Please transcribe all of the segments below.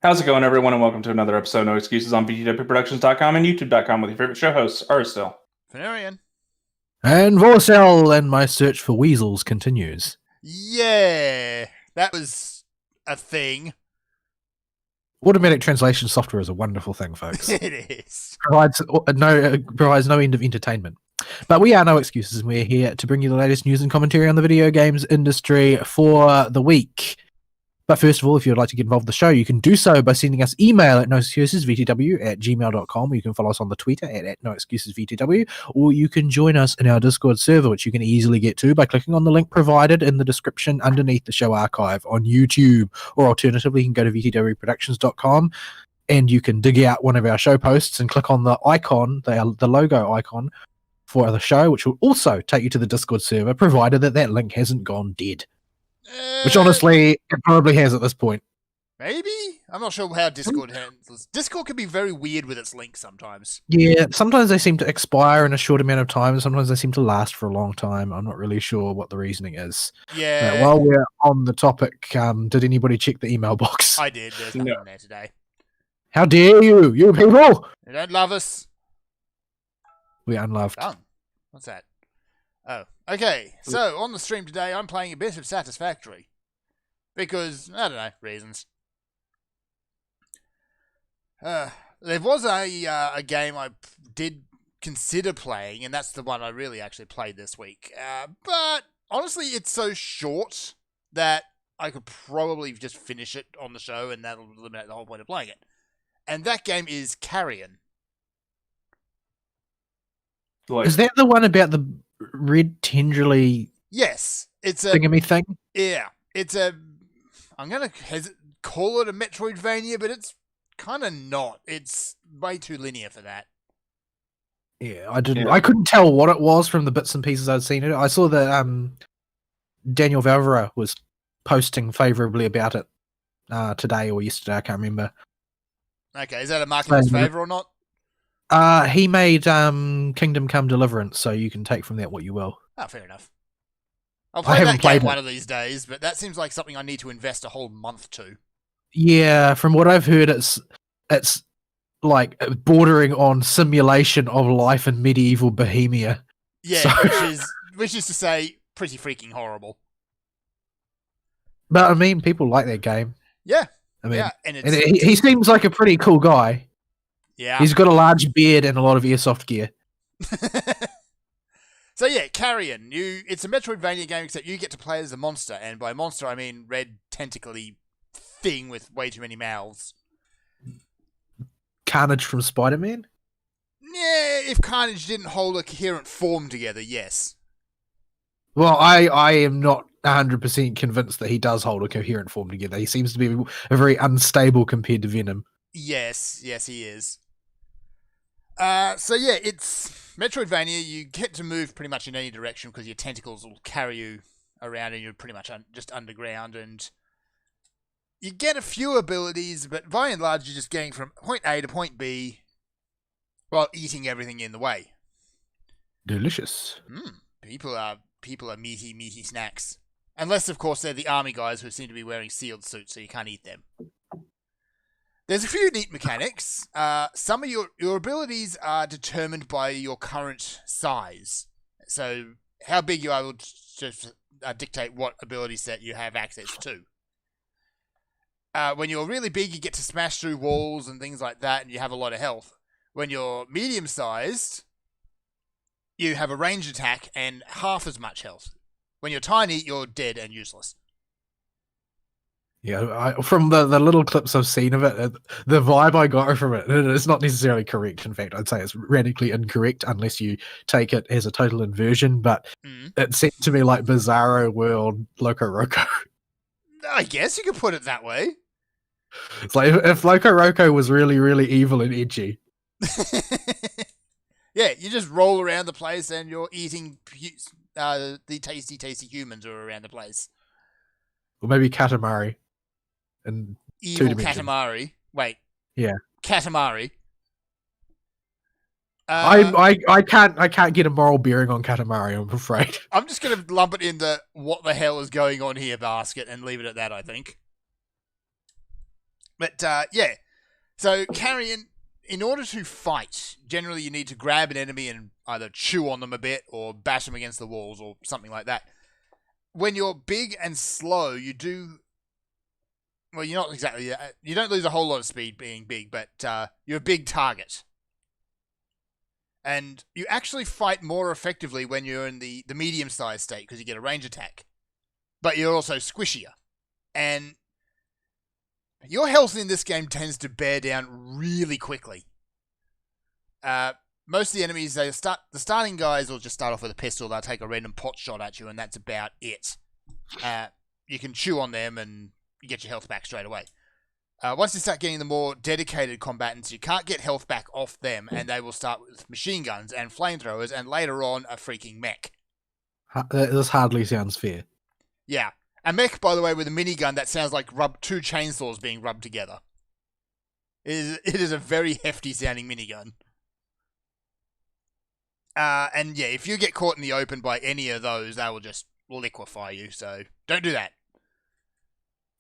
How's it going, everyone, and welcome to another episode of No Excuses on VTWProductions.com and YouTube.com with your favorite show hosts, Aristil, Fenarian. And Vorcel, and my search for weasels continues. Yeah, that was a thing. Automatic translation software is a wonderful thing, folks. It is. Provides no end of entertainment. But we are No Excuses, and we're here to bring you the latest news and commentary on the video games industry for the week. But first of all, if you'd like to get involved with the show, you can do so by sending us email at noexcusesvtw@gmail.com. You can follow us on the Twitter at noexcusesvtw, or you can join us in our Discord server, which you can easily get to by clicking on the link provided in the description underneath the show archive on YouTube. Or alternatively, you can go to vtwproductions.com and you can dig out one of our show posts and click on the icon, the logo icon for the show, which will also take you to the Discord server, provided that link hasn't gone dead. Which honestly, it probably has at this point. Maybe? I'm not sure how Discord handles. Discord can be very weird with its links sometimes. Yeah, sometimes they seem to expire in a short amount of time, and sometimes they seem to last for a long time. I'm not really sure what the reasoning is. Yeah. While we're on the topic, did anybody check the email box? I did. There's nothing on there today. How dare you people! They don't love us. We're unloved. Done. What's that? Oh, okay. So, on the stream today, I'm playing a bit of Satisfactory. Because, I don't know, reasons. There was a game I did consider playing, and that's the one I really actually played this week. But, honestly, it's so short that I could probably just finish it on the show, and that'll eliminate the whole point of playing it. And that game is Carrion. Is that the one about the red tenderly Yes, it's a thingamy thing? Yeah, it's a. I'm gonna call it a Metroidvania, but it's kind of not. It's way too linear for that. Yeah, I couldn't tell what it was from the bits and pieces I'd seen it. I saw that Daniel Valvera was posting favorably about it today or yesterday. I can't remember. Okay, is that a mark in his favor or not? He made Kingdom Come Deliverance, so you can take from that what you will. Oh, fair enough. I'll play that game one of these days, but that seems like something I need to invest a whole month to. Yeah, from what I've heard, it's like bordering on simulation of life in medieval Bohemia. Yeah, so... which is to say, pretty freaking horrible. But I mean, people like that game. Yeah, I mean, yeah, and he seems like a pretty cool guy. Yeah, he's got a large beard and a lot of airsoft gear. So yeah, Carrion. It's a Metroidvania game, except you get to play as a monster, and by monster I mean red tentacly thing with way too many mouths. Carnage from Spider-Man? Yeah, if Carnage didn't hold a coherent form together, yes. Well, I am not 100% convinced that he does hold a coherent form together. He seems to be a very unstable compared to Venom. Yes, he is. So yeah, it's Metroidvania. You get to move pretty much in any direction because your tentacles will carry you around, and you're pretty much just underground. And you get a few abilities, but by and large, you're just getting from point A to point B while eating everything in the way. Delicious. People are meaty snacks. Unless, of course, they're the army guys who seem to be wearing sealed suits, so you can't eat them. There's a few neat mechanics. Some of your abilities are determined by your current size. So how big you are will just dictate what ability set you have access to. When you're really big, you get to smash through walls and things like that, and you have a lot of health. When you're medium-sized, you have a ranged attack and half as much health. When you're tiny, you're dead and useless. Yeah, from the little clips I've seen of it, the vibe I got from it, and it's not necessarily correct. In fact, I'd say it's radically incorrect unless you take it as a total inversion, but it seemed to me like Bizarro World Loco Roco. I guess you could put it that way. It's like if Loco Roco was really, really evil and edgy. Yeah, you just roll around the place and you're eating the tasty, tasty humans who are around the place. Or maybe Katamari. And evil Katamari. Wait. Yeah. Katamari. I can't get a moral bearing on Katamari, I'm afraid. I'm just gonna lump it in the what the hell is going on here basket and leave it at that, I think. But yeah, so carrion, in order to fight, generally you need to grab an enemy and either chew on them a bit or bash them against the walls or something like that. When you're big and slow, you do. Well, you're not exactly. You don't lose a whole lot of speed being big, but you're a big target. And you actually fight more effectively when you're in the medium-sized state because you get a range attack. But you're also squishier. And your health in this game tends to bear down really quickly. Most of the enemies, the starting guys will just start off with a pistol. They'll take a random pot shot at you, and that's about it. You can chew on them, and you get your health back straight away. Once you start getting the more dedicated combatants, you can't get health back off them, and they will start with machine guns and flamethrowers, and later on, a freaking mech. This hardly sounds fair. Yeah. A mech, by the way, with a minigun that sounds like two chainsaws being rubbed together. It is a very hefty sounding minigun. And yeah, if you get caught in the open by any of those, they will just liquefy you, so don't do that.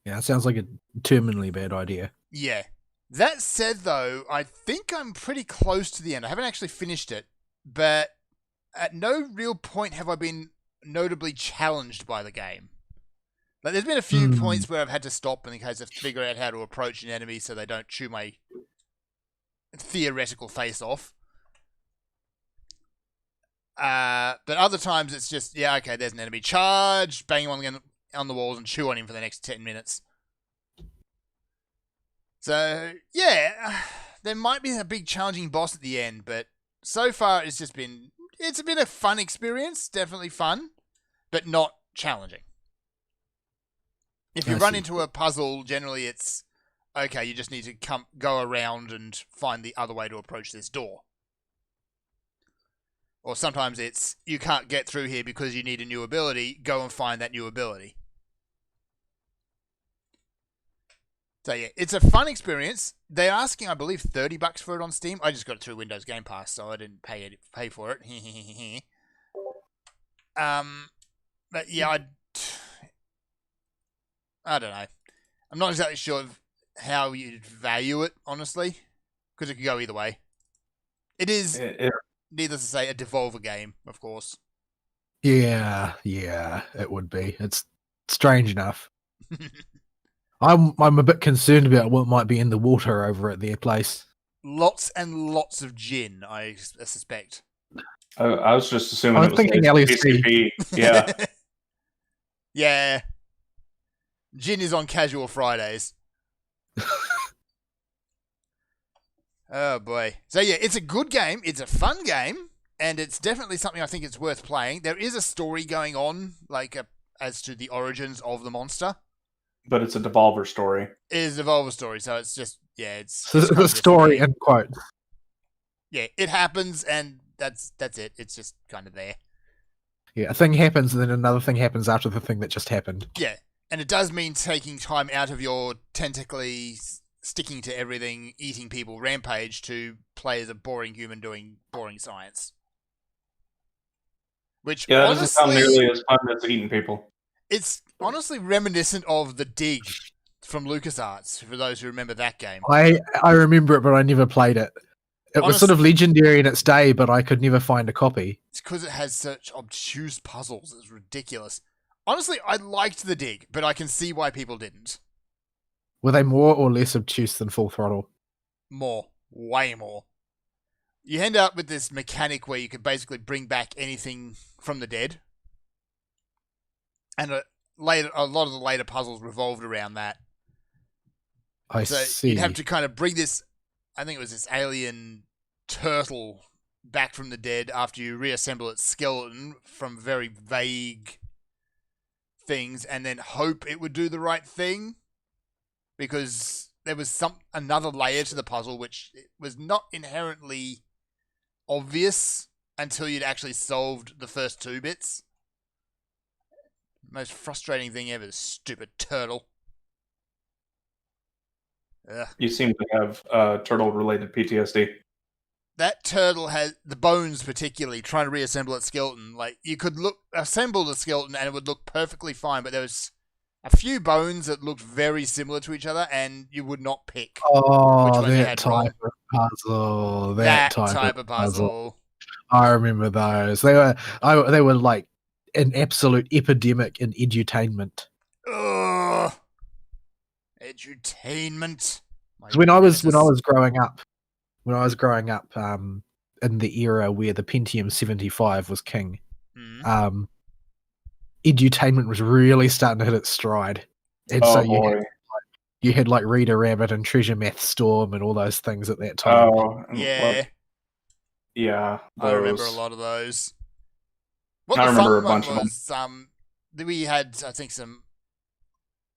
Yeah, it sounds like a terminally bad idea. Yeah. That said, though, I think I'm pretty close to the end. I haven't actually finished it, but at no real point have I been notably challenged by the game. Like, there's been a few points where I've had to stop in case I figure out how to approach an enemy so they don't chew my theoretical face off. But other times it's just, yeah, okay, there's an enemy. Charge, bang him on the walls and chew on him for the next 10 minutes. So, yeah, there might be a big challenging boss at the end, but so far it's been a fun experience, definitely fun, but not challenging. If you run into a puzzle, generally it's, okay, you just need to go around and find the other way to approach this door. Or sometimes it's, you can't get through here because you need a new ability, go and find that new ability. So yeah, it's a fun experience. They're asking, I believe, $30 for it on Steam. I just got it through Windows Game Pass, so I didn't pay for it. But yeah, I don't know. I'm not exactly sure of how you'd value it, honestly, because it could go either way. It is, needless to say, a Devolver game, of course. Yeah, it would be. It's strange enough. I'm a bit concerned about what might be in the water over at their place. Lots and lots of gin, I suspect. I was just assuming. I was thinking LSD. PCP. Yeah. Yeah. Gin is on casual Fridays. Oh boy. So yeah, it's a good game. It's a fun game, and it's definitely something I think it's worth playing. There is a story going on, like as to the origins of the monster. But it's a Devolver story. It is a Devolver story, so it's just, yeah, it's The story and quote. Yeah, it happens, and that's it. It's just kind of there. Yeah, a thing happens, and then another thing happens after the thing that just happened. Yeah, and it does mean taking time out of your tentacly sticking to everything, eating people rampage to play as a boring human doing boring science. Which, yeah, that honestly, doesn't sound nearly as fun as eating people. It's honestly reminiscent of The Dig from LucasArts, for those who remember that game. I remember it, but I never played it. It was sort of legendary in its day, but I could never find a copy. It's because it has such obtuse puzzles. It's ridiculous. Honestly, I liked The Dig, but I can see why people didn't. Were they more or less obtuse than Full Throttle? More. Way more. You end up with this mechanic where you can basically bring back anything from the dead. And a lot of the later puzzles revolved around that. I see. You'd have to kind of bring this, I think it was this alien turtle back from the dead after you reassemble its skeleton from very vague things and then hope it would do the right thing. Because there was another layer to the puzzle which was not inherently obvious until you'd actually solved the first two bits. Most frustrating thing ever, this stupid turtle. Ugh. You seem to have turtle-related PTSD. That turtle has the bones, particularly trying to reassemble its skeleton. Like you could assemble the skeleton and it would look perfectly fine, but there was a few bones that looked very similar to each other, and you would not pick Oh, which one you that had type of puzzle. that That type of puzzle. I remember those. They were like an absolute epidemic in edutainment. Ugh. Edutainment. My 'Cause when I was nemesis. growing up, in the era where the Pentium 75 was king, Hmm. edutainment was really starting to hit its stride, and so Oh boy. you had like Reader Rabbit and Treasure Math Storm and all those things at that time. Oh, and Yeah, yeah. I remember a those. lot of those. What I the remember fun a one bunch of them. was, we had, I think, some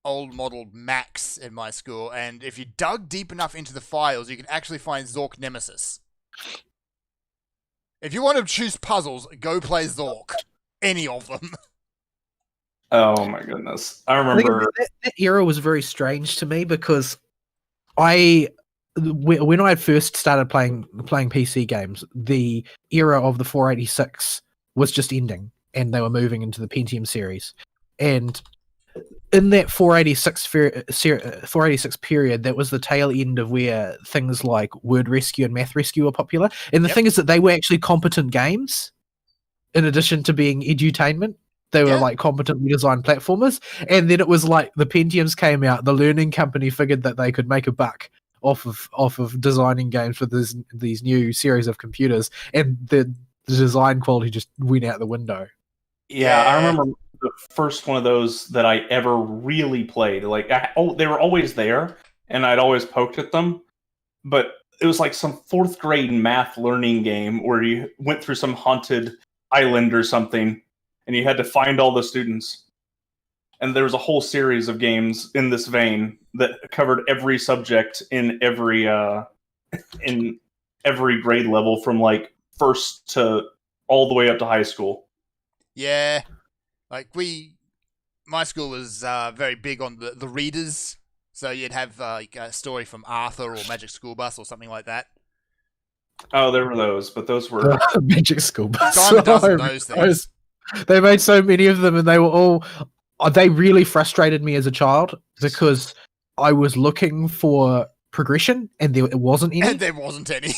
old model Macs in my school, and if you dug deep enough into the files, you could actually find Zork Nemesis. If you want to choose puzzles, go play Zork. Any of them. Oh my goodness. I I think remember. that era was very strange to me because when I first started playing PC games, the era of the 486 was just ending, and they were moving into the Pentium series. And in that 486 period, that was the tail end of where things like Word Rescue and Math Rescue were popular. And the Yep. thing is that they were actually competent games, in addition to being edutainment. They were Yeah. like competently designed platformers. And then it was like the Pentiums came out, the learning company figured that they could make a buck off of designing games for these new series of computers, and the design quality just went out the window. Yeah, I Yeah. remember the first one of those that I ever really played. Like, they were always there, and I'd always poked at them. But it was like some fourth grade math learning game where you went through some haunted island or something, and you had to find all the students. And there was a whole series of games in this vein that covered every subject in every grade level, from like first to all the way up to high school. Yeah. Like, my school was very big on the readers. So you'd have like a story from Arthur or Magic School Bus or something like that. Oh, there were those, but those were Magic School Bus. Dime a dozen of I those remember things. They made so many of them, and they were all. They really frustrated me as a child because I was looking for progression, and there wasn't any. And there wasn't any.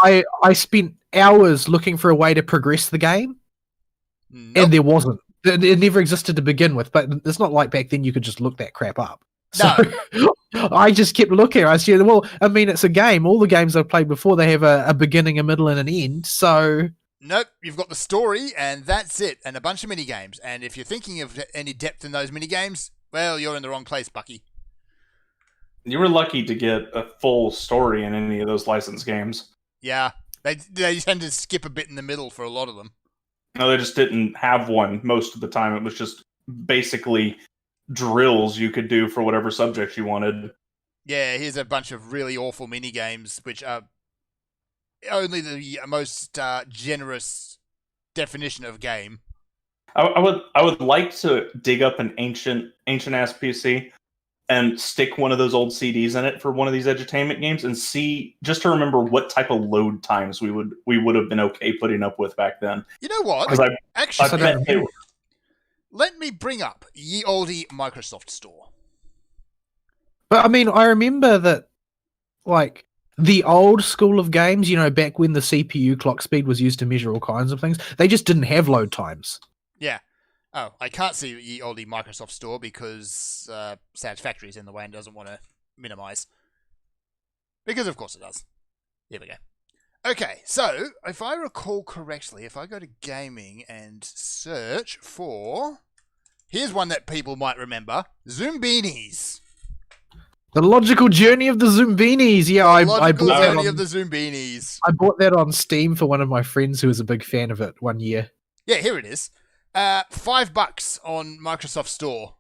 I spent hours looking for a way to progress the game, Nope. and there wasn't. It never existed to begin with. But it's not like back then you could just look that crap up. So I just kept looking. I said, well, I mean, it's a game. All the games I've played before, they have a beginning, a middle, and an end. So Nope, you've got the story, and that's it, and a bunch of mini games. And if you're thinking of any depth in those mini games, well, you're in the wrong place, Bucky. You were lucky to get a full story in any of those licensed games. Yeah, they tend to skip a bit in the middle for a lot of them. No, they just didn't have one most of the time. It was just basically drills you could do for whatever subject you wanted. Yeah, here's a bunch of really awful mini games, which are only the most generous definition of game. I would like to dig up an ancient ass PC and stick one of those old CDs in it for one of these edutainment games and see, just to remember what type of load times we would have been okay putting up with back then. You know what? Because I Actually, bet they were. let me bring up ye olde Microsoft Store. but I mean, I remember that, like, the old school of games, back when the CPU clock speed was used to measure all kinds of things, they just didn't have load times. Yeah. Oh, I can't see ye olde Microsoft Store because Satisfactory is in the way and doesn't want to minimize. Because of course it does. Here we go. Okay, so if I recall correctly, if I go to gaming and search for, here's one that people might remember: Zoombinis. The logical journey of the Zoombinis. Yeah, I bought Logical that journey on, of the Zoombinis. I bought that on Steam for one of my friends who was a big fan of it one year. Yeah, here it is. $5 on Microsoft Store.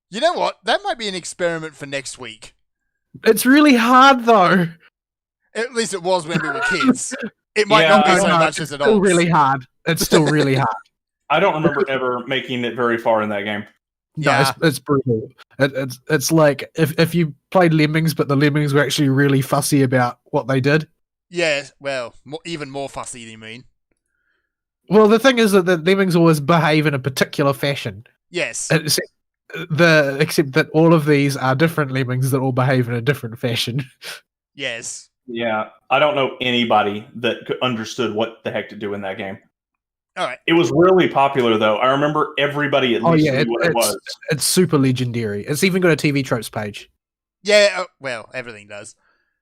You know what? That might be an experiment for next week. It's really hard though. At least it was when we were kids. It might Yeah, not be I so know, much as It's adults. still really hard. It's still really hard. I don't remember ever making it very far in that game. No, Yeah. it's brutal. It's like if you played Lemmings, but the Lemmings were actually really fussy about what they did. Yeah, well, even more fussy, you mean? Well, the thing is that the Lemmings always behave in a particular fashion. Yes. Except that all of these are different lemmings that all behave in a different fashion. Yes. Yeah, I don't know anybody that understood what the heck to do in that game. All right. It was really popular, though. I remember everybody at least knew what it was. It's super legendary. It's even got a TV tropes page. Yeah, well, everything does.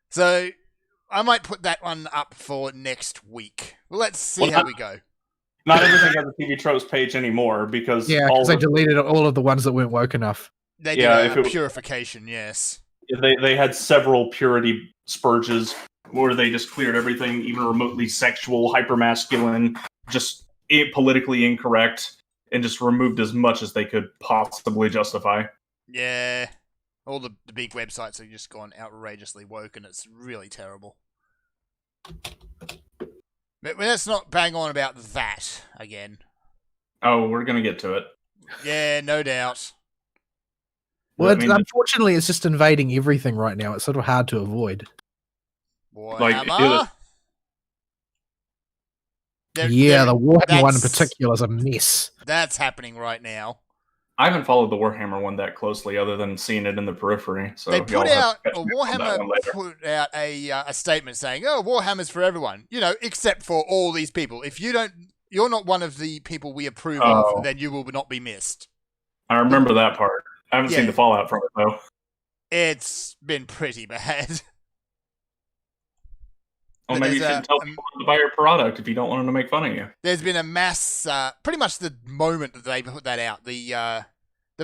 So I might put that one up for next week. Well, let's see how we go. Not everything has a TV tropes page anymore because they deleted all of the ones that weren't woke enough. They did a purification, yes. They had several purity spurges where they just cleared everything, even remotely sexual, hypermasculine, just politically incorrect, and just removed as much as they could possibly justify. Yeah. All the big websites have just gone outrageously woke, and it's really terrible. But let's not bang on about that again. Oh, we're going to get to it. Yeah, no doubt. Well, unfortunately, it's just invading everything right now. It's sort of hard to avoid. Warhammer? The Warhammer one in particular is a mess. That's happening right now. I haven't followed the Warhammer one that closely, other than seeing it in the periphery. So they put out Warhammer put out a statement saying, "Oh, Warhammer's for everyone, except for all these people. If you're not one of the people we approve of, then you will not be missed." I remember that part. I haven't seen the fallout from it though. It's been pretty bad. Well, maybe you shouldn't tell people to buy your product if you don't want them to make fun of you. There's been a mass, pretty much the moment that they put that out, the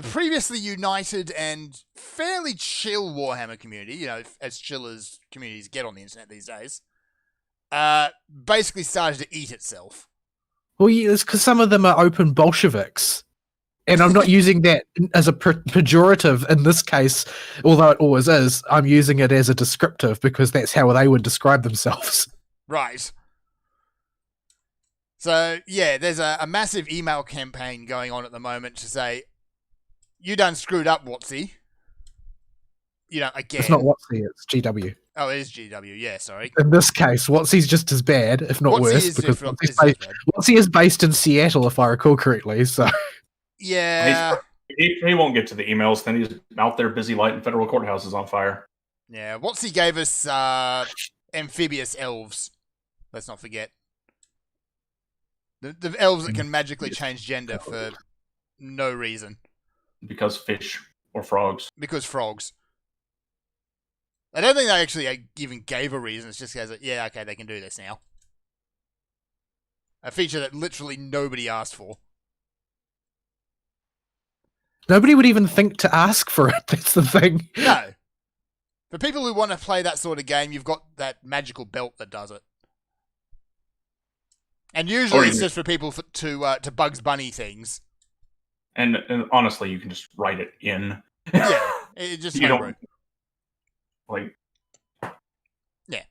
previously united and fairly chill Warhammer community, as chill as communities get on the internet these days, basically started to eat itself. Well, yeah, it's because some of them are open Bolsheviks. And I'm not using that as a pejorative in this case, although it always is. I'm using it as a descriptive because that's how they would describe themselves. Right. So, yeah, there's a massive email campaign going on at the moment to say, you done screwed up, WotC. Again. It's not WotC, it's GW. Oh, it is GW, yeah, sorry. In this case, WotC's just as bad, if not worse, because WotC is based in Seattle, if I recall correctly, so... Yeah. He won't get to the emails, then he's out there busy lighting federal courthouses on fire. Yeah, WotC gave us amphibious elves. Let's not forget. The elves that can magically change gender for no reason. Because fish or frogs. Because frogs. I don't think they actually even gave a reason. It's just because, yeah, okay, they can do this now. A feature that literally nobody asked for. Nobody would even think to ask for it, that's the thing. No. For people who want to play that sort of game, you've got that magical belt that does it. And usually it's just for people to Bugs Bunny things. And honestly, you can just write it in. Yeah, it just you don't Yeah.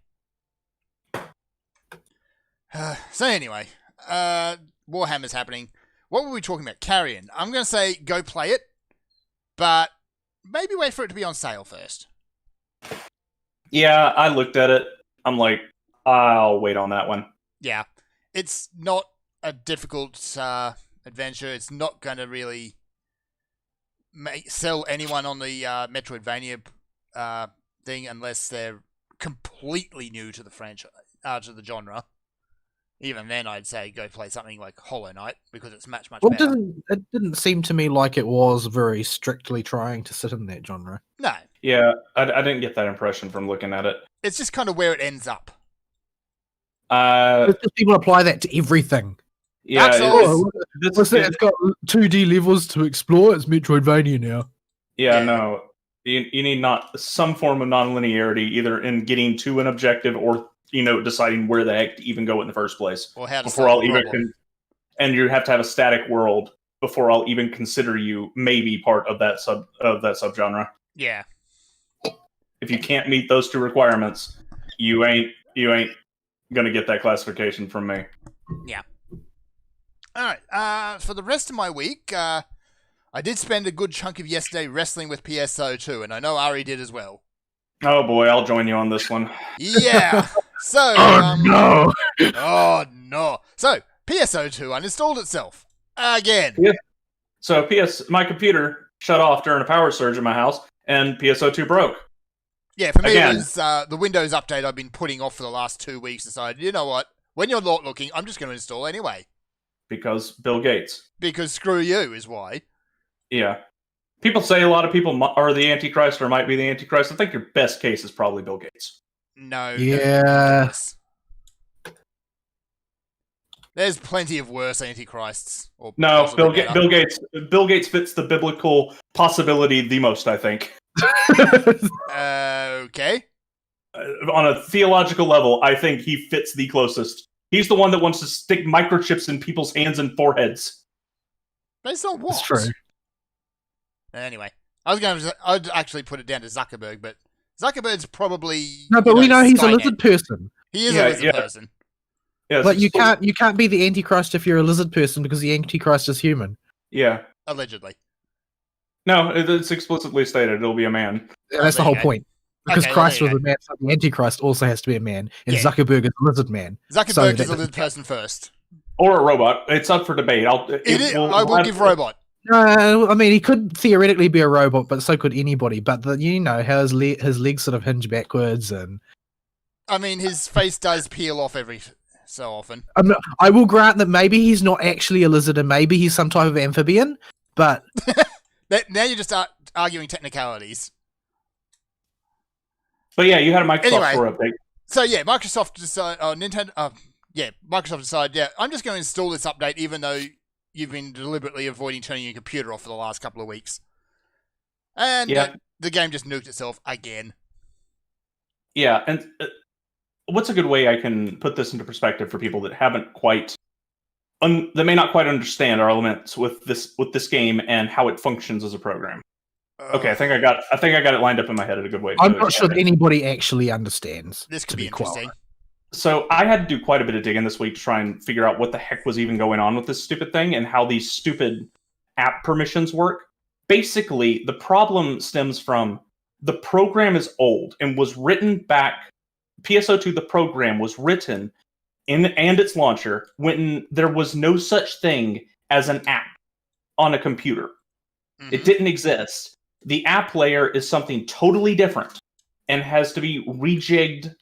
So anyway, Warhammer's happening. What were we talking about? Carrion. I'm going to say go play it, but maybe wait for it to be on sale first. Yeah, I looked at it. I'm like, I'll wait on that one. Yeah. It's not a difficult adventure. It's not going to really sell anyone on the Metroidvania thing unless they're completely new to the franchise, to the genre. Even then, I'd say go play something like Hollow Knight because it's much better. It didn't seem to me like it was very strictly trying to sit in that genre. No. Yeah, I didn't get that impression from looking at it. It's just kind of where it ends up. It's just people apply that to everything. Yeah, it's got 2D levels to explore. It's Metroidvania now. Yeah, no. You need some form of non-linearity, either in getting to an objective or deciding where the heck to even go in the first place. Or how to before I'll even and you have to have a static world before I'll even consider you maybe part of that subgenre. Yeah. If you can't meet those two requirements, you ain't gonna get that classification from me. Yeah. All right. For the rest of my week, I did spend a good chunk of yesterday wrestling with PSO2, and I know Ari did as well. Oh boy, I'll join you on this one. Yeah. So. No. Oh no. So PSO2 uninstalled itself again. Yeah. So my computer shut off during a power surge in my house, and PSO2 broke. Yeah, for me Again. it was the Windows update I've been putting off for the last 2 weeks. Decided, you know what? When you're not looking, I'm just going to install anyway. Because Bill Gates. Because screw you is why. Yeah. People say a lot of people are the Antichrist or might be the Antichrist. I think your best case is probably Bill Gates. No. Yeah. There's plenty of worse antichrists. Or No, possibly better. Bill Gates fits the biblical possibility the most, I think. Okay. On a theological level, I think he fits the closest. He's the one that wants to stick microchips in people's hands and foreheads. Based on what? That's true. Anyway, I'd actually put it down to Zuckerberg, but Zuckerberg's probably No, but we know he's a Skynet. lizard person. He is Yeah, a lizard person. Yes, But you can't be the Antichrist if you're a lizard person because the Antichrist is human. Yeah. Allegedly. No, it's explicitly stated it'll be a man. And that's the there whole you go. point. Because Okay, Christ there was you a man, so the Antichrist also has to be a man, and Yeah. Zuckerberg is a lizard man. Zuckerberg So is that a lizard person first. Or a robot. It's up for debate. I will give robot. No, I mean he could theoretically be a robot, but so could anybody. But how his legs sort of hinge backwards, and I mean, his face does peel off every so often. I will grant that maybe he's not actually a lizard, and maybe he's some type of amphibian. But Now you're just arguing technicalities. But yeah, you had a Microsoft Anyway. Store update. So yeah, Microsoft decided, Microsoft decided, I'm just going to install this update, even though you've been deliberately avoiding turning your computer off for the last couple of weeks. And Yeah. the game just nuked itself again. Yeah, and what's a good way I can put this into perspective for people that haven't quite, that may not quite understand our elements with this game and how it functions as a program. Okay, I think I got it lined up in my head at a good way. I'm not sure that anybody actually understands. This could to be quite interesting. honest. So I had to do quite a bit of digging this week to try and figure out what the heck was even going on with this stupid thing and how these stupid app permissions work. Basically, the problem stems from the program is old and was written back. PSO2, the program, was written and its launcher when there was no such thing as an app on a computer. Mhm. It didn't exist. The app layer is something totally different and has to be rejigged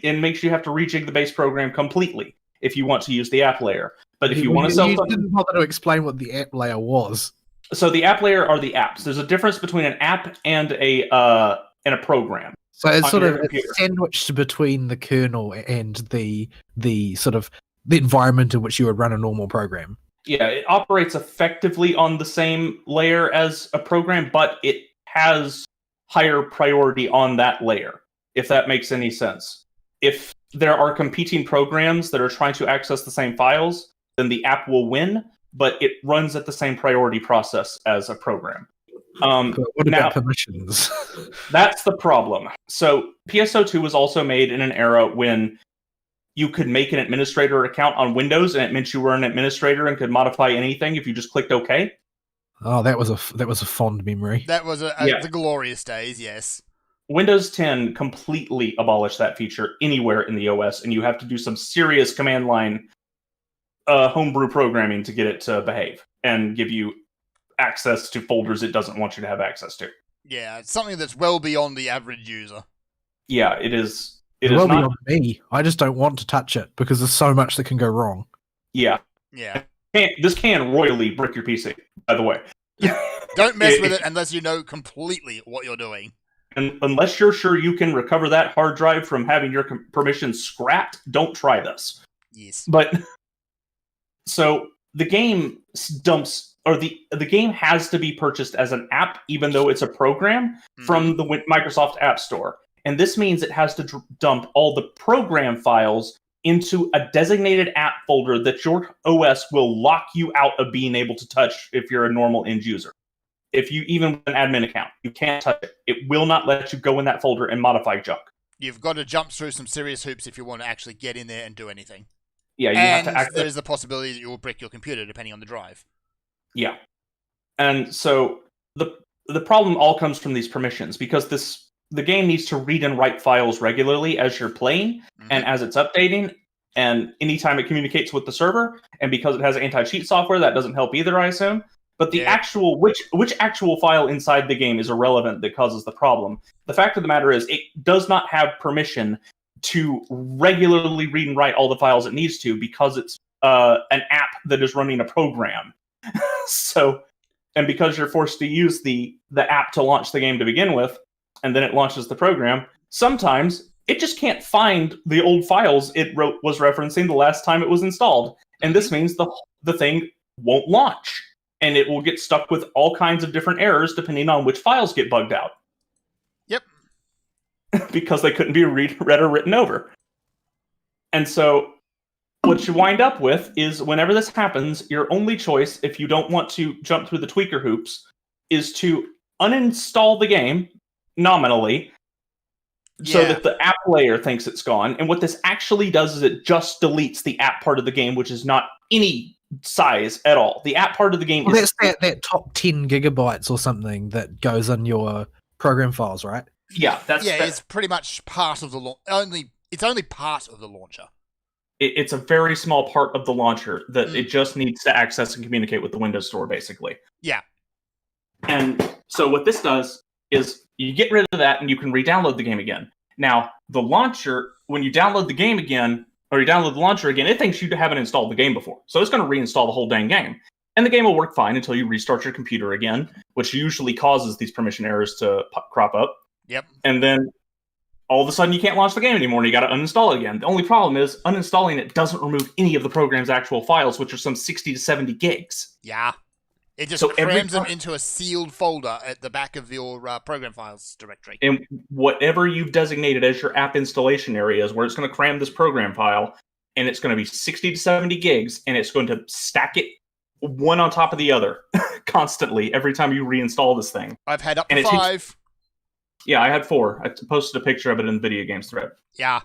and makes you have to rejig the base program completely if you want to use the app layer. But if you want to sell something, didn't bother to explain what the app layer was. so the app layer are the apps. There's a difference between an app and a program. So it's On sort your of computer. sandwiched between the kernel and the sort of the environment in which you would run a normal program. Yeah, it operates effectively on the same layer as a program, but it has higher priority on that layer, if that makes any sense. If there are competing programs that are trying to access the same files, then the app will win, but it runs at the same priority process as a program. But what Now- about permissions? That's the problem. So PSO2 was also made in an era when you could make an administrator account on Windows, and it meant you were an administrator and could modify anything if you just clicked OK. Oh, that was a fond memory. That was Yeah. the glorious days, yes. Windows 10 completely abolished that feature anywhere in the OS, and you have to do some serious command line homebrew programming to get it to behave and give you access to folders it doesn't want you to have access to. Yeah, it's something that's well beyond the average user. Yeah, it is. It It is will be not. on me. I just don't want to touch it because there's so much that can go wrong. Yeah, Yeah. this can royally brick your PC. By the way. Don't mess with it unless you know completely what you're doing. And unless you're sure you can recover that hard drive from having your permissions scrapped, don't try this. Yes. But so the game dumps, or the game has to be purchased as an app, even though it's a program from the Microsoft App Store. And this means it has to dump all the program files into a designated app folder that your OS will lock you out of being able to touch if you're a normal end user. If you even with an admin account, you can't touch it. It will not let you go in that folder and modify junk. You've got to jump through some serious hoops if you want to actually get in there and do anything. Yeah, you And have to access. there's the possibility that you will brick your computer depending on the drive. Yeah, and so the problem all comes from these permissions because the game needs to read and write files regularly as you're playing and as it's updating, and anytime it communicates with the server. And because it has anti-cheat software, that doesn't help either, I assume. But the actual which actual file inside the game is irrelevant that causes the problem. The fact of the matter is, it does not have permission to regularly read and write all the files it needs to because it's an app that is running a program. So, and because you're forced to use the app to launch the game to begin with, and then it launches the program, sometimes it just can't find the old files it was referencing the last time it was installed. And this means the thing won't launch. And it will get stuck with all kinds of different errors depending on which files get bugged out. Yep. Because they couldn't be read or written over. And so what you wind up with is whenever this happens, your only choice, if you don't want to jump through the tweaker hoops, is to uninstall the game nominally so that the app layer thinks it's gone. And what this actually does is it just deletes the app part of the game, which is not any size at all. The app part of the game is that top 10 gigabytes or something that goes in your program files, right? Yeah, it's pretty much part of the it's only part of the launcher. It's a very small part of the launcher that it just needs to access and communicate with the Windows Store, basically. Yeah. And so what this does is you get rid of that and you can re-download the game again. Now, the launcher, when you download the game again, or you download the launcher again, it thinks you haven't installed the game before. So it's going to reinstall the whole dang game. And the game will work fine until you restart your computer again, which usually causes these permission errors to crop up. Yep. And then all of a sudden you can't launch the game anymore and you got to uninstall it again. The only problem is uninstalling it doesn't remove any of the program's actual files, which are some 60 to 70 gigs. Yeah. It just crams them into a sealed folder at the back of your program files directory. And whatever you've designated as your app installation area is where it's going to cram this program file, and it's going to be 60 to 70 gigs, and it's going to stack it one on top of the other constantly every time you reinstall this thing. I've had up to 5. Yeah, I had 4. I posted a picture of it in the video games thread. Yeah.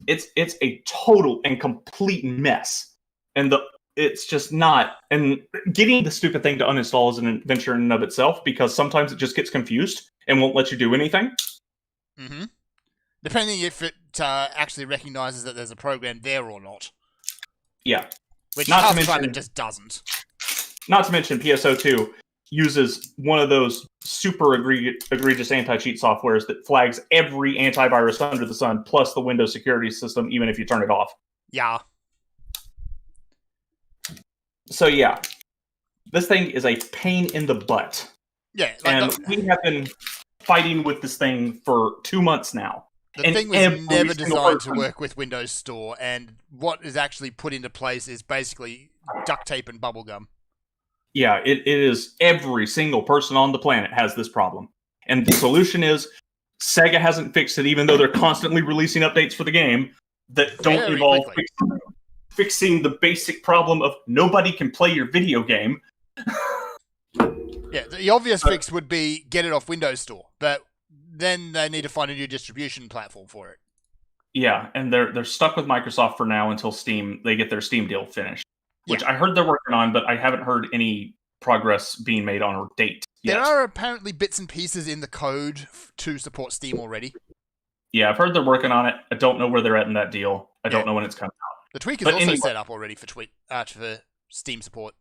It's a total and complete mess. And it's just not. And getting the stupid thing to uninstall is an adventure in and of itself, because sometimes it just gets confused and won't let you do anything. Mm-hmm. Depending if it actually recognizes that there's a program there or not. Yeah. Which half the time it just doesn't. Not to mention PSO2 uses one of those super egregious anti-cheat softwares that flags every antivirus under the sun, plus the Windows security system, even if you turn it off. Yeah. So yeah, this thing is a pain in the butt. Yeah. And we have been fighting with this thing for 2 months now. The thing was never designed to work with Windows Store, and what is actually put into place is basically duct tape and bubblegum. Yeah, it is every single person on the planet has this problem. And the solution is Sega hasn't fixed it, even though they're constantly releasing updates for the game that don't involve fixing the basic problem of nobody can play your video game. Yeah, the obvious fix would be get it off Windows Store, but then they need to find a new distribution platform for it. Yeah, and they're stuck with Microsoft for now until they get their Steam deal finished. Which I heard they're working on, but I haven't heard any progress being made on a date yet. There are apparently bits and pieces in the code to support Steam already. Yeah, I've heard they're working on it. I don't know where they're at in that deal. I don't know when it's coming out. The tweak is also set up already for Steam support.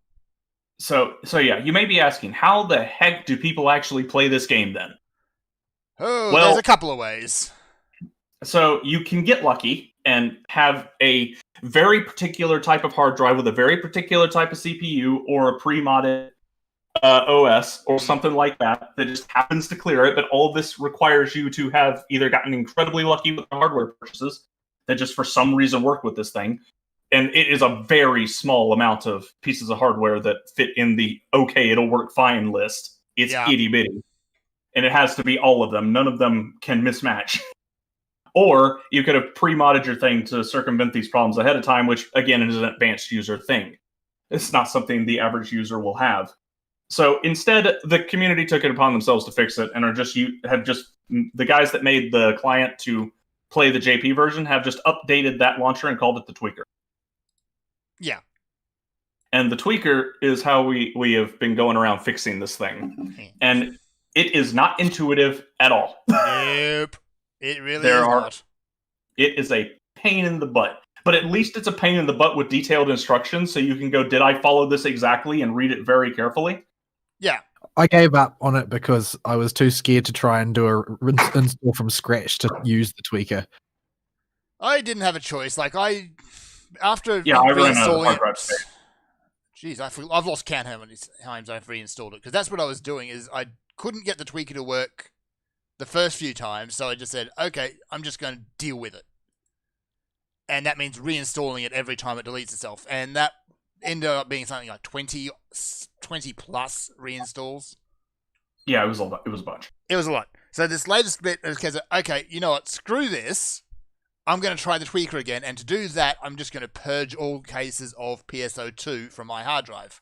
So yeah, you may be asking, how the heck do people actually play this game then? Oh, well, there's a couple of ways. So you can get lucky and have a very particular type of hard drive with a very particular type of CPU or a pre-modded OS or something like that just happens to clear it. But all this requires you to have either gotten incredibly lucky with the hardware purchases that just for some reason work with this thing. And it is a very small amount of pieces of hardware that fit in the okay, it'll work fine list. It's itty bitty. And it has to be all of them. None of them can mismatch. Or you could have pre-modded your thing to circumvent these problems ahead of time, which, again, is an advanced user thing. It's not something the average user will have. So instead, the community took it upon themselves to fix it, and the guys that made the client to play the JP version have just updated that launcher and called it the tweaker. Yeah. And the tweaker is how we have been going around fixing this thing. And it is not intuitive at all. Nope. It really is not. It is a pain in the butt. but at least it's a pain in the butt with detailed instructions, so you can go, did I follow this exactly, and read it very carefully. Yeah. I gave up on it because I was too scared to try and do a install from scratch to use the tweaker. I didn't have a choice. Like, after Yeah, I ran out of reinstalling hard drive it, space. jeez, I've lost count how many times I've reinstalled it, because that's what I was doing, is I couldn't get the tweaker to work the first few times, so I just said, okay, I'm just going to deal with it. And that means reinstalling it every time it deletes itself. And that ended up being something like 20 plus reinstalls. Yeah, it was a bunch. It was a lot. So this latest bit is because, okay, you know what, screw this. I'm going to try the tweaker again, and to do that, I'm just going to purge all cases of PSO2 from my hard drive.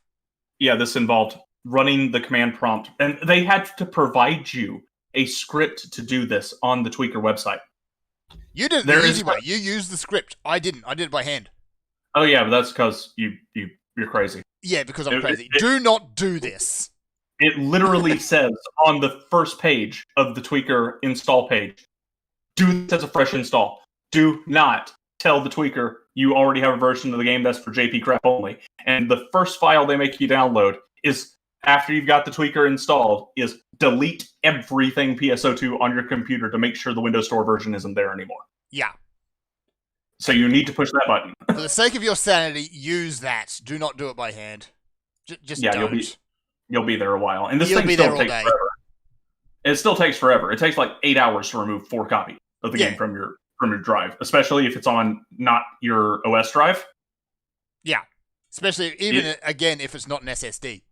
Yeah, this involved running the command prompt, and they had to provide you a script to do this on the tweaker website. You did it the easy way. You used the script. I didn't. I did it by hand. Oh yeah, but that's because you're crazy. Yeah, because I'm crazy. Do not do this. It literally says on the first page of the tweaker install page, do this as a fresh install. Do not tell the tweaker you already have a version of the game that's for JP crap only. And the first file they make you download is, after you've got the tweaker installed, is delete everything PSO2 on your computer to make sure the Windows Store version isn't there anymore. Yeah. So you need to push that button. For the sake of your sanity, use that. Do not do it by hand. Just don't. You'll be there a while. And this You'll thing be still there takes all day. forever. It still takes forever. It takes like 8 hours to remove 4 copies of the Yeah. game from your drive, especially if it's on not your OS drive. Yeah. Especially, again, if it's not an SSD.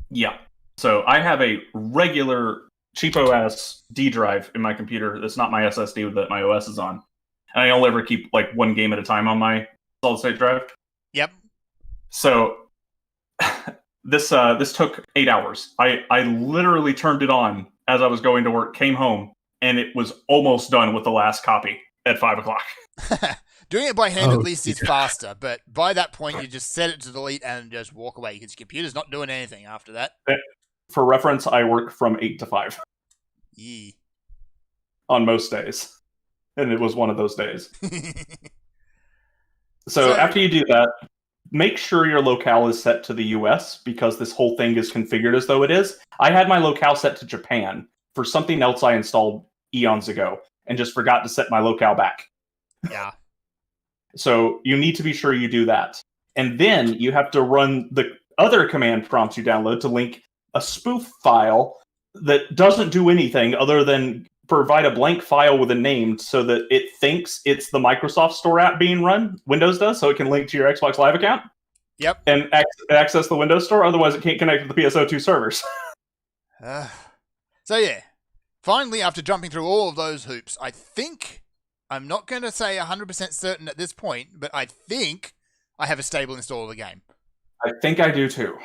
Yeah. So I have a regular cheapo ass D drive in my computer that's not my SSD that my OS is on. And I only ever keep like one game at a time on my solid state drive. Yep. So this took 8 hours. I literally turned it on as I was going to work, came home, and it was almost done with the last copy at 5 o'clock. Doing it by hand at Oh, least is faster, but by that point you just set it to delete and just walk away because your computer's not doing anything after that. For reference, I work from 8 to 5 Yee. on most days. And it was one of those days. So after you do that, make sure your locale is set to the US, because this whole thing is configured as though it is. I had my locale set to Japan for something else I installed eons ago and just forgot to set my locale back. Yeah. So you need to be sure you do that. And then you have to run the other command prompts you download to link a spoof file that doesn't do anything other than provide a blank file with a name so that it thinks it's the Microsoft Store app being run. Windows does, so it can link to your Xbox Live account. Yep. And access the Windows Store. Otherwise, it can't connect to the PSO2 servers. So yeah, finally, after jumping through all of those hoops, I think, I'm not going to say 100% certain at this point, but I think I have a stable install of the game. I think I do too.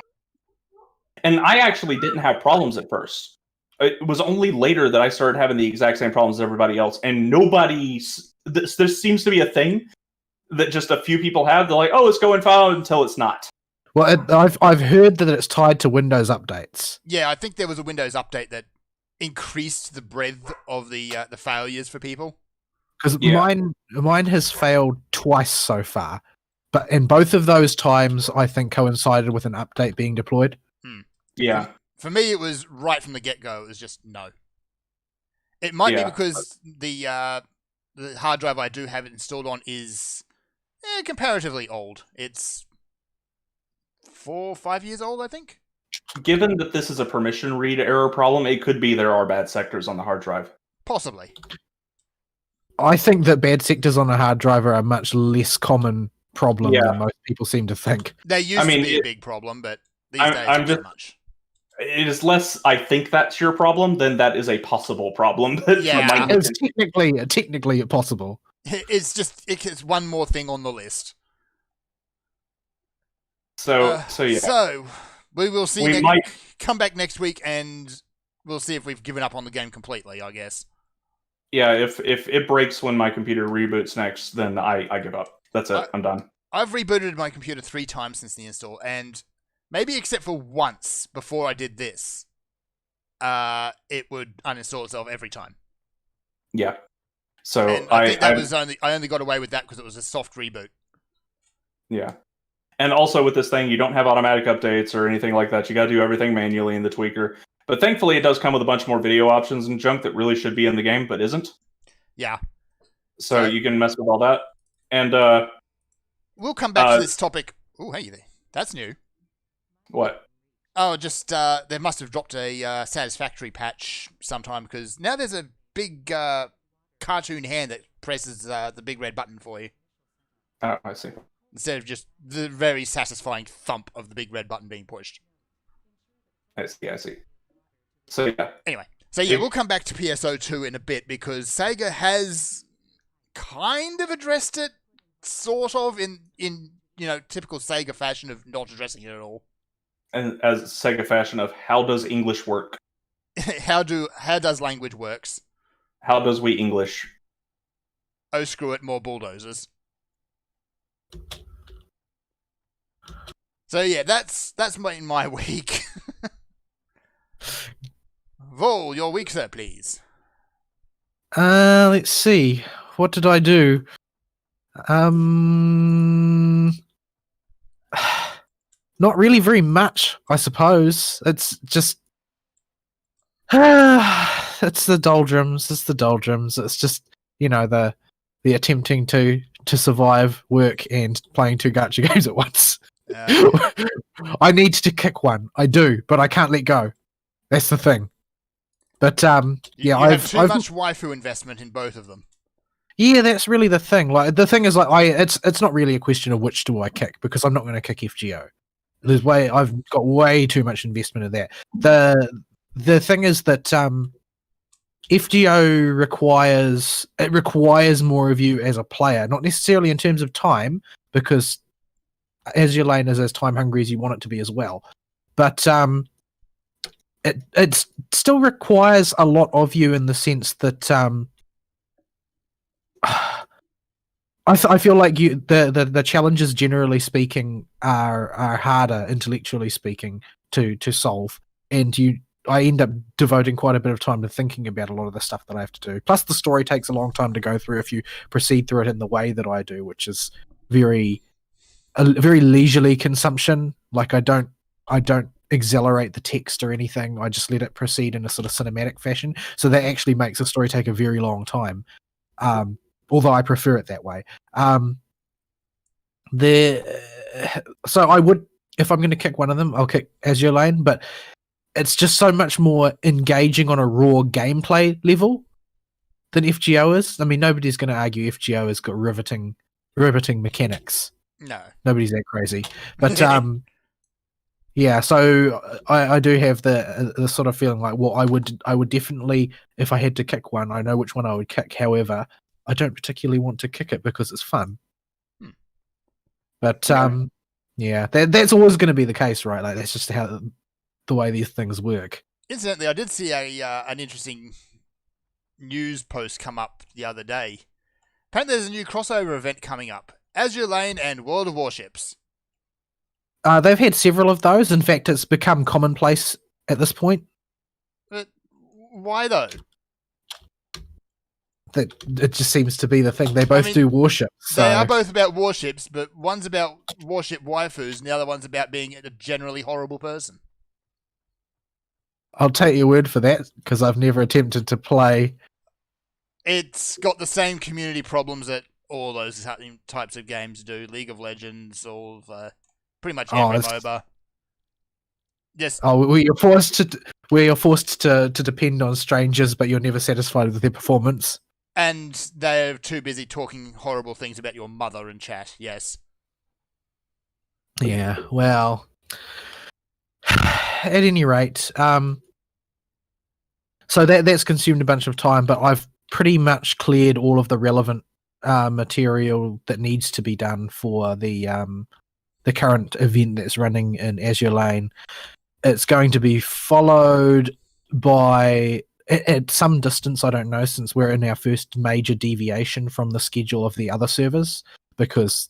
And I actually didn't have problems at first. It was only later that I started having the exact same problems as everybody else. And this seems to be a thing that just a few people have. They're like, oh, it's going fine, until it's not. Well, I've heard that it's tied to Windows updates. Yeah, I think there was a Windows update that increased the breadth of the failures for people. Because Yeah. mine has failed twice so far, but in both of those times, I think coincided with an update being deployed. Yeah. For me, it was right from the get-go. It was just no. It might be Yeah. because the hard drive I do have it installed on is comparatively old. It's 4 or 5 years old, I think. Given that this is a permission read error problem, it could be there are bad sectors on the hard drive. Possibly. I think that bad sectors on a hard drive are a much less common problem Yeah. than most people seem to think. They used I mean, to be a it- big problem, but these I'm- days I'm not just- so much. It is less, I think that's your problem, than that is a possible problem. that Yeah. might- It's technically possible. It's one more thing on the list. So yeah. So we will see. We might- Come back next week, and we'll see if we've given up on the game completely. I guess. Yeah, if it breaks when my computer reboots next, then I give up. That's it. I'm done. I've rebooted my computer 3 times since the install, and maybe except for once before I did this, it would uninstall itself every time. Yeah. So And I think that was I only got away with that because it was a soft reboot. Yeah. And also with this thing, you don't have automatic updates or anything like that. You got to do everything manually in the tweaker. But thankfully, it does come with a bunch more video options and junk that really should be in the game, but isn't. Yeah. So you can mess with all that. And we'll come back to this topic. Oh, hey there. That's new. What? Oh, just they must have dropped a Satisfactory patch sometime because now there's a big cartoon hand that presses the big red button for you. Oh, I see. Instead of just the very satisfying thump of the big red button being pushed. I see. So, yeah. Anyway, so yeah, we'll come back to PSO2 in a bit because Sega has kind of addressed it, sort of, in typical Sega fashion of not addressing it at all. And as Sega fashion of how does English work? how does language works? How does we English? Oh, screw it, more bulldozers. So yeah, that's my week. Vol, your week, sir, please. Let's see. What did I do? Not really very much, I suppose. It's just it's the doldrums. It's just, the attempting to survive work and playing two gacha games at once. I need to kick one. I do, but I can't let go. That's the thing. But you have too much waifu investment in both of them. Yeah, that's really the thing. Like the thing is, it's not really a question of which do I kick because I'm not going to kick FGO. I've got way too much investment in that. The thing is that FGO requires more of you as a player, not necessarily in terms of time, because Azure Lane is as time hungry as you want it to be as well. But it still requires a lot of you in the sense that I feel like the challenges, generally speaking, are harder intellectually speaking to solve, and I end up devoting quite a bit of time to thinking about a lot of the stuff that I have to do. Plus, the story takes a long time to go through if you proceed through it in the way that I do, which is a very leisurely consumption. Like I don't accelerate the text or anything. I just let it proceed in a sort of cinematic fashion. So that actually makes the story take a very long time. Although I prefer it that way. So I would, if I'm going to kick one of them, I'll kick Azure Lane, but it's just so much more engaging on a raw gameplay level than FGO is. I mean, nobody's going to argue FGO has got riveting mechanics. No. Nobody's that crazy. But yeah, so I do have the sort of feeling like, well, I would definitely, if I had to kick one, I know which one I would kick. However, I don't particularly want to kick it because it's fun. But yeah, that's always going to be the case, right? Like that's just how the way these things work. Incidentally, I did see an interesting news post come up the other day. Apparently, there's a new crossover event coming up: Azure Lane and World of Warships. They've had several of those. In fact, it's become commonplace at this point. But why though? That it just seems to be the thing. They both do warships. So. They are both about warships, but one's about warship waifus, and the other one's about being a generally horrible person. I'll take your word for that because I've never attempted to play. It's got the same community problems that all those types of games do. League of Legends, all of pretty much every MOBA. Yes. Oh, where you're forced to depend on strangers, but you're never satisfied with their performance. And they're too busy talking horrible things about your mother in chat. Yes. Yeah. Well, at any rate, so that's consumed a bunch of time, but I've pretty much cleared all of the relevant material that needs to be done for the current event that's running in Azure Lane. It's going to be followed by, at some distance, I don't know, since we're in our first major deviation from the schedule of the other servers, because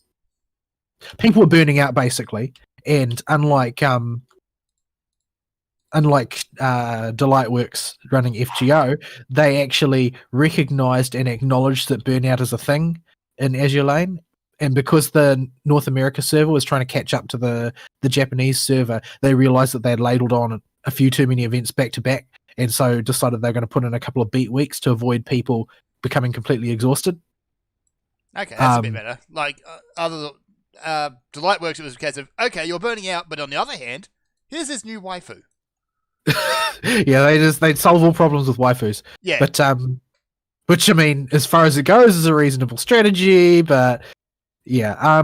people are burning out basically, and unlike unlike Delightworks running FGO, they actually recognized and acknowledged that burnout is a thing in Azure Lane. And because the North America server was trying to catch up to the Japanese server, they realized that they had ladled on a few too many events back to back, and so decided they're going to put in a couple of beat weeks to avoid people becoming completely exhausted. Okay, that's a bit better. Like, other Delightworks, it was a case of, okay, you're burning out, but on the other hand, here's this new waifu. Yeah, they'd solve all problems with waifus. Yeah. But which, I mean, as far as it goes, is a reasonable strategy. But yeah,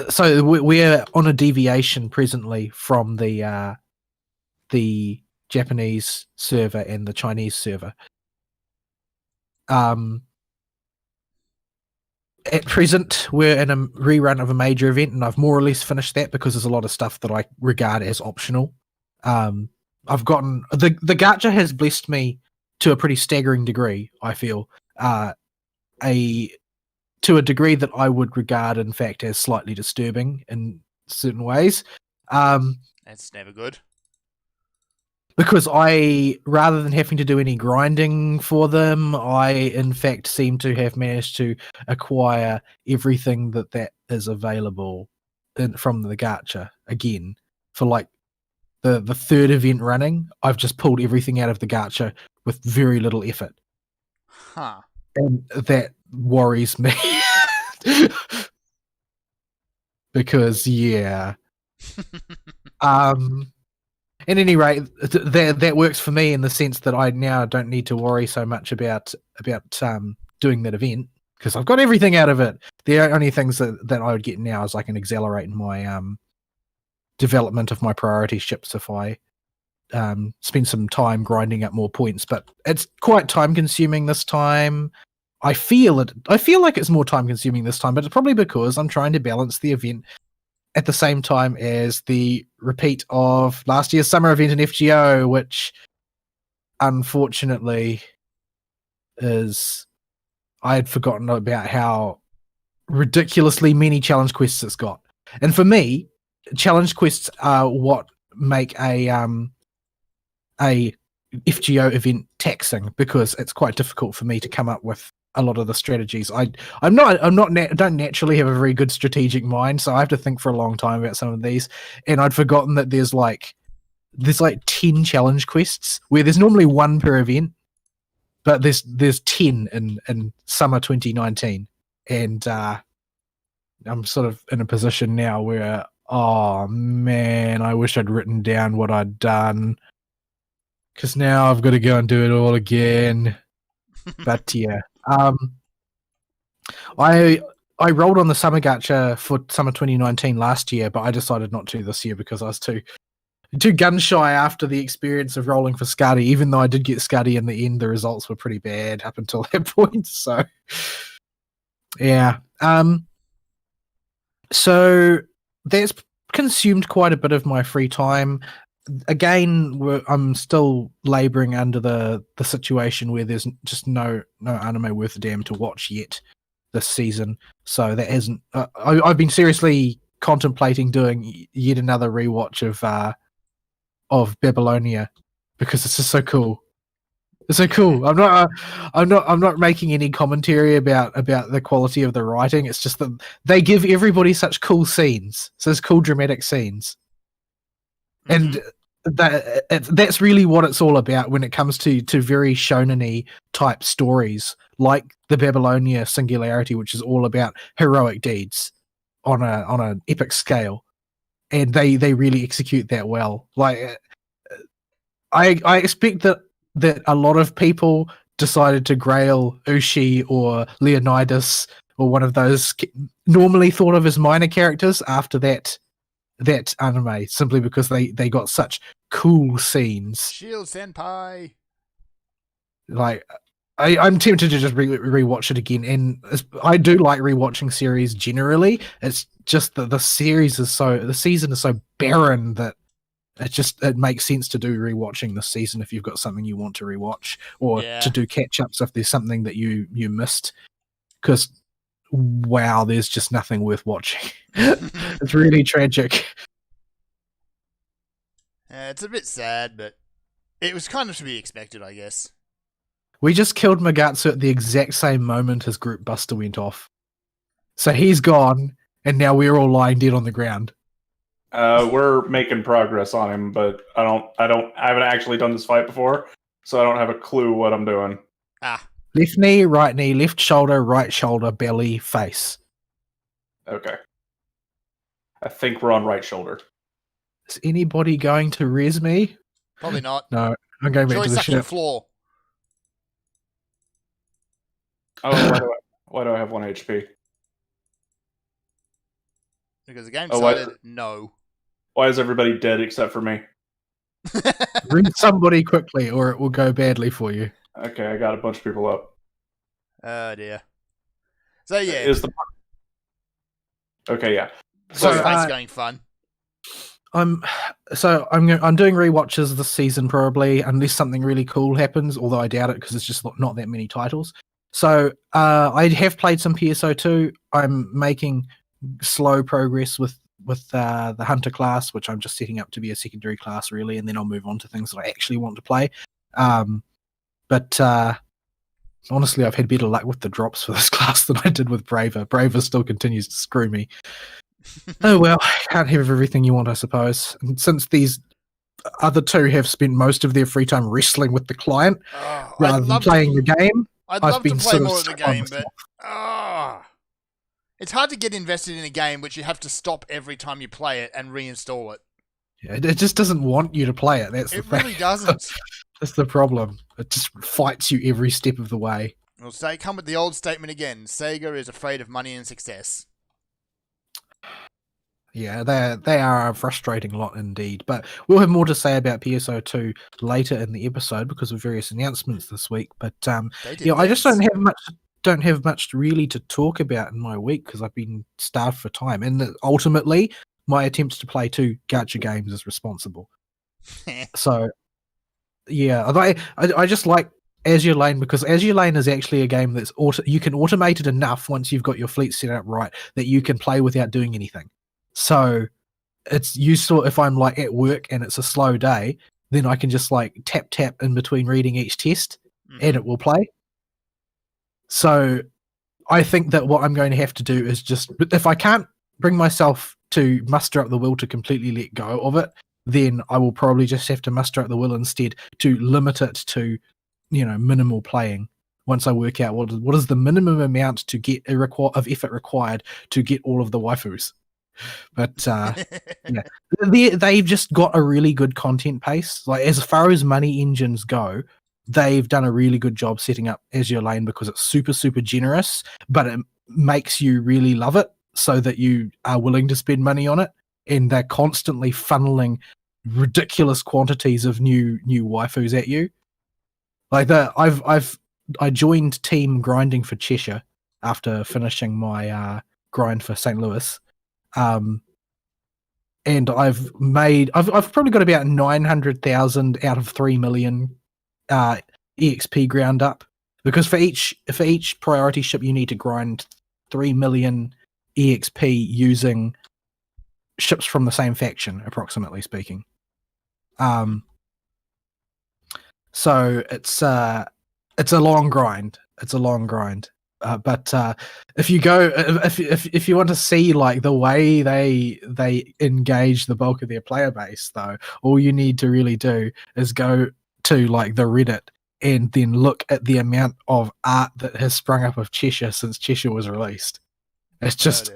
so we're on a deviation presently from the Japanese server and the Chinese server. At present, we're in a rerun of a major event, and I've more or less finished that because there's a lot of stuff that I regard as optional. I've gotten the gacha has blessed me to a pretty staggering degree. I feel to a degree that I would regard, in fact, as slightly disturbing in certain ways. That's never good. Because I, rather than having to do any grinding for them, I in fact seem to have managed to acquire everything that is available from the gacha again. For like the third event running, I've just pulled everything out of the gacha with very little effort. Huh. And that worries me. Because, yeah. At any rate, that works for me in the sense that I now don't need to worry so much about doing that event because I've got everything out of it. The only things that I would get now is I can accelerate my development of my priority ships if I spend some time grinding up more points. But it's quite time consuming this time. I feel like it's more time consuming this time, but it's probably because I'm trying to balance the event at the same time as the repeat of last year's summer event in FGO, which unfortunately is... I had forgotten about how ridiculously many challenge quests it's got. And for me, challenge quests are what make a FGO event taxing, because it's quite difficult for me to come up with a lot of the strategies. I don't naturally have a very good strategic mind, so I have to think for a long time about some of these. And I'd forgotten that there's like 10 challenge quests where there's normally one per event, but there's 10 in summer 2019, and I'm sort of in a position now where, oh man, I wish I'd written down what I'd done, because now I've got to go and do it all again. But yeah. I rolled on the summer gacha for summer 2019 last year, but I decided not to this year because I was too gun shy after the experience of rolling for Skadi. Even though I did get Skadi in the end, the results were pretty bad up until that point. So yeah. So that's consumed quite a bit of my free time. Again, I'm still labouring under the situation where there's just no anime worth a damn to watch yet this season. So that hasn't. I've been seriously contemplating doing yet another rewatch of Babylonia because it's just so cool. It's so cool. I'm not making any commentary about the quality of the writing. It's just that they give everybody such cool scenes, such cool dramatic scenes. And that's really what it's all about when it comes to very shonen-y type stories like the Babylonia Singularity, which is all about heroic deeds on an epic scale, and they really execute that well. Like I expect that a lot of people decided to grail Ushi or Leonidas or one of those normally thought of as minor characters after that anime, simply because they got such cool scenes. Shield Senpai. Like, I'm tempted to just rewatch it again, and I do like rewatching series generally. It's just that the season is so barren that it makes sense to do rewatching this season if you've got something you want to rewatch, or to do catch ups if there's something that you missed. Because wow, there's just nothing worth watching. It's really tragic. It's a bit sad, but it was kind of to be expected, I guess. We just killed Magatsu at the exact same moment his group buster went off. So he's gone, and now we're all lying dead on the ground. We're making progress on him, but I haven't actually done this fight before, so I don't have a clue what I'm doing. Left knee, left shoulder, right shoulder, belly, face. Okay. I think we're on right shoulder. Is anybody going to res me? Probably not. No, I'm going back Joey to the sucking the ship. floor. Oh, why do I have 1 HP? Because the game Oh, what? decided no. Why is everybody dead except for me? Res somebody quickly, or it will go badly for you. Okay, I got a bunch of people up. Oh dear. So yeah, Is the okay? Yeah. so So, fight's going fun. I'm doing rewatches this season probably, unless something really cool happens. Although I doubt it because it's just not that many titles. So I have played some PSO2. I'm making slow progress with the hunter class, which I'm just setting up to be a secondary class really, and then I'll move on to things that I actually want to play. But honestly, I've had better luck with the drops for this class than I did with Braver. Braver still continues to screw me. Oh well, can't have everything you want, I suppose. And since these other two have spent most of their free time wrestling with the client rather than playing the game, I'd I've love to been play sort of more of the stuck on game, this but it's hard to get invested in a game which you have to stop every time you play it and reinstall it. Yeah, it just doesn't want you to play it. That's the It thing. really doesn't. That's the problem. It just fights you every step of the way. We'll say, come with the old statement again. Sega is afraid of money and success. Yeah, they are a frustrating lot indeed. But we'll have more to say about PSO2 later in the episode because of various announcements this week. But They did yeah, I just things. don't have much really to talk about in my week because I've been starved for time. And ultimately, my attempts to play 2 gacha games is responsible. So yeah, I just like Azure Lane because Azure Lane is actually a game that's you can automate it enough once you've got your fleet set up right that you can play without doing anything. So it's useful if I'm like at work and it's a slow day, then I can just like tap in between reading each test and it will play. So I think that what I'm going to have to do is just, if I can't bring myself to muster up the will to completely let go of it, then I will probably just have to muster up the will instead to limit it to, minimal playing. Once I work out what is the minimum amount to get of effort required to get all of the waifus. But yeah, they've just got a really good content pace. Like as far as money engines go, they've done a really good job setting up Azure Lane because it's super, super generous, but it makes you really love it so that you are willing to spend money on it. And they're constantly funneling ridiculous quantities of new waifus at you. Like I joined Team Grinding for Cheshire after finishing my grind for St. Louis. And I've probably got about 900,000 out of 3 million EXP ground up because for each priority ship you need to grind 3 million EXP using ships from the same faction, approximately speaking. So it's a long grind. It's a long grind. But if you go, if you want to see like the way they engage the bulk of their player base, though, all you need to really do is go to like the Reddit and then look at the amount of art that has sprung up of Cheshire since Cheshire was released. It's just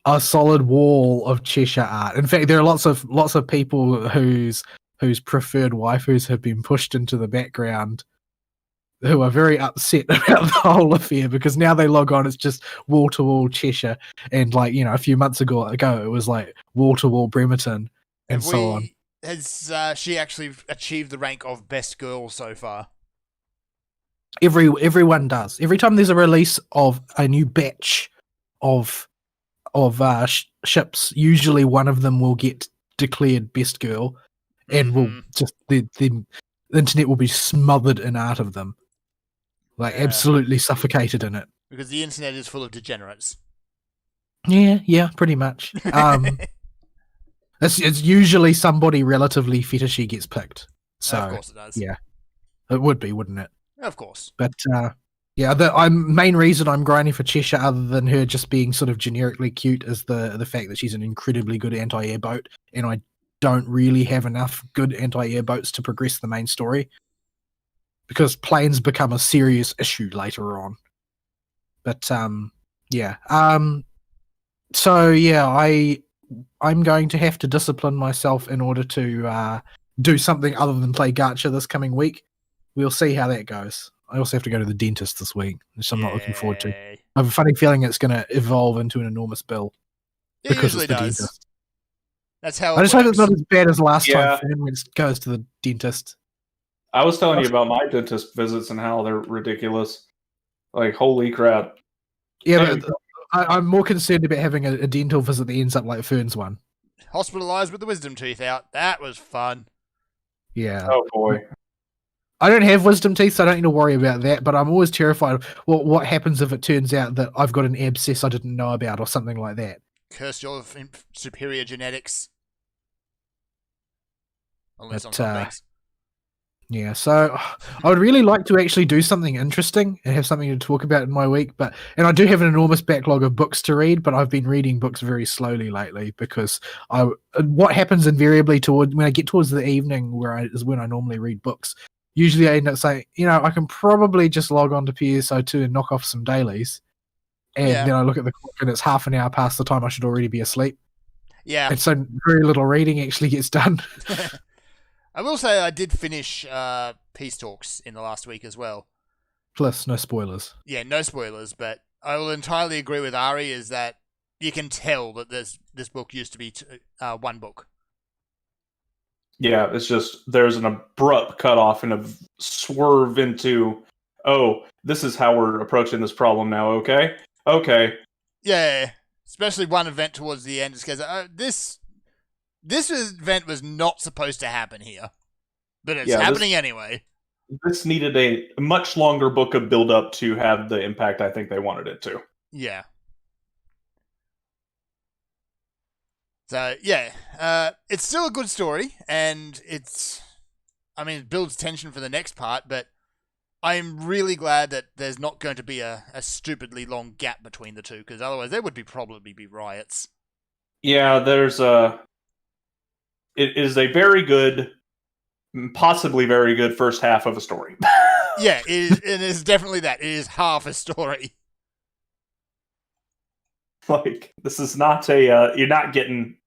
a solid wall of Cheshire art. In fact, there are lots of people whose preferred waifus have been pushed into the background who are very upset about the whole affair because now they log on, it's just wall-to-wall Cheshire, and like a few months ago it was like wall-to-wall Bremerton and so on. Has she actually achieved the rank of best girl so far? Everyone does. Every time there's a release of a new batch of ships, usually one of them will get declared best girl, and will just the internet will be smothered in art of them. Like absolutely suffocated in it. Because the internet is full of degenerates. Yeah, pretty much. It's usually somebody relatively fetishy gets picked. So of course it does. yeah. It would be, wouldn't it? Of course. But yeah, the main reason I'm grinding for Cheshire, other than her just being sort of generically cute, is the fact that she's an incredibly good anti-air boat, and I don't really have enough good anti-air boats to progress the main story, because planes become a serious issue later on. But yeah. So yeah, I'm going to have to discipline myself in order to do something other than play gacha this coming week. We'll see how that goes. I also have to go to the dentist this week, which I'm not looking forward to. Yay. I have a funny feeling it's going to evolve into an enormous bill It because usually it's the does. dentist. That's how I just hope it's works. not as bad as last Yeah. time Fern goes to the dentist. I was telling you about my dentist visits and how they're ridiculous. Like, holy crap. Yeah, And- but I'm more concerned about having a dental visit that ends up like Fern's one. Hospitalized with the wisdom tooth out. That was fun. Yeah. Oh boy. I don't have wisdom teeth, so I don't need to worry about that. But I'm always terrified of what happens if it turns out that I've got an abscess I didn't know about or something like that. Curse your superior genetics. Unless on But, some things. Yeah, so I would really like to actually do something interesting and have something to talk about in my week. And I do have an enormous backlog of books to read, but I've been reading books very slowly lately because what happens invariably when I get towards the evening, is when I normally read books. Usually, I end up saying, I can probably just log on to PSO2 and knock off some dailies, and Yeah. then I look at the clock and it's half an hour past the time I should already be asleep. Yeah. And so very little reading actually gets done. I will say I did finish Peace Talks in the last week as well. Plus, no spoilers. Yeah, no spoilers, but I will entirely agree with Ari is that you can tell that this book used to be one book. Yeah, it's just there's an abrupt cutoff and a swerve into, oh, this is how we're approaching this problem now, okay? Okay. Yeah, especially one event towards the end. Because this event was not supposed to happen here, but it's happening anyway. This needed a much longer book of build-up to have the impact I think they wanted it to. Yeah. So, yeah, it's still a good story, and it builds tension for the next part, but I'm really glad that there's not going to be a stupidly long gap between the two, because otherwise there would probably be riots. Yeah, it is a very good, possibly very good first half of a story. Yeah, it is definitely that. It is half a story. Like, this is not you're not getting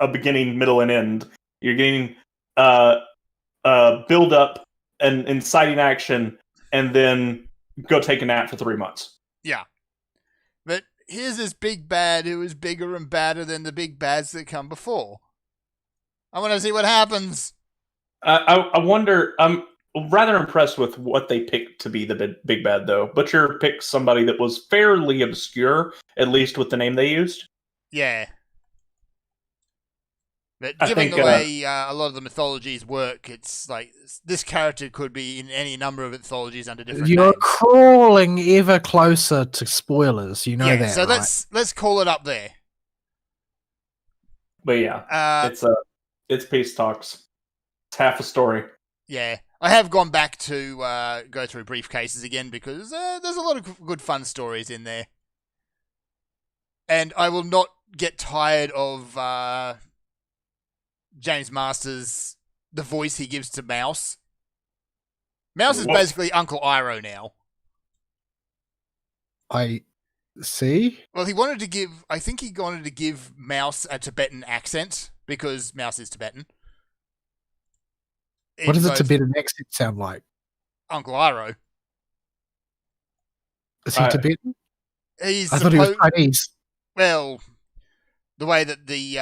a beginning, middle, and end. You're getting build up and inciting action, and then go take a nap for 3 months. Yeah. But here's this big bad who is bigger and badder than the big bads that come before. I want to see what happens. I wonder. I'm rather impressed with what they picked to be the big bad, though. Butcher picked somebody that was fairly obscure, at least with the name they used. Yeah. But I given think, the way a lot of the mythologies work, it's like this character could be in any number of mythologies under different You're names. crawling ever closer to spoilers. You know Yeah, that, so right? let's call it up there. But yeah, it's Peace Talks. It's half a story. Yeah, I have gone back to go through briefcases again because there's a lot of good fun stories in there. And I will not get tired of James Masters, the voice he gives to Mouse. Mouse is Whoa. basically Uncle Iroh now. I see. Well, I think he wanted to give Mouse a Tibetan accent because Mouse is Tibetan. What does a both Tibetan accent sound like? Uncle Iroh. Is he Tibetan? He's I thought he was Chinese. Well, the way that the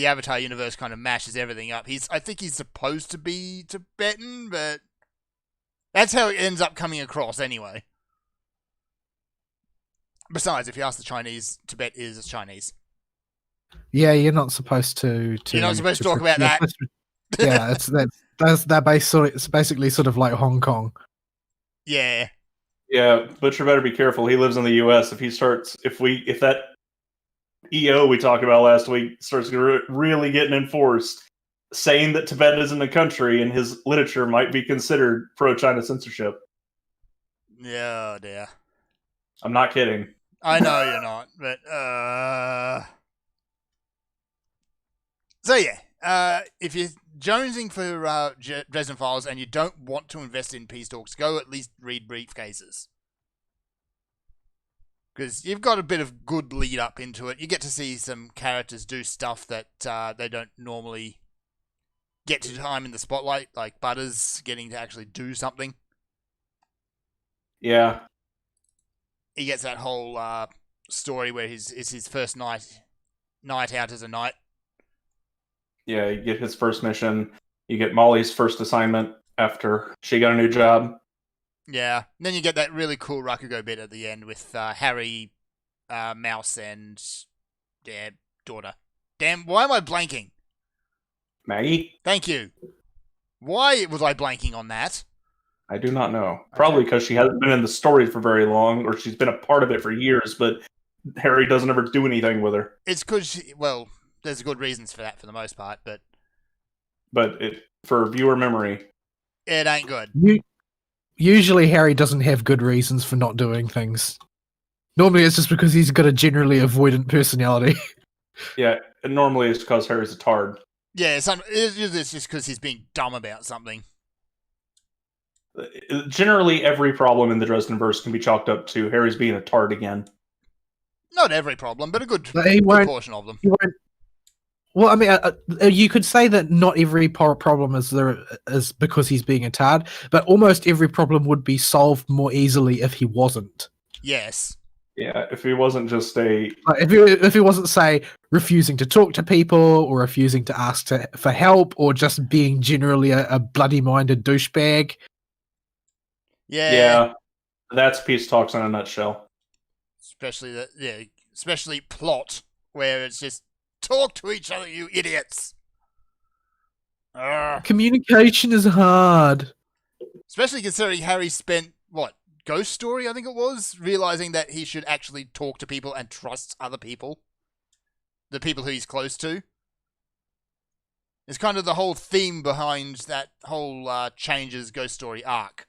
Avatar universe kind of mashes everything up, I think he's supposed to be Tibetan, but that's how it ends up coming across anyway. Besides, if you ask the Chinese, Tibet is Chinese. Yeah, you're not supposed to. You're not supposed to talk about you're that. supposed to- yeah, it's basically sort of like Hong Kong. Yeah. Yeah, Butcher better be careful. He lives in the U.S. If EO we talked about last week starts really getting enforced, saying that Tibet isn't a country and his literature might be considered pro-China censorship. Yeah, dear. I'm not kidding. I know you're not, but so yeah, if you're jonesing for Dresden Files and you don't want to invest in peace talks, go at least read Briefcases. Because you've got a bit of good lead up into it. You get to see some characters do stuff that they don't normally get to time in the spotlight, like Butters getting to actually do something. Yeah. He gets that whole story where it's his first night out as a knight. Yeah, you get his first mission. You get Molly's first assignment after she got a new job. Yeah. And then you get that really cool Rakugo bit at the end with Harry, Mouse, and their daughter. Damn, why am I blanking? Maggie? Thank you. Why was I blanking on that? I do not know. Probably because she hasn't been in the story for very long, or she's been a part of it for years, but Harry doesn't ever do anything with her. It's because, well, there's good reasons for that for the most part, but for viewer memory, it ain't good. Usually Harry doesn't have good reasons for not doing things. Normally it's just because he's got a generally avoidant personality. Yeah, and normally it's because Harry's a tard. Yeah, it's just because he's being dumb about something. Generally, every problem in the Dresdenverse can be chalked up to Harry's being a tard again. Not every problem, but a good portion of them. Well, I mean, you could say that not every problem is because he's being a tard, but almost every problem would be solved more easily if he wasn't. Yes. Yeah, if he wasn't just if he wasn't, say, refusing to talk to people or refusing to ask for help or just being generally a bloody-minded douchebag. Yeah. That's peace talks in a nutshell. Especially plot, where it's just talk to each other, you idiots. Communication is hard. Especially considering Harry spent, Ghost Story, I think it was, realizing that he should actually talk to people and trust other people. The people who he's close to. It's kind of the whole theme behind that whole Changes Ghost Story arc.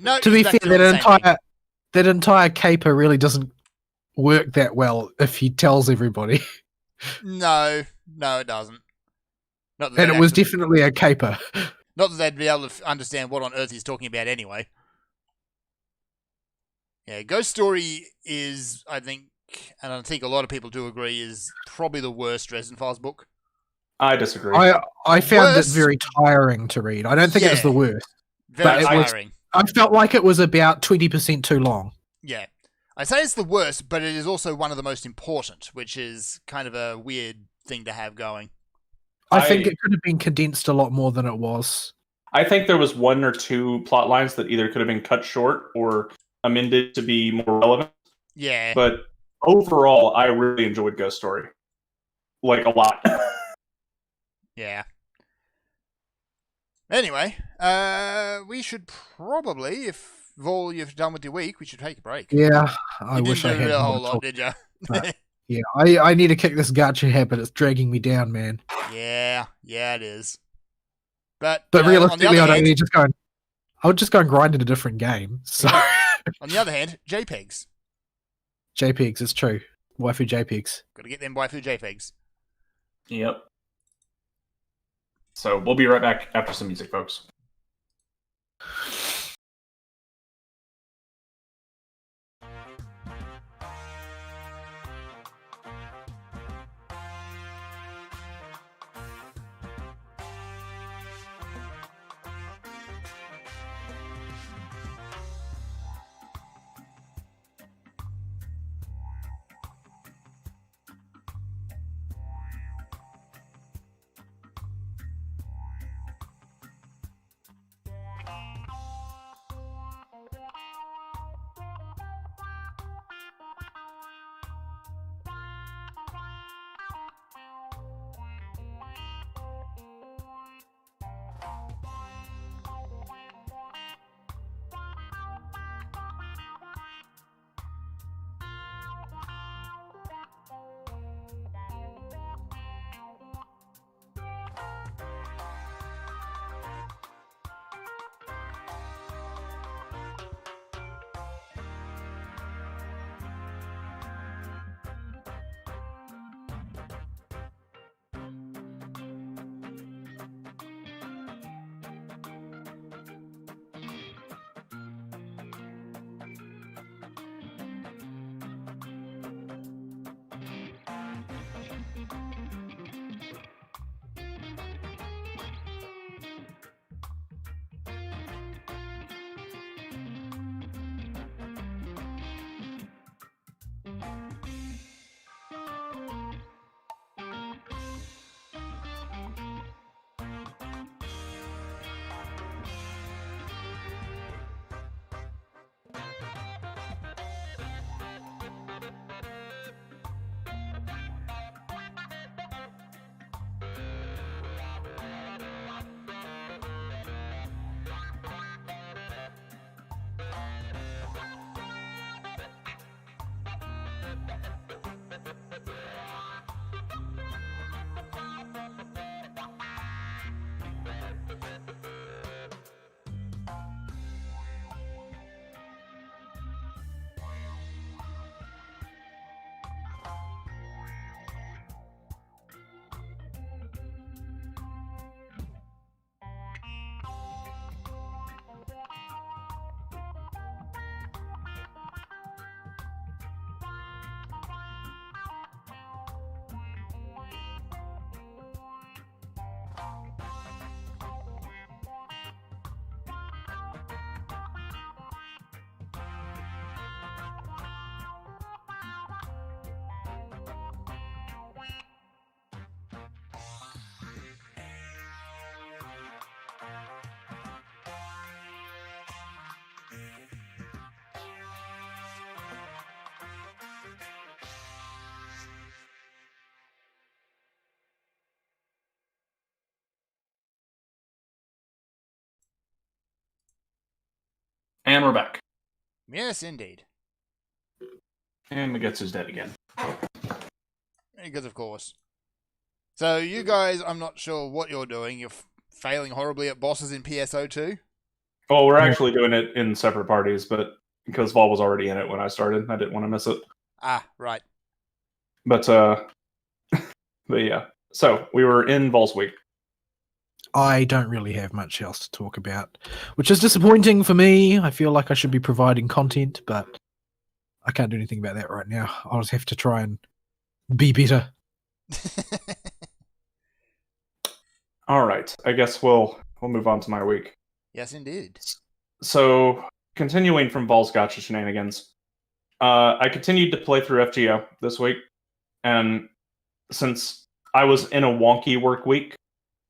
No, to be fair, that entire caper really doesn't work that well if he tells everybody. No, it doesn't. And it was definitely a caper. Not that they'd be able to understand what on earth he's talking about anyway. Yeah, Ghost Story is, I think, and I think a lot of people do agree, is probably the worst Dresden Files book. I disagree. I found it very tiring to read. I don't think it was the worst. Very tiring. I felt like it was about 20% too long. Yeah. I say it's the worst, but it is also one of the most important, which is kind of a weird thing to have going. I think it could have been condensed a lot more than it was. I think there was one or two plot lines that either could have been cut short or amended to be more relevant. Yeah. But overall, I really enjoyed Ghost Story. Like, a lot. Yeah. Anyway, we should probably, if Vol, you've done with your week, we should take a break. Yeah, I wish I had. You didn't do a whole lot, did you? Yeah, I need to kick this gacha habit. It's dragging me down, man. Yeah, it is. But realistically, I would just go and grind in a different game. So, on the other hand, JPEGs. JPEGs, it's true. Waifu JPEGs. Got to get them waifu JPEGs. Yep. So we'll be right back after some music, folks. And we're back. Yes, indeed. And Magetsu's dead again. Because of course. So you guys, I'm not sure what you're doing. You're failing horribly at bosses in PSO2. Well, we're actually doing it in separate parties, but because Vol was already in it when I started, I didn't want to miss it. Ah, right. But but yeah. So we were in Vol's week. I don't really have much else to talk about, which is disappointing for me. I feel like I should be providing content, but I can't do anything about that right now. I'll just have to try and be better. All right. I guess we'll move on to my week. Yes, indeed. So continuing from Vol's gotcha shenanigans, I continued to play through FGO this week, and since I was in a wonky work week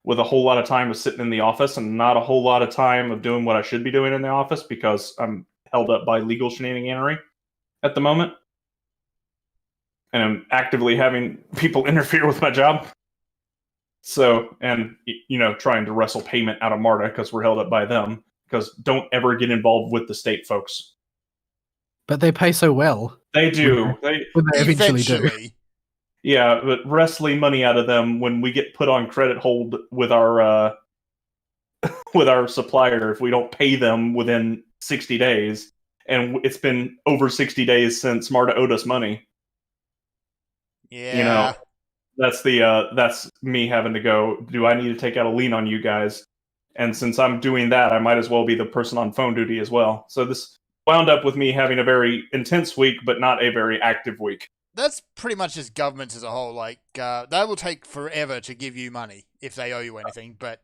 with a whole lot of time of sitting in the office and not a whole lot of time of doing what I should be doing in the office because I'm held up by legal shenaniganery at the moment, and I'm actively having people interfere with my job. So, and trying to wrestle payment out of MARTA because we're held up by them. Because don't ever get involved with the state, folks. But they pay so well. They do. When they eventually do. Yeah, but wrestling money out of them when we get put on credit hold with our with our supplier if we don't pay them within 60 days, and it's been over 60 days since MARTA owed us money. Yeah. That's me having to go, do I need to take out a lien on you guys? And since I'm doing that, I might as well be the person on phone duty as well. So this wound up with me having a very intense week, but not a very active week. That's pretty much just governments as a whole. Like, they will take forever to give you money if they owe you anything, but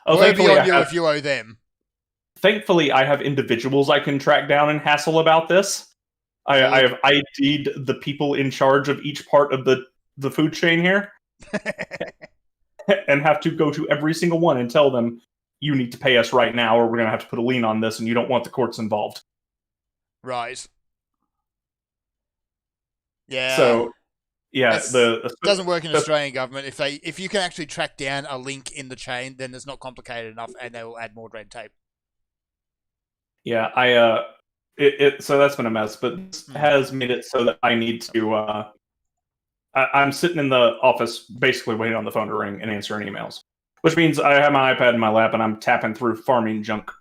Thankfully, on you if you owe them. Thankfully, I have individuals I can track down and hassle about this. I have ID'd the people in charge of each part of the food chain here and have to go to every single one and tell them, you need to pay us right now or we're going to have to put a lien on this and you don't want the courts involved. Right. Yeah. So, yeah, it doesn't work in Australian government. If you can actually track down a link in the chain, then it's not complicated enough and they will add more red tape. Yeah, so that's been a mess, but this has made it so that I need to I'm sitting in the office basically waiting on the phone to ring and answering emails, which means I have my iPad in my lap and I'm tapping through farming junk.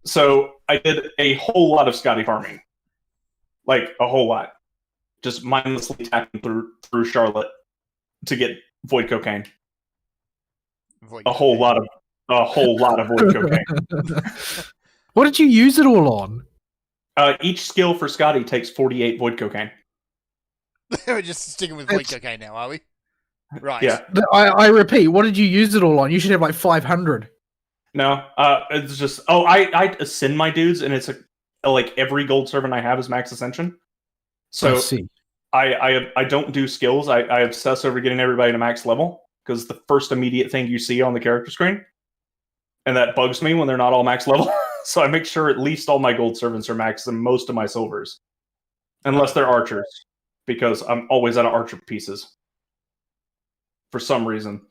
So I did a whole lot of Scotty farming. Like, a whole lot. Just mindlessly tapping through Charlotte to get void cocaine. A whole lot of void cocaine. What did you use it all on? Each skill for Scotty takes 48 void cocaine. We're just sticking with void cocaine now, are we? Right. Yeah. I repeat, what did you use it all on? You should have like 500. No, it's just I ascend my dudes, and it's like every gold servant I have is max ascension. So I don't do skills. I obsess over getting everybody to max level because the first immediate thing you see on the character screen, and that bugs me when they're not all max level. So I make sure at least all my gold servants are max and most of my silvers, unless they're archers, because I'm always out of archer pieces for some reason.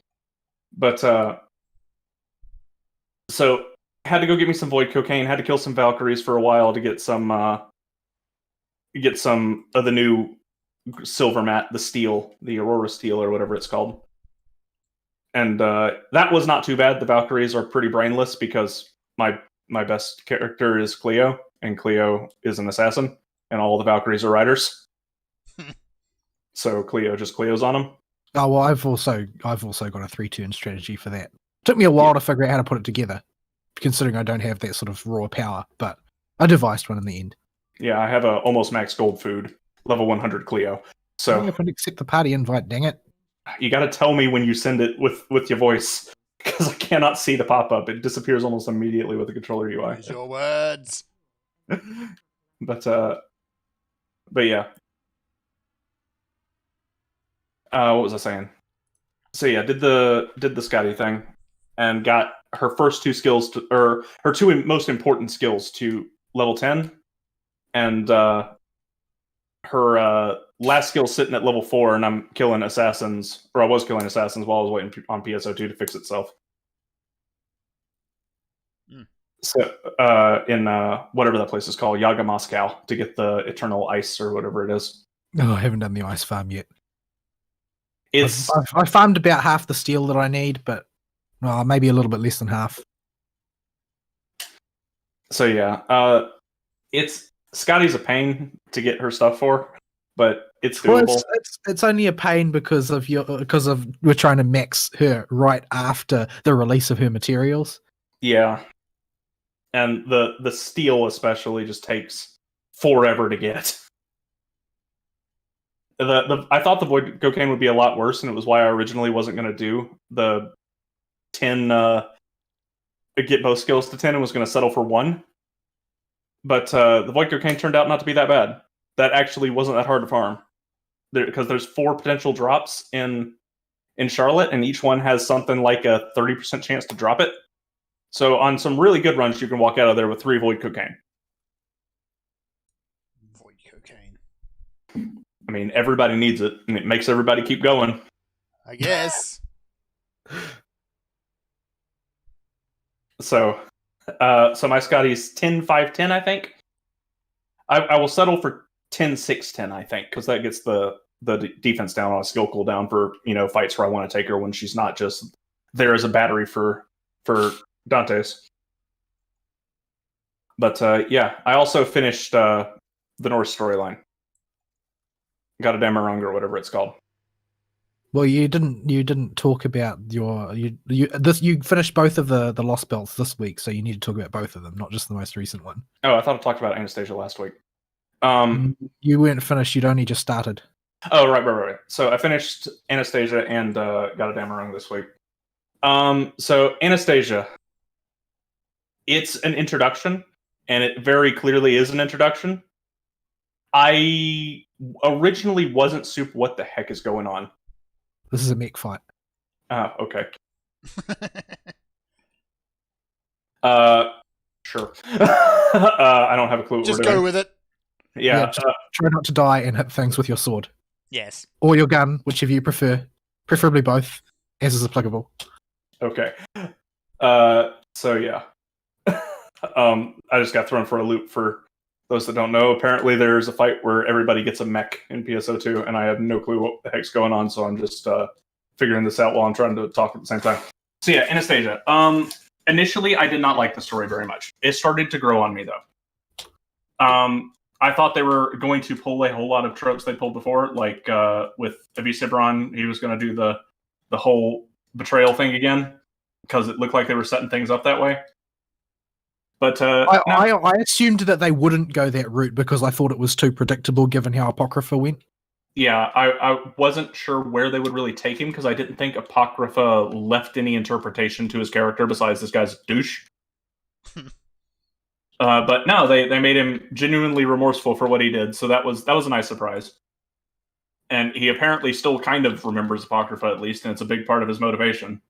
But so had to go get me some void cocaine. Had to kill some Valkyries for a while to get some of the new silver mat, the steel, the Aurora steel or whatever it's called. And that was not too bad. The Valkyries are pretty brainless because my best character is Cleo, and Cleo is an assassin, and all the Valkyries are riders. So Cleo just Cleos on them. Oh well, I've also got a 3-turn strategy for that. Took me a while to figure out how to put it together, considering I don't have that sort of raw power, but I devised one in the end. Yeah, I have a almost max gold food, level 100 Cleo. So I couldn't accept the party invite, dang it. You got to tell me when you send it with your voice, because I cannot see the pop-up. It disappears almost immediately with the controller UI. Use your words. But yeah. What was I saying? So yeah, did the Scotty thing, and got her first two skills or her two most important skills to level 10, and her last skill sitting at level 4, and I'm killing assassins, or I was killing assassins while I was waiting on PSO2 to fix itself. So in whatever that place is called, Yaga Moscow, to get the eternal ice or whatever it is. Oh, I haven't done the ice farm yet. It's I farmed about half the steel that I need, but maybe a little bit less than half. so yeah. It's Scotty's a pain to get her stuff for, but it's Well, doable. it's only a pain because we're trying to max her right after the release of her materials. Yeah, and the steel especially just takes forever to get. I thought the void cocaine would be a lot worse, and it was why I originally wasn't going to do the 10 get both skills to 10 and was going to settle for 1. But the void cocaine turned out not to be that bad. That actually wasn't that hard to farm, because there's 4 potential drops in Charlotte, and each one has something like a 30% chance to drop it. So on some really good runs, you can walk out of there with 3 void cocaine. Void cocaine. I mean, everybody needs it, and it makes everybody keep going. I guess. So my Scotty's 10-5-10, I think. I will settle for 10-6-10, I think, because that gets the defense down on a skill cooldown for fights where I want to take her when she's not just there as a battery for Dante's. But yeah, I also finished the Norse storyline. Got a Damarung or whatever it's called. Well, you didn't talk about you finished both of the Lost Belts this week, so you need to talk about both of them, not just the most recent one. Oh, I thought I talked about Anastasia last week. You weren't finished. You'd only just started. Oh, right. So I finished Anastasia and got a Damarung this week. So Anastasia, it's an introduction, and it very clearly is an introduction. I originally wasn't super what the heck is going on. This is a mech fight. Oh, okay. Sure. I don't have a clue what Just we're go doing. with it. Yeah. just try not to die and hit things with your sword. Yes. Or your gun, whichever you prefer. Preferably both, as is applicable. Okay. So yeah. I just got thrown for a loop. For those that don't know, apparently there's a fight where everybody gets a mech in PSO2, and I have no clue what the heck's going on, so I'm just figuring this out while I'm trying to talk at the same time. So yeah, Anastasia. Initially, I did not like the story very much. It started to grow on me, though. I thought they were going to pull a whole lot of tropes they pulled before, like with Avisibron, he was going to do the whole betrayal thing again, because it looked like they were setting things up that way. But I assumed that they wouldn't go that route because I thought it was too predictable given how Apocrypha went. Yeah, I wasn't sure where they would really take him, because I didn't think Apocrypha left any interpretation to his character besides this guy's a douche. But no, they made him genuinely remorseful for what he did, so that was a nice surprise. And he apparently still kind of remembers Apocrypha, at least, and it's a big part of his motivation.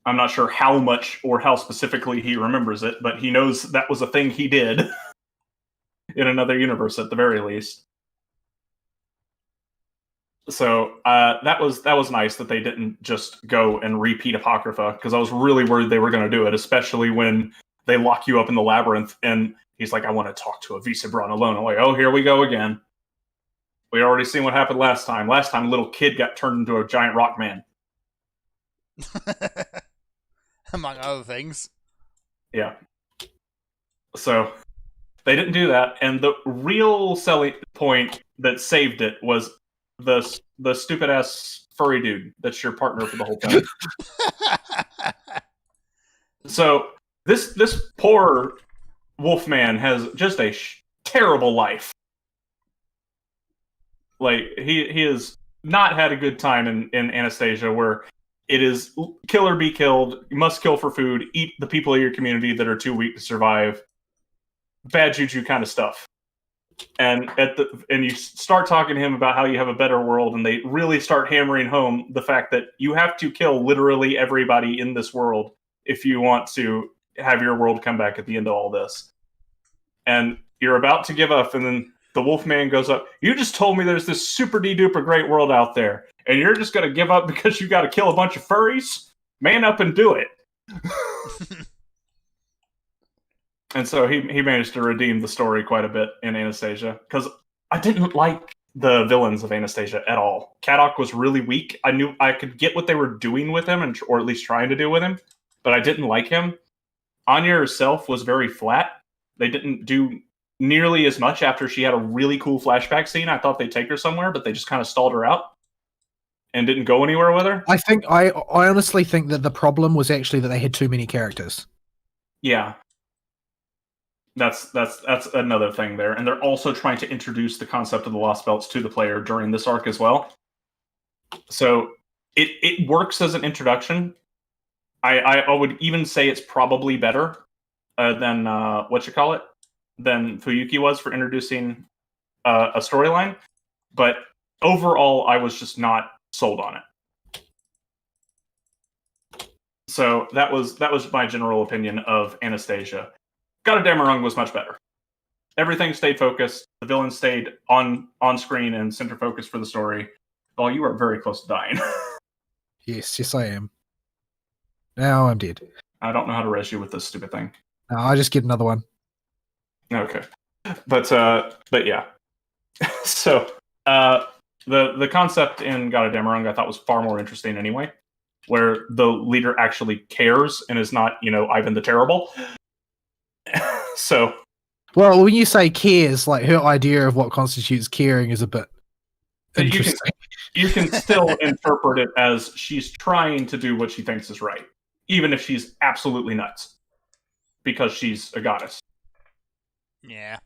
I'm not sure how much or how specifically he remembers it, but he knows that was a thing he did in another universe, at the very least. So that was nice that they didn't just go and repeat Apocrypha, because I was really worried they were going to do it, especially when they lock you up in the labyrinth and he's like, I want to talk to Avisibron alone. I'm like, oh, here we go again. We already seen what happened last time. Last time, a little kid got turned into a giant rock man. Among other things. Yeah. So they didn't do that, and the real selling point that saved it was the stupid ass furry dude that's your partner for the whole time. So this poor Wolfman has just a terrible life. Like he has not had a good time in Anastasia, where it is kill or be killed. You must kill for food. Eat the people of your community that are too weak to survive. Bad juju kind of stuff. And you start talking to him about how you have a better world, and they really start hammering home the fact that you have to kill literally everybody in this world if you want to have your world come back at the end of all this. And you're about to give up, and then the Wolfman goes up. You just told me there's this super de-duper great world out there, and you're just going to give up because you got to kill a bunch of furries? Man up and do it. And so he managed to redeem the story quite a bit in Anastasia, because I didn't like the villains of Anastasia at all. Kadok was really weak. I knew I could get what they were doing with him, or at least trying to do with him, but I didn't like him. Anya herself was very flat. They didn't do nearly as much after she had a really cool flashback scene. I thought they'd take her somewhere, but they just kind of stalled her out and didn't go anywhere with her. I honestly think that the problem was actually that they had too many characters. Yeah. That's another thing there. And they're also trying to introduce the concept of the Lost Belts to the player during this arc as well. So it works as an introduction. I would even say it's probably better than than Fuyuki was for introducing a storyline. But overall, I was just not sold on it. So that was my general opinion of Anastasia. God of Damarung was much better. Everything stayed focused. The villain stayed on screen and center focus for the story. Oh, you are very close to dying. Yes, I am. Now I'm dead. I don't know how to res you with this stupid thing. No, I just get another one. Okay, but yeah. So the concept in God of Damarung I thought was far more interesting anyway, where the leader actually cares and is not, Ivan the Terrible. So, well, when you say cares, like her idea of what constitutes caring is a bit interesting. You can still interpret it as she's trying to do what she thinks is right, even if she's absolutely nuts, because she's a goddess. Yeah.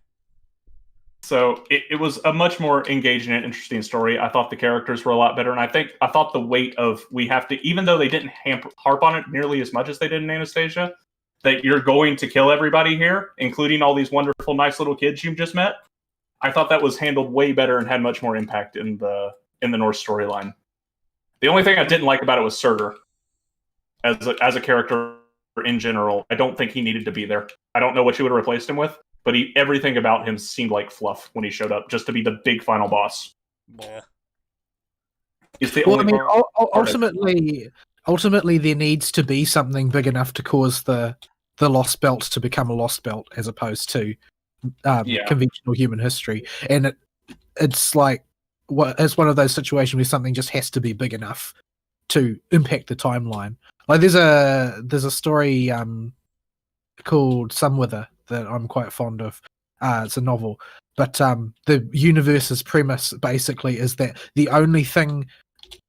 So it was a much more engaging and interesting story. I thought the characters were a lot better, and I thought the weight of we have to, even though they didn't harp on it nearly as much as they did in Anastasia, that you're going to kill everybody here, including all these wonderful, nice little kids you've just met. I thought that was handled way better and had much more impact in the Norse storyline. The only thing I didn't like about it was Surtur as a character in general. I don't think he needed to be there. I don't know what you would have replaced him with, but everything about him seemed like fluff when he showed up, just to be the big final boss. Yeah. Ultimately, there needs to be something big enough to cause the Lost Belt to become a Lost Belt, as opposed to conventional human history. And it's like it's one of those situations where something just has to be big enough to impact the timeline. Like there's a story called Sunwither that I'm quite fond of. It's a novel, but the universe's premise basically is that the only thing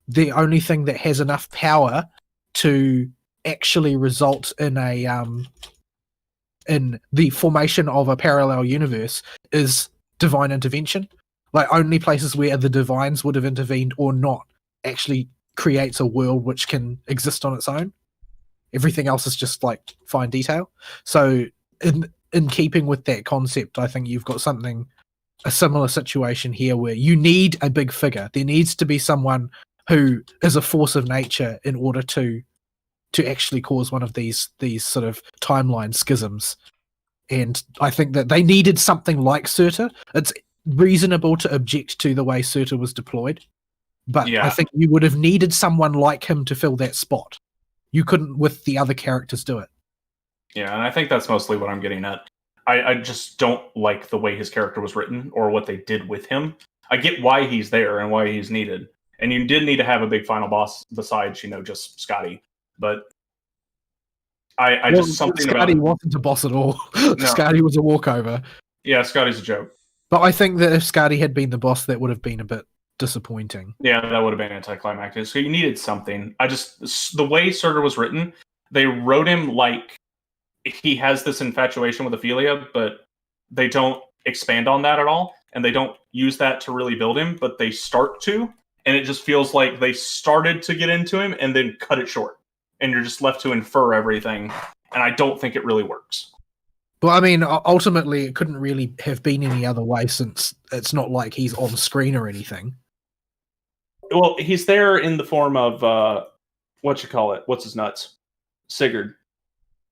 that has enough power to actually result in in the formation of a parallel universe is divine intervention. Like only places where the divines would have intervened or not actually creates a world which can exist on its own. Everything else is just like fine detail. So in keeping with that concept, I think you've got a similar situation here where you need a big figure. There needs to be someone who is a force of nature in order to actually cause one of these sort of timeline schisms. And I think that they needed something like Surtur. It's reasonable to object to the way Surtur was deployed, but I think you would have needed someone like him to fill that spot. You couldn't with the other characters do it. Yeah, and I think that's mostly what I'm getting at. I just don't like the way his character was written or what they did with him. I get why he's there and why he's needed. And you did need to have a big final boss besides, just Scotty. But just something Scotty about... wasn't a boss at all. No. Scotty was a walkover. Yeah, Scotty's a joke. But I think that if Scotty had been the boss, that would have been a bit disappointing. Yeah, that would have been anticlimactic. So you needed something. The way Surtur was written, they wrote him like he has this infatuation with Ophelia, but they don't expand on that at all. And they don't use that to really build him, but they start to. And it just feels like they started to get into him and then cut it short. And you're just left to infer everything. And I don't think it really works. Well, I mean, ultimately, it couldn't really have been any other way since it's not like he's on screen or anything. Well, he's there in the form of, what's his nuts? Sigurd.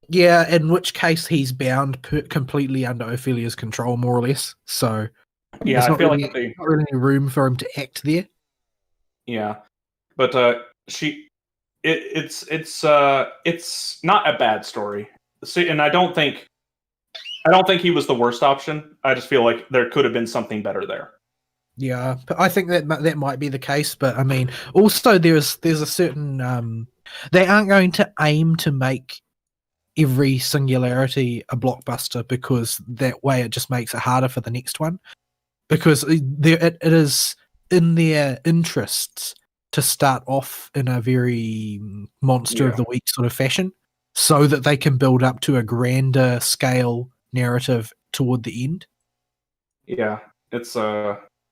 Yeah, in which case he's bound completely under Ophelia's control, more or less. So yeah, I feel like not really any room for him to act there. Yeah, but it's not a bad story. See, and I don't think I don't think he was the worst option. I just feel like there could have been something better there. Yeah, but I think that might be the case. But I mean, also there's a certain they aren't going to aim to make every Singularity a blockbuster, because that way it just makes it harder for the next one. Because it is in their interests to start off in a very monster of the week sort of fashion, so that they can build up to a grander scale narrative toward the end. Yeah, it's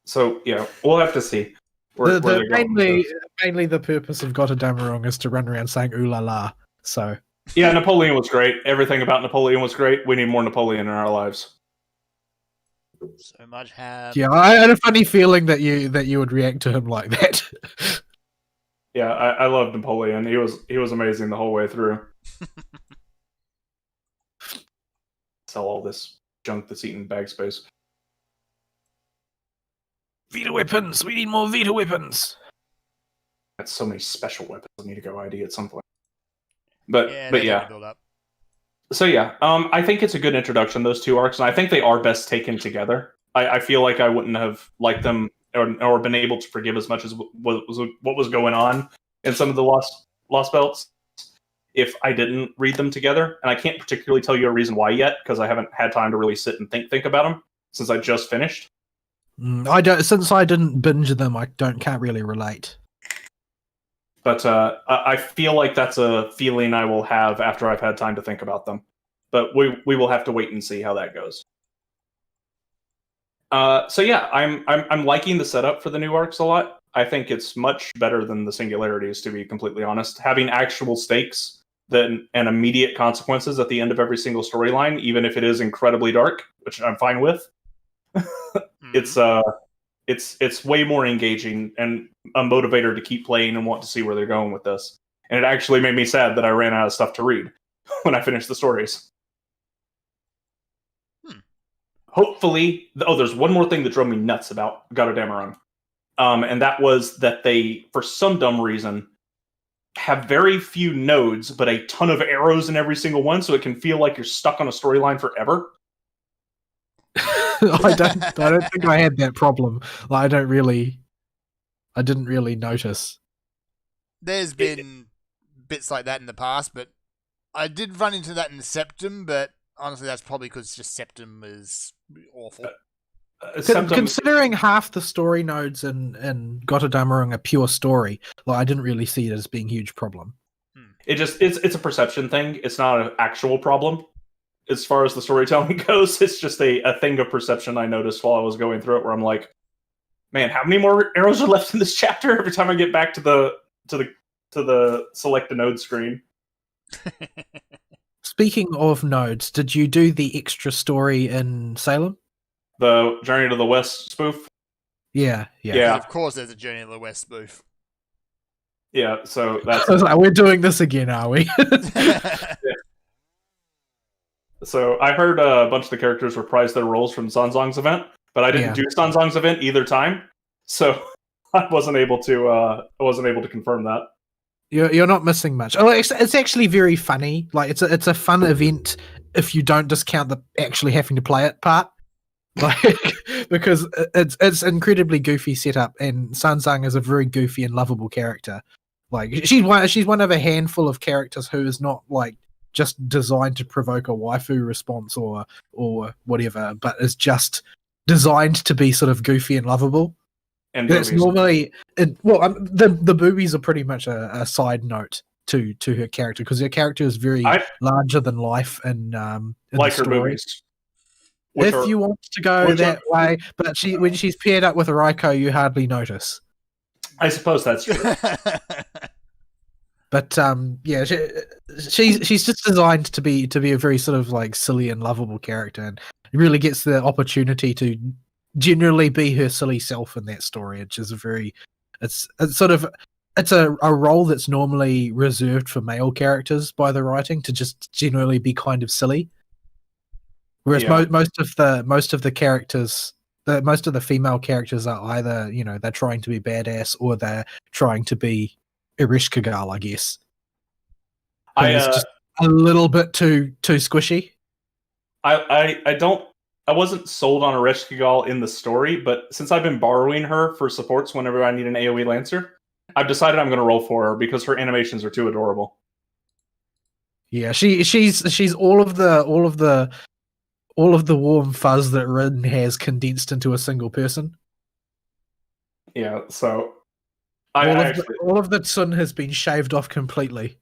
so yeah, we'll have to see. Where they're going with this. Mainly the purpose of Gotterdammerung is to run around saying "ooh la la." So Yeah, Napoleon was great. Everything about Napoleon was great. We need more Napoleon in our lives. So much ham. yeah, I had a funny feeling that you would react to him like that. Yeah, I love Napoleon. He was amazing the whole way through. Sell all this junk that's eating bag space. Vita weapons. We need more Vita weapons. That's so many special weapons. I need to go ID at some point. But they yeah. gotta build up. So yeah, I think it's a good introduction, those two arcs, and I think they are best taken together. I feel like I wouldn't have liked them or been able to forgive as much as what was going on in some of the Lost Belts if I didn't read them together. And I can't particularly tell you a reason why yet, because I haven't had time to really sit and think about them since I just finished. Since I didn't binge them, I can't really relate. But I feel like that's a feeling I will have after I've had time to think about them. But we will have to wait and see how that goes. So yeah, I'm liking the setup for the new arcs a lot. I think it's much better than the Singularities, to be completely honest. Having actual stakes and immediate consequences at the end of every single storyline, even if it is incredibly dark, which I'm fine with. It's way more engaging and a motivator to keep playing and want to see where they're going with this. And it actually made me sad that I ran out of stuff to read when I finished the stories. Hopefully, there's one more thing that drove me nuts about Gotterdammerung. And that was that they, for some dumb reason, have very few nodes, but a ton of arrows in every single one, so it can feel like you're stuck on a storyline forever. I don't think I had that problem. Like, I didn't really notice. There's been bits like that in the past, but I did run into that in Septum, but honestly, that's probably because just Septum is awful. Considering half the story nodes in Gotterdammerung are pure story, like, I didn't really see it as being a huge problem. It's a perception thing. It's not an actual problem. As far as the storytelling goes, it's just a thing of perception I noticed while I was going through it, where I'm like, man, how many more arrows are left in this chapter every time I get back to the select the node screen? Speaking of nodes, did you do the extra story in Salem? The Journey to the West spoof? Yeah. Of course there's a Journey to the West spoof. Yeah, so that's... I was like, we're doing this again, are we? Yeah. So I heard a bunch of the characters reprise their roles from Sanzong's event, but I didn't do Sanzong's event either time, so I wasn't able to confirm that. You're not missing much. Oh, it's actually very funny. Like, it's a fun event if you don't discount the actually having to play it part. Like, because it's incredibly goofy setup, and Sanzang is a very goofy and lovable character. Like, she's one of a handful of characters who is not like just designed to provoke a waifu response or whatever, but is just designed to be sort of goofy and lovable. And it's normally the boobies are pretty much a side note to her character, because her character is very larger than life and like her boobies. If you want to go that way, but when she's paired up with Raiko, you hardly notice. I suppose that's true. But yeah, she's just designed to be a very sort of like silly and lovable character, and really gets the opportunity to generally be her silly self in that story, which is it's a role that's normally reserved for male characters by the writing, to just generally be kind of silly. Whereas most of the characters, most of the female characters are either, they're trying to be badass or they're trying to be Ereshkigal, I guess. It's just a little bit too squishy. I wasn't sold on Ereshkigal in the story, but since I've been borrowing her for supports whenever I need an AoE Lancer, I've decided I'm going to roll for her because her animations are too adorable. Yeah, she's all of the warm fuzz that Rin has condensed into a single person. Yeah, so All of the sun has been shaved off completely.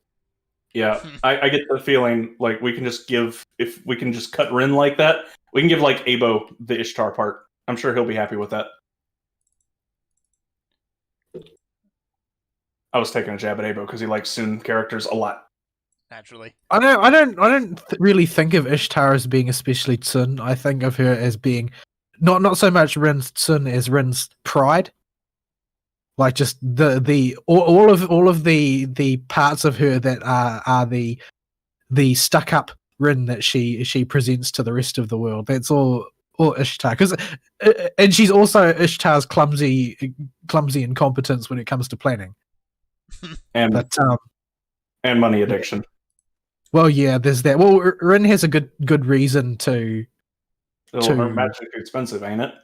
yeah, I get the feeling like if we can just cut Rin like that, we can give like Abo the Ishtar part. I'm sure he'll be happy with that. I was taking a jab at Abo because he likes Sun characters a lot. Naturally. I don't really think of Ishtar as being especially Tsun. I think of her as being not so much Rin's Tsun as Rin's pride. Like just all of the parts of her that are the stuck up Rin that she presents to the rest of the world. That's all Ishtar. And she's also Ishtar's clumsy incompetence when it comes to planning. And money addiction. Well, yeah, there's that. Well, Rin has a good reason to. Her magic's expensive, ain't it?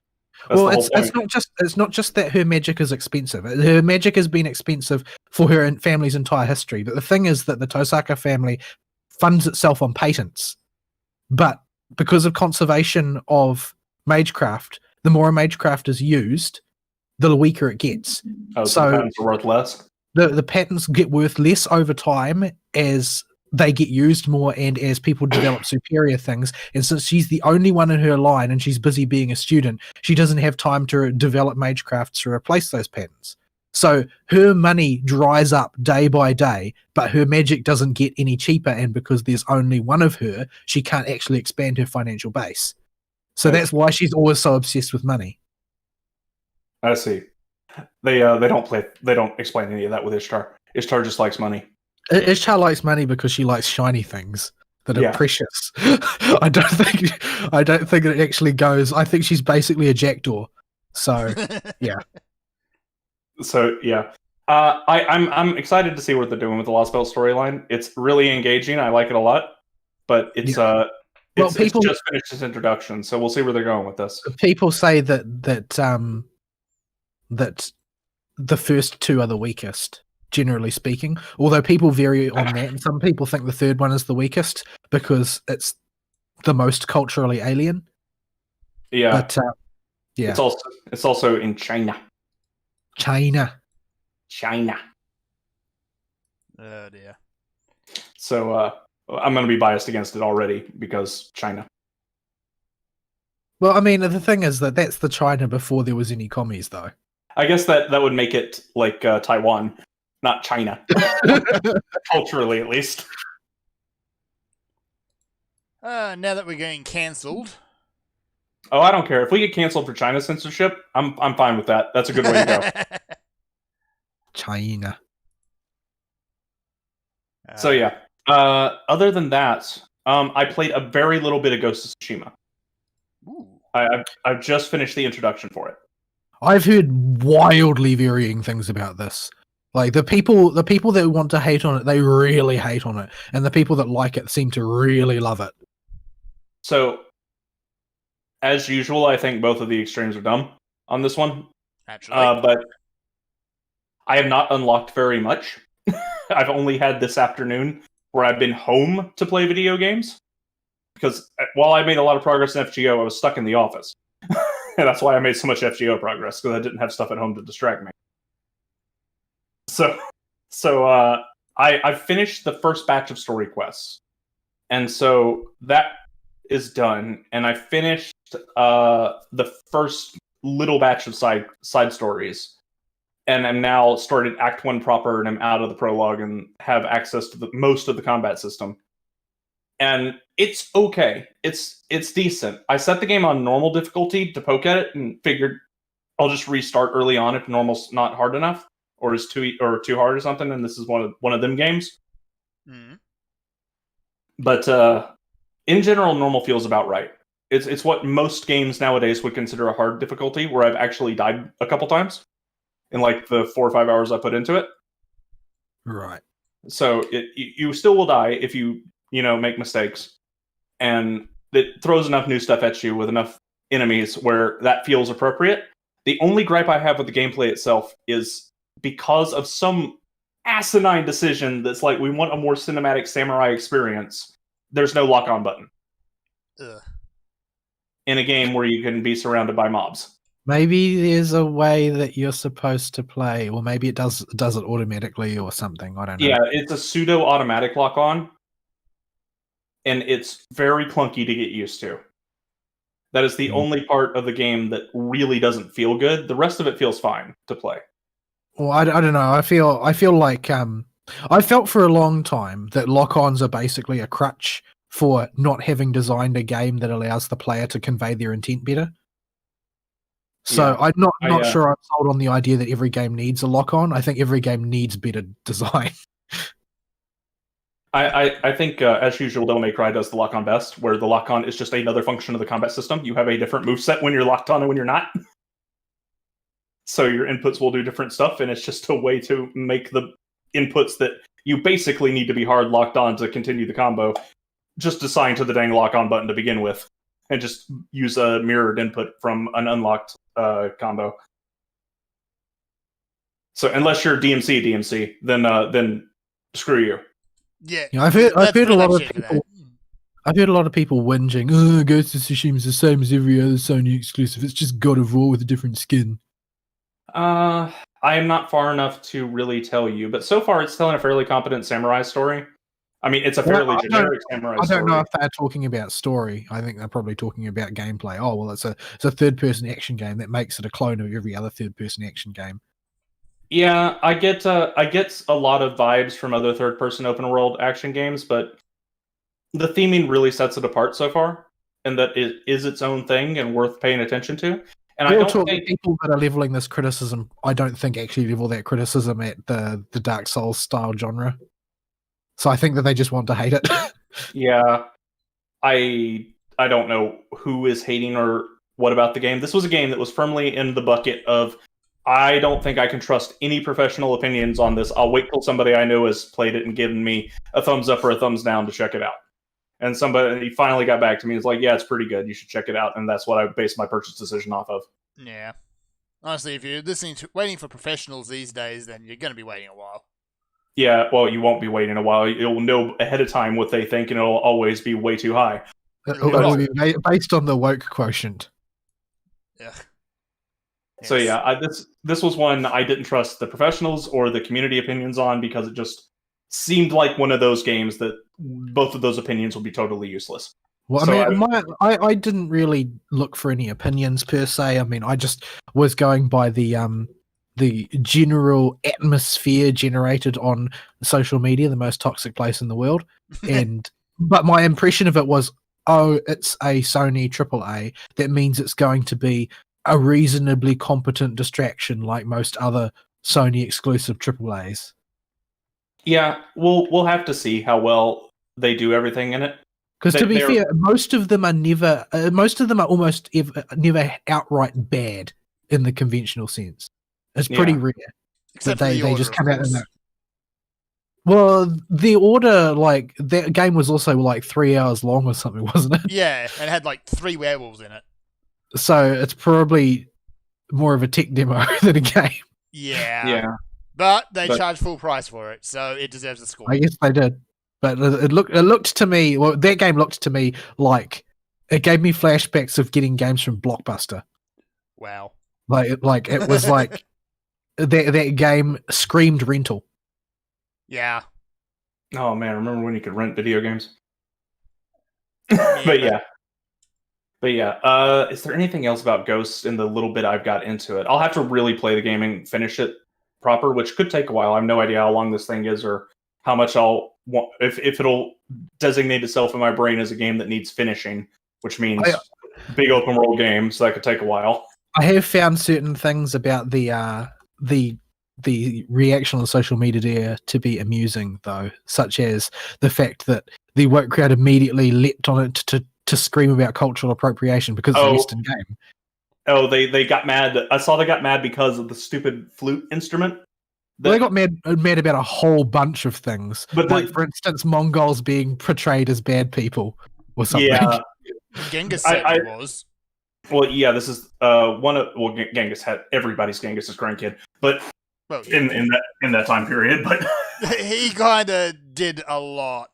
That's well, it's not just that her magic is expensive. Her magic has been expensive for her family's entire history. But the thing is that the Tosaka family funds itself on patents. But because of conservation of magecraft, the more a magecraft is used, the weaker it gets. Oh, so the patents are worth less? The patents get worth less over time as they get used more and as people develop superior things. And since she's the only one in her line and she's busy being a student, she doesn't have time to develop magecrafts to replace those patents. So her money dries up day by day, but her magic doesn't get any cheaper. And because there's only one of her, she can't actually expand her financial base. So that's why she's always so obsessed with money. I see. They don't explain any of that with Ishtar. Ishtar just likes money. Ishtar likes money because she likes shiny things that are precious. I don't think it actually goes. I think she's basically a jackdaw. So yeah. So yeah. I'm excited to see what they're doing with the Lost Belt storyline. It's really engaging. I like it a lot. But it's it's just finished its introduction, so we'll see where they're going with this. People say that the first two are the weakest, generally speaking. Although people vary on that, and some people think the third one is the weakest because it's the most culturally alien. Yeah, but yeah, it's also in China. China. Oh dear. So I'm going to be biased against it already because China. Well, I mean, the thing is that's the China before there was any commies, though. I guess that would make it like Taiwan, not China. Culturally, at least. Now that we're getting cancelled. Oh, I don't care. If we get canceled for China censorship, I'm fine with that. That's a good way to go. China. So yeah. Other than that, I played a very little bit of Ghost of Tsushima. Ooh. I've just finished the introduction for it. I've heard wildly varying things about this. Like the people that want to hate on it, they really hate on it, and the people that like it seem to really love it. So, as usual, I think both of the extremes are dumb on this one. Naturally. But I have not unlocked very much. I've only had this afternoon where I've been home to play video games. Because while I made a lot of progress in FGO, I was stuck in the office. And that's why I made so much FGO progress, because I didn't have stuff at home to distract me. So I finished the first batch of story quests. And so that is done. And I finished the first little batch of side stories. And I'm now started Act 1 proper, and I'm out of the prologue and have access to most of the combat system. And it's okay. It's decent. I set the game on normal difficulty to poke at it and figured I'll just restart early on if normal's not hard enough or is too hard or something. And this is one of them games. Mm-hmm. But in general, normal feels about right. It's what most games nowadays would consider a hard difficulty, where I've actually died a couple times in like the 4 or 5 hours I put into it. Right. So you still will die if you make mistakes. And that throws enough new stuff at you with enough enemies where that feels appropriate. The only gripe I have with the gameplay itself is because of some asinine decision that's like, we want a more cinematic samurai experience. There's no lock-on button. Ugh. In a game where you can be surrounded by mobs. Maybe there's a way that you're supposed to play, or maybe it does it automatically or something. I don't know. Yeah, it's a pseudo-automatic lock-on, and it's very clunky to get used to. That is the only part of the game that really doesn't feel good. The rest of it feels fine to play. Well, I don't know. I feel like I felt for a long time that lock-ons are basically a crutch for not having designed a game that allows the player to convey their intent better. So Yeah, I'm not sure I'm sold on the idea that every game needs a lock-on. I think every game needs better design. I think, as usual, Devil May Cry does the lock-on best, where the lock-on is just another function of the combat system. You have a different moveset when you're locked on and when you're not. So your inputs will do different stuff, and it's just a way to make the inputs that you basically need to be hard locked on to continue the combo just assigned to the dang lock-on button to begin with, and just use a mirrored input from an unlocked combo. So unless you're DMC, then screw you. Yeah, You know, I've heard a lot of it for that. people. I've heard a lot of people whinging. Oh, Ghost of Tsushima's the same as every other Sony exclusive. It's just God of War with a different skin. I am not far enough to really tell you, but so far it's telling a fairly competent samurai story. I mean, it's a fairly generic samurai story. I don't know if they're talking about story. I think they're probably talking about gameplay. Oh, well, it's a third-person action game that makes it a clone of every other third-person action game. Yeah, I get a lot of vibes from other third-person open-world action games, but the theming really sets it apart so far, and that it is its own thing and worth paying attention to. And I don't think people that are leveling this criticism, I don't think actually level that criticism at the Dark Souls style genre. So I think that they just want to hate it. Yeah, I don't know who is hating or what about the game. This was a game that was firmly in the bucket of, I don't think I can trust any professional opinions on this. I'll wait till somebody I know has played it and given me a thumbs up or a thumbs down to check it out. And somebody finally got back to me and was like, yeah, it's pretty good. You should check it out. And that's what I based my purchase decision off of. Yeah. Honestly, if you're waiting for professionals these days, then you're going to be waiting a while. Yeah, well, you won't be waiting a while. You'll know ahead of time what they think, and it'll always be way too high. It'll be based on the woke quotient. Yeah. So yeah, this was one I didn't trust the professionals or the community opinions on, because it just seemed like one of those games that both of those opinions would be totally useless. Well, So I mean, I didn't really look for any opinions per se. I mean, I just was going by the general atmosphere generated on social media, the most toxic place in the world. But my impression of it was, oh, it's a Sony AAA. That means it's going to be a reasonably competent distraction like most other Sony exclusive AAAs. Yeah, we'll have to see how well they do everything in it. Because to be fair, most of them are almost never outright bad in the conventional sense. It's pretty rare Except that for the they Order, just of come out in course. that. Well, the Order, like, that game was also like 3 hours long or something, wasn't it? Yeah, and it had like 3 werewolves in it. So it's probably more of a tech demo than a game. Yeah. But they charge full price for it, so it deserves a score. I guess they did. But it looked to me, well, that game looked to me like it gave me flashbacks of getting games from Blockbuster. Wow. Like it was like that game screamed rental. Yeah. Oh man, remember when you could rent video games? Yeah, But yeah, is there anything else about Ghost in the little bit I've got into it? I'll have to really play the game and finish it proper, which could take a while. I have no idea how long this thing is or how much I'll want, if it'll designate itself in my brain as a game that needs finishing, which means big open world game, so that could take a while. I have found certain things about the reaction on social media there to be amusing, though, such as the fact that the woke crowd immediately leapt on it to scream about cultural appropriation because it's a Western game. Oh, they got mad. I saw they got mad because of the stupid flute instrument. They got mad about a whole bunch of things. But like, for instance, Mongols being portrayed as bad people or something. Yeah, Genghis I- certainly was. Well, yeah, this is Genghis had everybody's Genghis' grandkid, but Well, yeah, in that time period, but he kind of did a lot.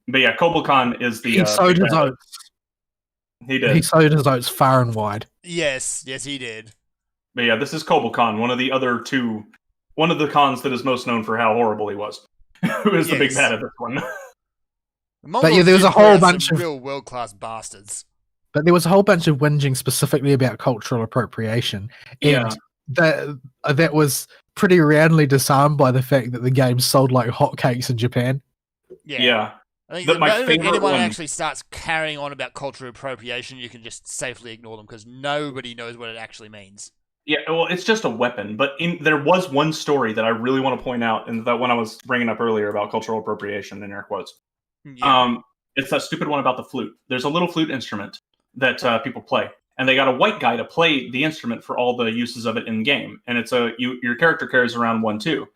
yeah, Kublai Khan is the He sowed big his bad. oats. He did. He sowed his oats far and wide. Yes, he did. But yeah, this is Kublai Khan, one of the Khans that is most known for how horrible he was. Who is the big Yes. bad of this one? The Mongols there was did a whole put out bunch some of- real world-class bastards. But there was a whole bunch of whinging specifically about cultural appropriation. Yeah. And that was pretty roundly disarmed by the fact that the game sold like hotcakes in Japan. Yeah. I think My I don't think favorite anyone one- actually starts carrying on about cultural appropriation, you can just safely ignore them because nobody knows what it actually means. Yeah, well, it's just a weapon. But there was one story that I really want to point out, and that one I was bringing up earlier about cultural appropriation in air quotes. Yeah. It's that stupid one about the flute. There's a little flute instrument that people play, and they got a white guy to play the instrument for all the uses of it in game. And it's your character carries around one too.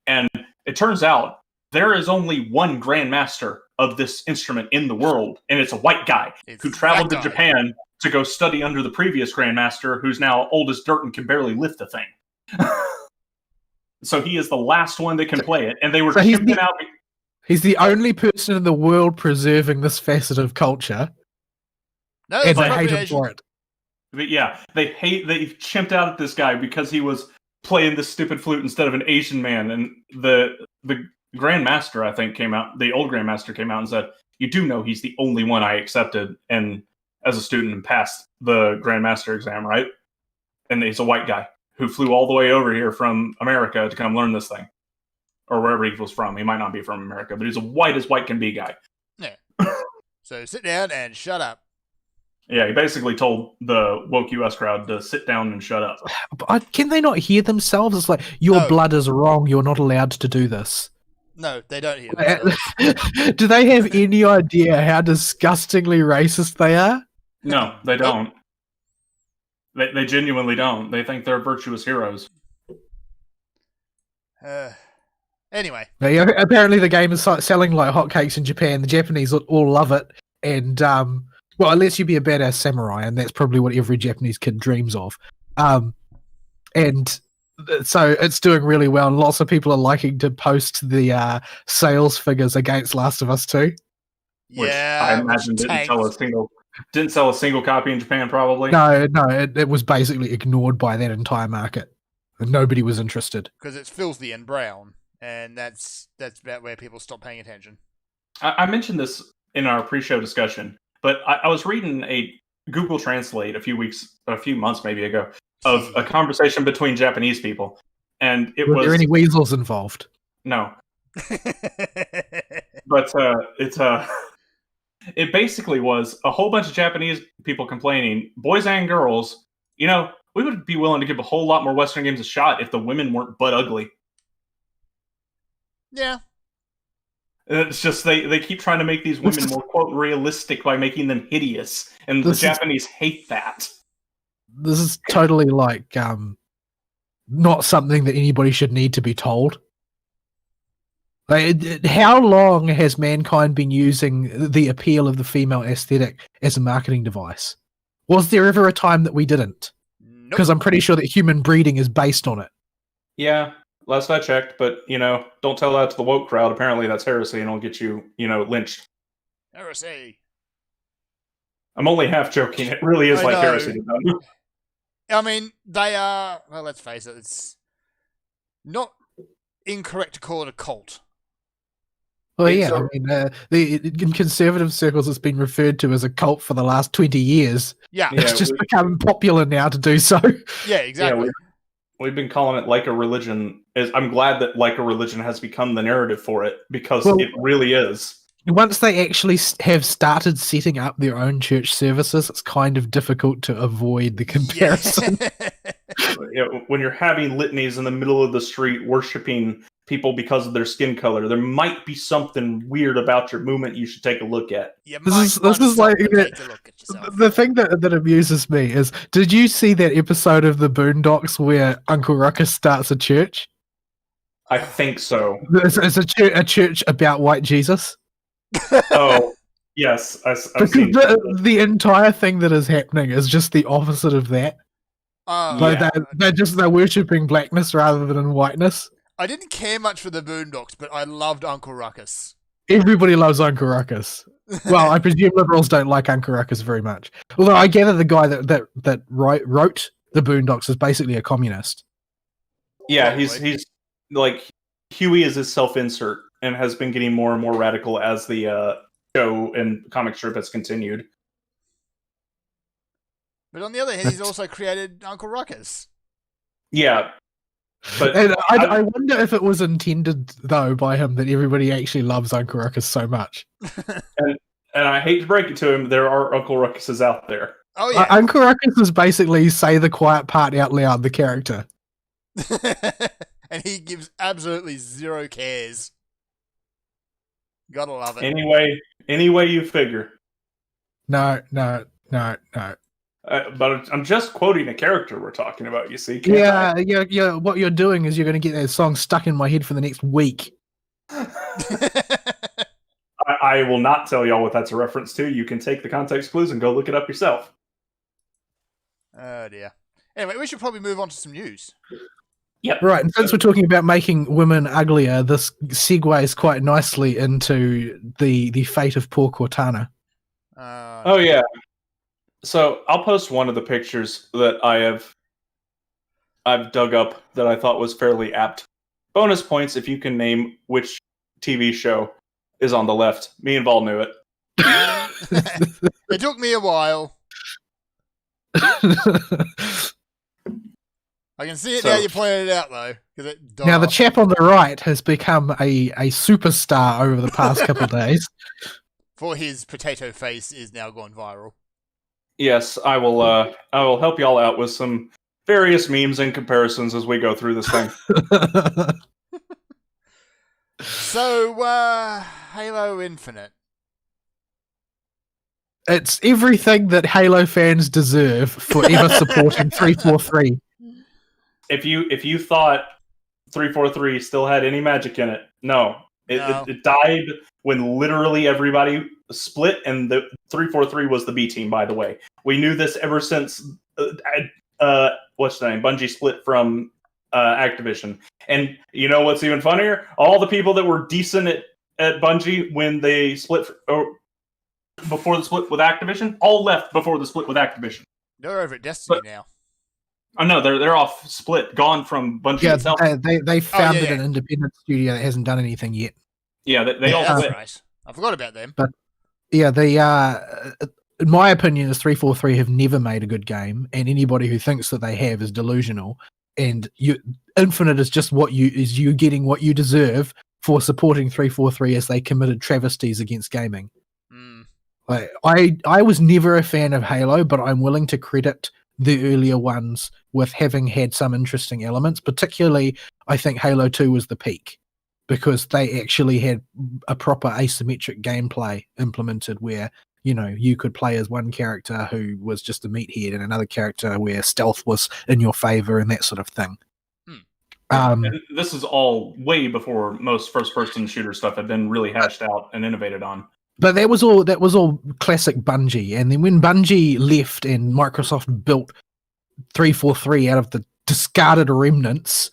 And it turns out there is only one grandmaster of this instrument in the world, and it's a white guy It's who traveled that to guy. Japan to go study under the previous grandmaster, who's now old as dirt and can barely lift the thing. So he is the last one that can play it, and they were So he's chipping the- out. He's the only person in the world preserving this facet of culture, No, and it's they hate him appropriation. for it. But yeah, they chimped out at this guy because he was playing this stupid flute instead of an Asian man. And the Grandmaster, I think, the old Grandmaster came out and said, "You do know he's the only one I accepted and as a student and passed the Grandmaster exam, right? And he's a white guy who flew all the way over here from America to come learn this thing. Or wherever he was from. He might not be from America, but he's a white as white can be guy." So sit down and shut up. Yeah, he basically told the woke US crowd to sit down and shut up. But can they not hear themselves? It's like, your No. blood is wrong. You're not allowed to do this. No, they don't hear themselves. Do they have any idea how disgustingly racist they are? No, they don't. They genuinely don't. They think they're virtuous heroes. Anyway, But yeah, apparently the game is selling like hotcakes in Japan. The Japanese all love it. And, well, it lets you be a badass samurai, and that's probably what every Japanese kid dreams of. And so it's doing really well, and lots of people are liking to post the sales figures against Last of Us 2. Which yeah, I imagine didn't sell a single copy in Japan, probably. No, it was basically ignored by that entire market. And nobody was interested. because it's filthy and brown, and that's about where people stop paying attention. I mentioned this in our pre-show discussion, but I was reading a Google Translate a few months maybe ago of a conversation between Japanese people, and Were there any weasels involved? no, but it basically was a whole bunch of Japanese people complaining, boys and girls, we would be willing to give a whole lot more Western games a shot if the women weren't butt ugly. Yeah, It's just they keep trying to make these women more quote realistic by making them hideous, and the Japanese hate that. This is totally like not something that anybody should need to be told. Like, how long has mankind been using the appeal of the female aesthetic as a marketing device? Was there ever a time that we didn't? nope. Because I'm pretty sure that human breeding is based on it. Yeah, last I checked, but don't tell that to the woke crowd. Apparently, that's heresy, and it'll get you, lynched. Heresy. I'm only half joking. It really is I like know. heresy to them. I mean, they are. Well, let's face it. It's not incorrect to call it a cult. Well, It's yeah, I mean, in conservative circles, it's been referred to as a cult for the last 20 years. Yeah, Yeah, It's just become popular now to do so. yeah, exactly. We've been calling it like a religion. I'm glad that like a religion has become the narrative for it, because Well- it really is. Once they actually have started setting up their own church services, it's kind of difficult to avoid the comparison. When you're having litanies in the middle of the street worshiping people because of their skin color, there might be something weird about your movement you should take a look at. You This might is want to like stop and that- take a look at yourself. The thing that amuses me is, did you see that episode of the Boondocks where Uncle Ruckus starts a church? I think so. It's a church about white Jesus. Oh, Yes, I've Because seen the entire thing that is happening is just the opposite of that. Like Yeah. they're worshipping blackness rather than whiteness. I didn't care much for the Boondocks, but I loved Uncle Ruckus. Everybody loves Uncle Ruckus. Well, I presume liberals don't like Uncle Ruckus very much. Although I gather the guy that wrote the Boondocks is basically a communist. Yeah, Probably. he's like Huey is his self-insert and has been getting more and more radical as the show and comic strip has continued. But on the other hand, he's also created Uncle Ruckus. Yeah, but And I wonder if it was intended though by him that everybody actually loves Uncle Ruckus so much. and I hate to break it to him, there are Uncle Ruckuses out there. Oh yeah. Uncle Ruckus is basically say the quiet part out loud, the character. And he gives absolutely zero cares. Gotta love it. Any way you figure. No. But I'm just quoting a character we're talking about. You see? Can't I? Yeah. What you're doing is you're going to get that song stuck in my head for the next week. I will not tell y'all what that's a reference to. You can take the context clues and go look it up yourself. Oh dear. Anyway, we should probably move on to some news. Yep. Right, and since we're talking about making women uglier, this segues quite nicely into the fate of poor Cortana. Oh yeah. So I'll post one of the pictures that I've dug up that I thought was fairly apt. Bonus points if you can name which TV show is on the left. Me and Vol knew it. It took me a while. I can see it now you pointed it out, though. Now, the chap on the right has become a superstar over the past couple of days. For his potato face is now gone viral. Yes, I will help y'all out with some various memes and comparisons as we go through this thing. So, Halo Infinite. It's everything that Halo fans deserve for ever supporting 343. If you thought 343 still had any magic in it, no. It died when literally everybody split, and the 343 was the B team, by the way. We knew this ever since what's the name? Bungie split from Activision. And you know what's even funnier? All the people that were decent at Bungie when they split before the split with Activision, all left before the split with Activision. They're over at Destiny now. Oh no, they're off split, gone from Bungie itself. They founded an independent studio that hasn't done anything yet. Yeah, they all that's split. right. I forgot about them. But yeah, in my opinion, is 343 have never made a good game, and anybody who thinks that they have is delusional. And Infinite is just you getting what you deserve for supporting 343 as they committed travesties against gaming. Like, I was never a fan of Halo, but I'm willing to credit the earlier ones with having had some interesting elements. Particularly, I think Halo 2 was the peak because they actually had a proper asymmetric gameplay implemented where, you could play as one character who was just a meathead and another character where stealth was in your favor and that sort of thing. And this is all way before most first-person shooter stuff had been really hashed out and innovated on. But that was all classic Bungie. And then when Bungie left and Microsoft built 343 out of the discarded remnants,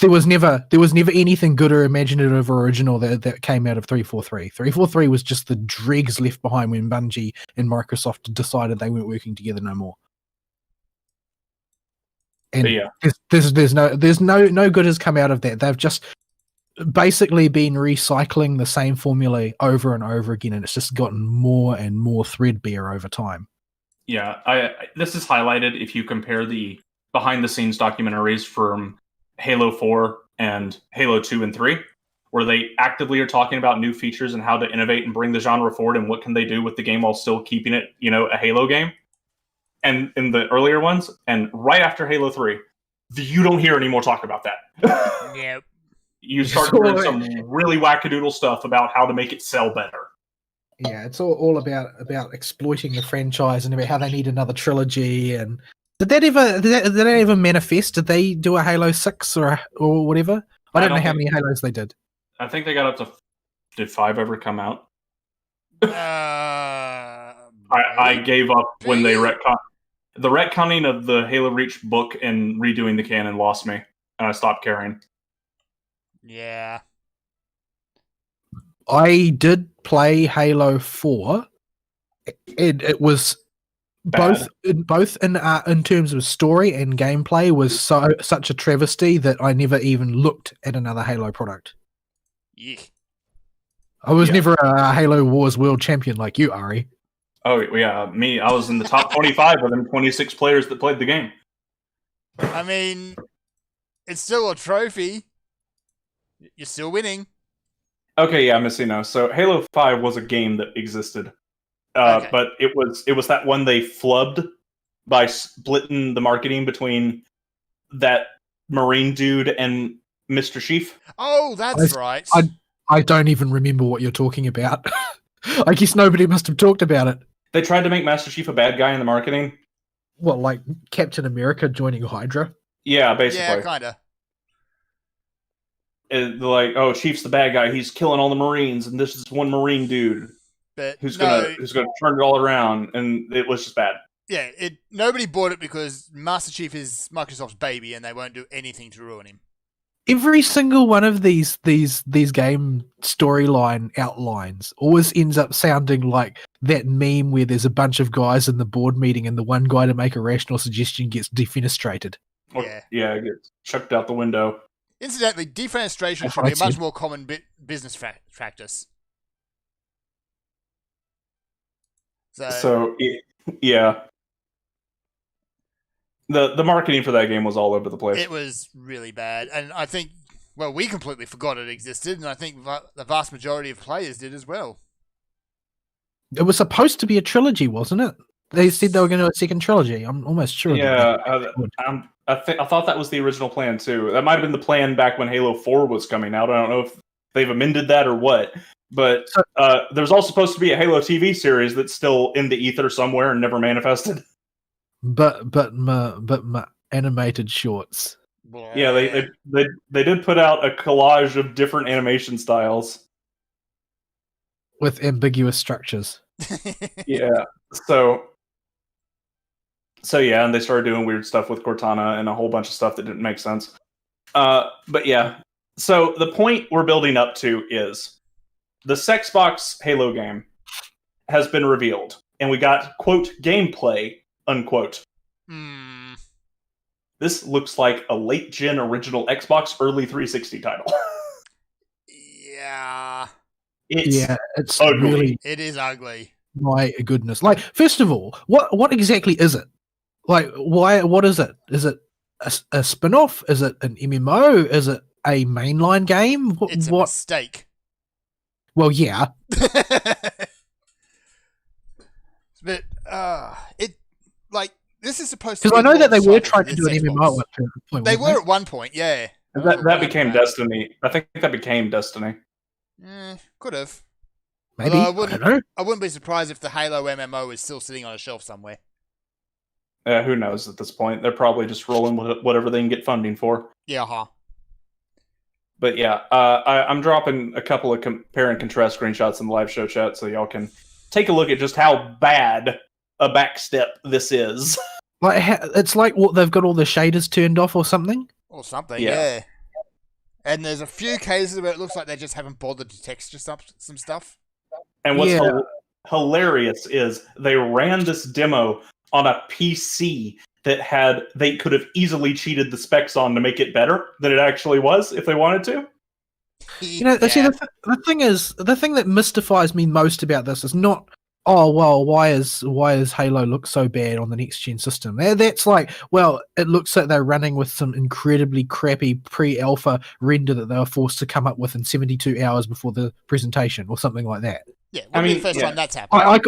there was never anything good or imaginative or original that came out of 343. 343 was just the dregs left behind when Bungie and Microsoft decided they weren't working together no more. And there's no good has come out of that. They've just basically been recycling the same formula over and over again, and it's just gotten more and more threadbare over time. Yeah, this is highlighted if you compare the behind-the-scenes documentaries from Halo 4 and Halo 2 and 3, where they actively are talking about new features and how to innovate and bring the genre forward and what can they do with the game while still keeping it, a Halo game. And in the earlier ones, and right after Halo 3, you don't hear any more talk about that. Yep. You start hearing some really wackadoodle stuff about how to make it sell better. Yeah, it's all about exploiting the franchise and about how they need another trilogy. And did that ever manifest? Did they do a Halo 6 or whatever? I don't know how many Halos they did. I think they got up to. Did 5 ever come out? I gave up when they Really? the retconning of the Halo Reach book and redoing the canon lost me, and I stopped caring. Yeah. I did play Halo 4. It was Bad. both in terms of story and gameplay was such a travesty that I never even looked at another Halo product. Yeek. I was Yeah. never a Halo Wars world champion like you, Ari. Oh yeah, me. I was in the top 25 of them 26 players that played the game. I mean, it's still a trophy. You're still winning. Okay, yeah, Missy knows. So Halo 5 was a game that existed. Okay. But it was that one they flubbed by splitting the marketing between that Marine dude and Mr. Chief. Oh, that's right. I don't even remember what you're talking about. I guess nobody must have talked about it. They tried to make Master Chief a bad guy in the marketing. What, like Captain America joining Hydra? Yeah, basically. Yeah, kinda. They're like, oh, Chief's the bad guy. He's killing all the Marines, and this is one Marine dude But who's no, gonna turn it all around, and it was just bad. yeah, nobody bought it because Master Chief is Microsoft's baby, and they won't do anything to ruin him. Every single one of these game storyline outlines always ends up sounding like that meme where there's a bunch of guys in the board meeting and the one guy to make a rational suggestion gets defenestrated. Or, Yeah. yeah, it gets chucked out the window. Incidentally, defenestration That's should be a what I much said. more common business practice. So yeah, the marketing for that game was all over the place. It was really bad, and I think, well, we completely forgot it existed, and I think the vast majority of players did as well. It was supposed to be a trilogy, wasn't it? They said they were going to do a second trilogy. I'm almost sure. Yeah, I thought that was the original plan too. That might have been the plan back when Halo 4 was coming out. I don't know if they've amended that or what. But there's also supposed to be a Halo TV series that's still in the ether somewhere and never manifested. But my animated shorts. Yeah, they did put out a collage of different animation styles. With ambiguous structures. Yeah. So yeah, and they started doing weird stuff with Cortana and a whole bunch of stuff that didn't make sense. But yeah. So the point we're building up to is the Sexbox Halo game has been revealed, and we got, quote, gameplay, unquote. This looks like a late-gen original Xbox, early 360 title. Yeah. It's ugly. really, It is ugly. my goodness. Like, first of all, what exactly is it? Like, what is it? Is it a spin-off? Is it an MMO? Is it a mainline game? It's a mistake. Well, yeah. But this is supposed to. Because I know that they were launch trying title to for do an this MMO Xbox. at one point. They weren't were at one point, yeah. That became Destiny. I think that became Destiny. Could have. Maybe. Although I don't know. I wouldn't be surprised if the Halo MMO is still sitting on a shelf somewhere. Who knows at this point? They're probably just rolling with whatever they can get funding for. Yeah, But yeah, I'm dropping a couple of compare and contrast screenshots in the live show chat so y'all can take a look at just how bad a backstep this is. Like, it's like they've got all the shaders turned off or something. or something. Yeah. Yeah. And there's a few cases where it looks like they just haven't bothered to texture some stuff. And what's Yeah. hilarious is they ran this demo on a PC that they could have easily cheated the specs on to make it better than it actually was if they wanted to. You know, see, the thing that mystifies me most about this is not, oh well, why is Halo look so bad on the next gen system? That's like, well, it looks like they're running with some incredibly crappy pre-alpha render that they were forced to come up with in 72 hours before the presentation or something like that. Yeah, it wouldn't be the first time that's happened.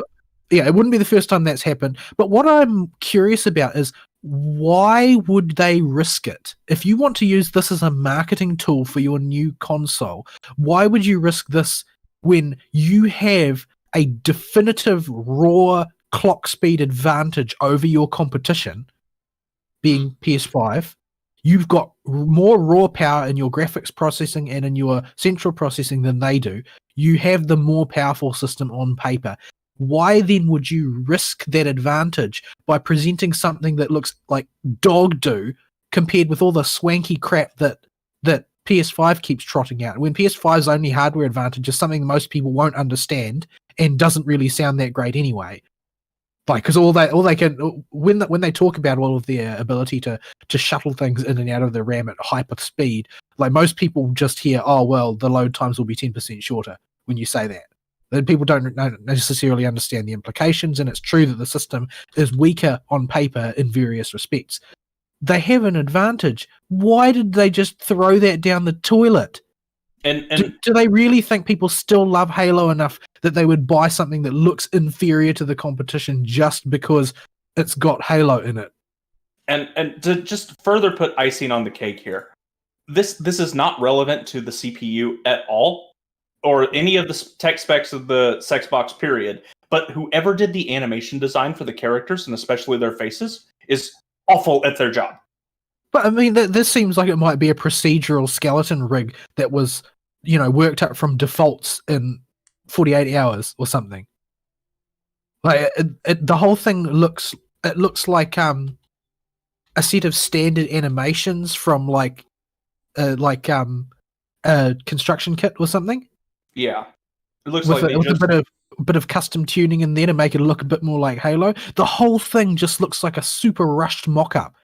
Yeah, it wouldn't be the first time that's happened. But what I'm curious about is, why would they risk it? If you want to use this as a marketing tool for your new console, why would you risk this when you have a definitive raw clock speed advantage over your competition, being PS5? You've got more raw power in your graphics processing and in your central processing than they do. You have the more powerful system on paper. Why then would you risk that advantage by presenting something that looks like dog do compared with all the swanky crap that PS5 keeps trotting out? When PS5's only hardware advantage is something most people won't understand and doesn't really sound that great anyway. Like, because all they can when they talk about all of their ability to shuttle things in and out of the RAM at hyper speed, like most people just hear, oh well, the load times will be 10% shorter when you say that. Then people don't necessarily understand the implications, and it's true that the system is weaker on paper in various respects. They have an advantage. Why did they just throw that down the toilet? And Do they really think people still love Halo enough that they would buy something that looks inferior to the competition just because it's got Halo in it? And to just further put icing on the cake here, this is not relevant to the CPU at all, or any of the tech specs of the Xbox period. But whoever did the animation design for the characters, and especially their faces, is awful at their job. But I mean, this seems like it might be a procedural skeleton rig that was, worked up from defaults in 48 hours or something. Like the whole thing looks like a set of standard animations from like a construction kit or something. Yeah, it looks With like a bit of custom tuning in there to make it look a bit more like Halo. The whole thing just looks like a super rushed mock-up.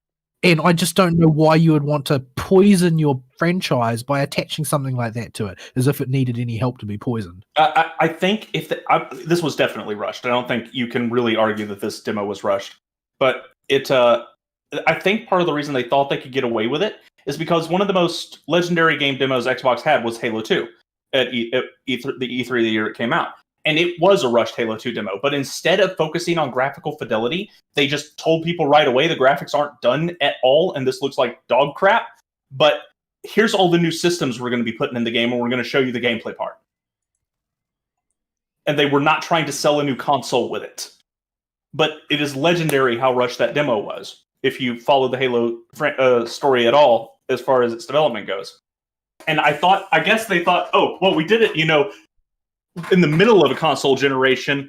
And I just don't know why you would want to poison your franchise by attaching something like that to it, as if it needed any help to be poisoned. I think this was definitely rushed. I don't think you can really argue that this demo was rushed. But I think part of the reason they thought they could get away with it is because one of the most legendary game demos Xbox had was Halo 2 at the E3 the year it came out. And it was a rushed Halo 2 demo. But instead of focusing on graphical fidelity, they just told people right away the graphics aren't done at all, and this looks like dog crap. But here's all the new systems we're going to be putting in the game, and we're going to show you the gameplay part. And they were not trying to sell a new console with it. But it is legendary how rushed that demo was, if you follow the Halo story at all, as far as its development goes. And I guess they thought, oh, well, we did it, in the middle of a console generation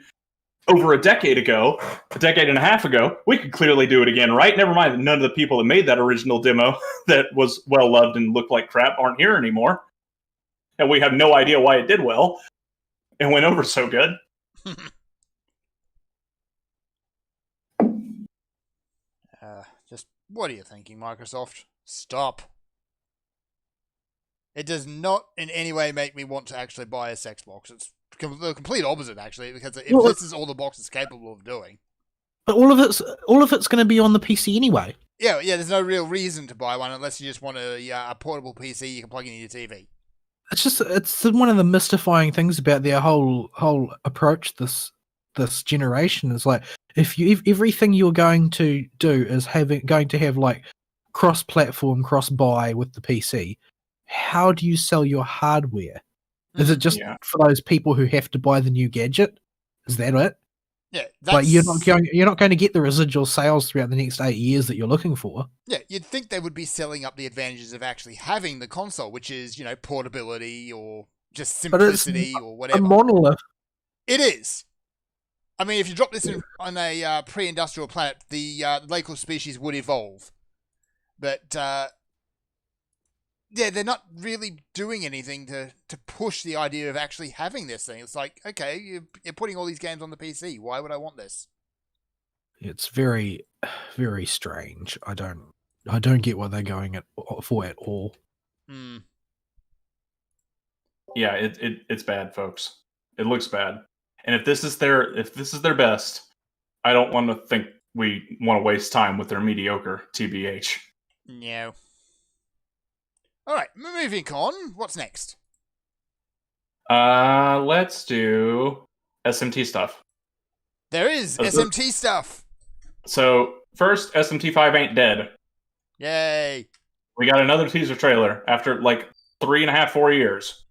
over a decade and a half ago. We could clearly do it again, right? Never mind that none of the people that made that original demo that was well loved and looked like crap aren't here anymore. And we have no idea why it did well and went over so good. Just what are you thinking, Microsoft? Stop. It does not in any way make me want to actually buy a Xbox. It's the complete opposite, actually, because if this is all the box is capable of doing. But all of it's going to be on the PC anyway. Yeah. There's no real reason to buy one unless you just want a portable PC you can plug in your TV. It's one of the mystifying things about their whole approach this generation is like if everything you're going to do is going to have like cross-platform, cross-buy with the PC. How do you sell your hardware? Is it just for those people who have to buy the new gadget? Is that it? Yeah, like you're not going to get the residual sales throughout the next 8 years that you're looking for. Yeah, you'd think they would be selling up the advantages of actually having the console, which is portability or just simplicity or whatever. A monolith. It is. I mean, if you drop this on a pre-industrial planet, the local species would evolve, but. Yeah, they're not really doing anything to push the idea of actually having this thing. It's like, okay, you're putting all these games on the PC. Why would I want this? It's very, very strange. I don't get what they're going for at all. Hmm. Yeah, it's bad, folks. It looks bad. And if this is their best, I don't want to think we want to waste time with their mediocre TBH. No. All right, moving on. What's next? Let's do SMT stuff. There is SMT stuff. So first, SMT5 ain't dead. Yay! We got another teaser trailer after like 3.5, 4 years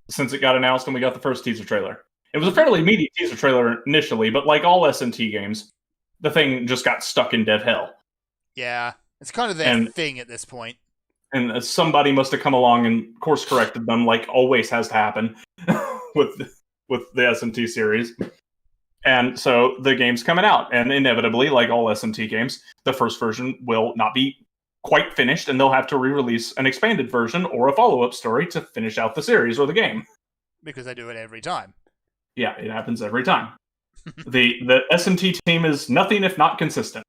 since it got announced, and we got the first teaser trailer. It was a fairly meaty teaser trailer initially, but like all SMT games, the thing just got stuck in dead hell. Yeah, it's kind of their thing at this point. And somebody must have come along and course corrected them, like always has to happen. with the SMT series. And so the game's coming out, and inevitably, like all SMT games, the first version will not be quite finished, and they'll have to re-release an expanded version or a follow-up story to finish out the series or the game. Because they do it every time. Yeah, it happens every time. The SMT team is nothing if not consistent.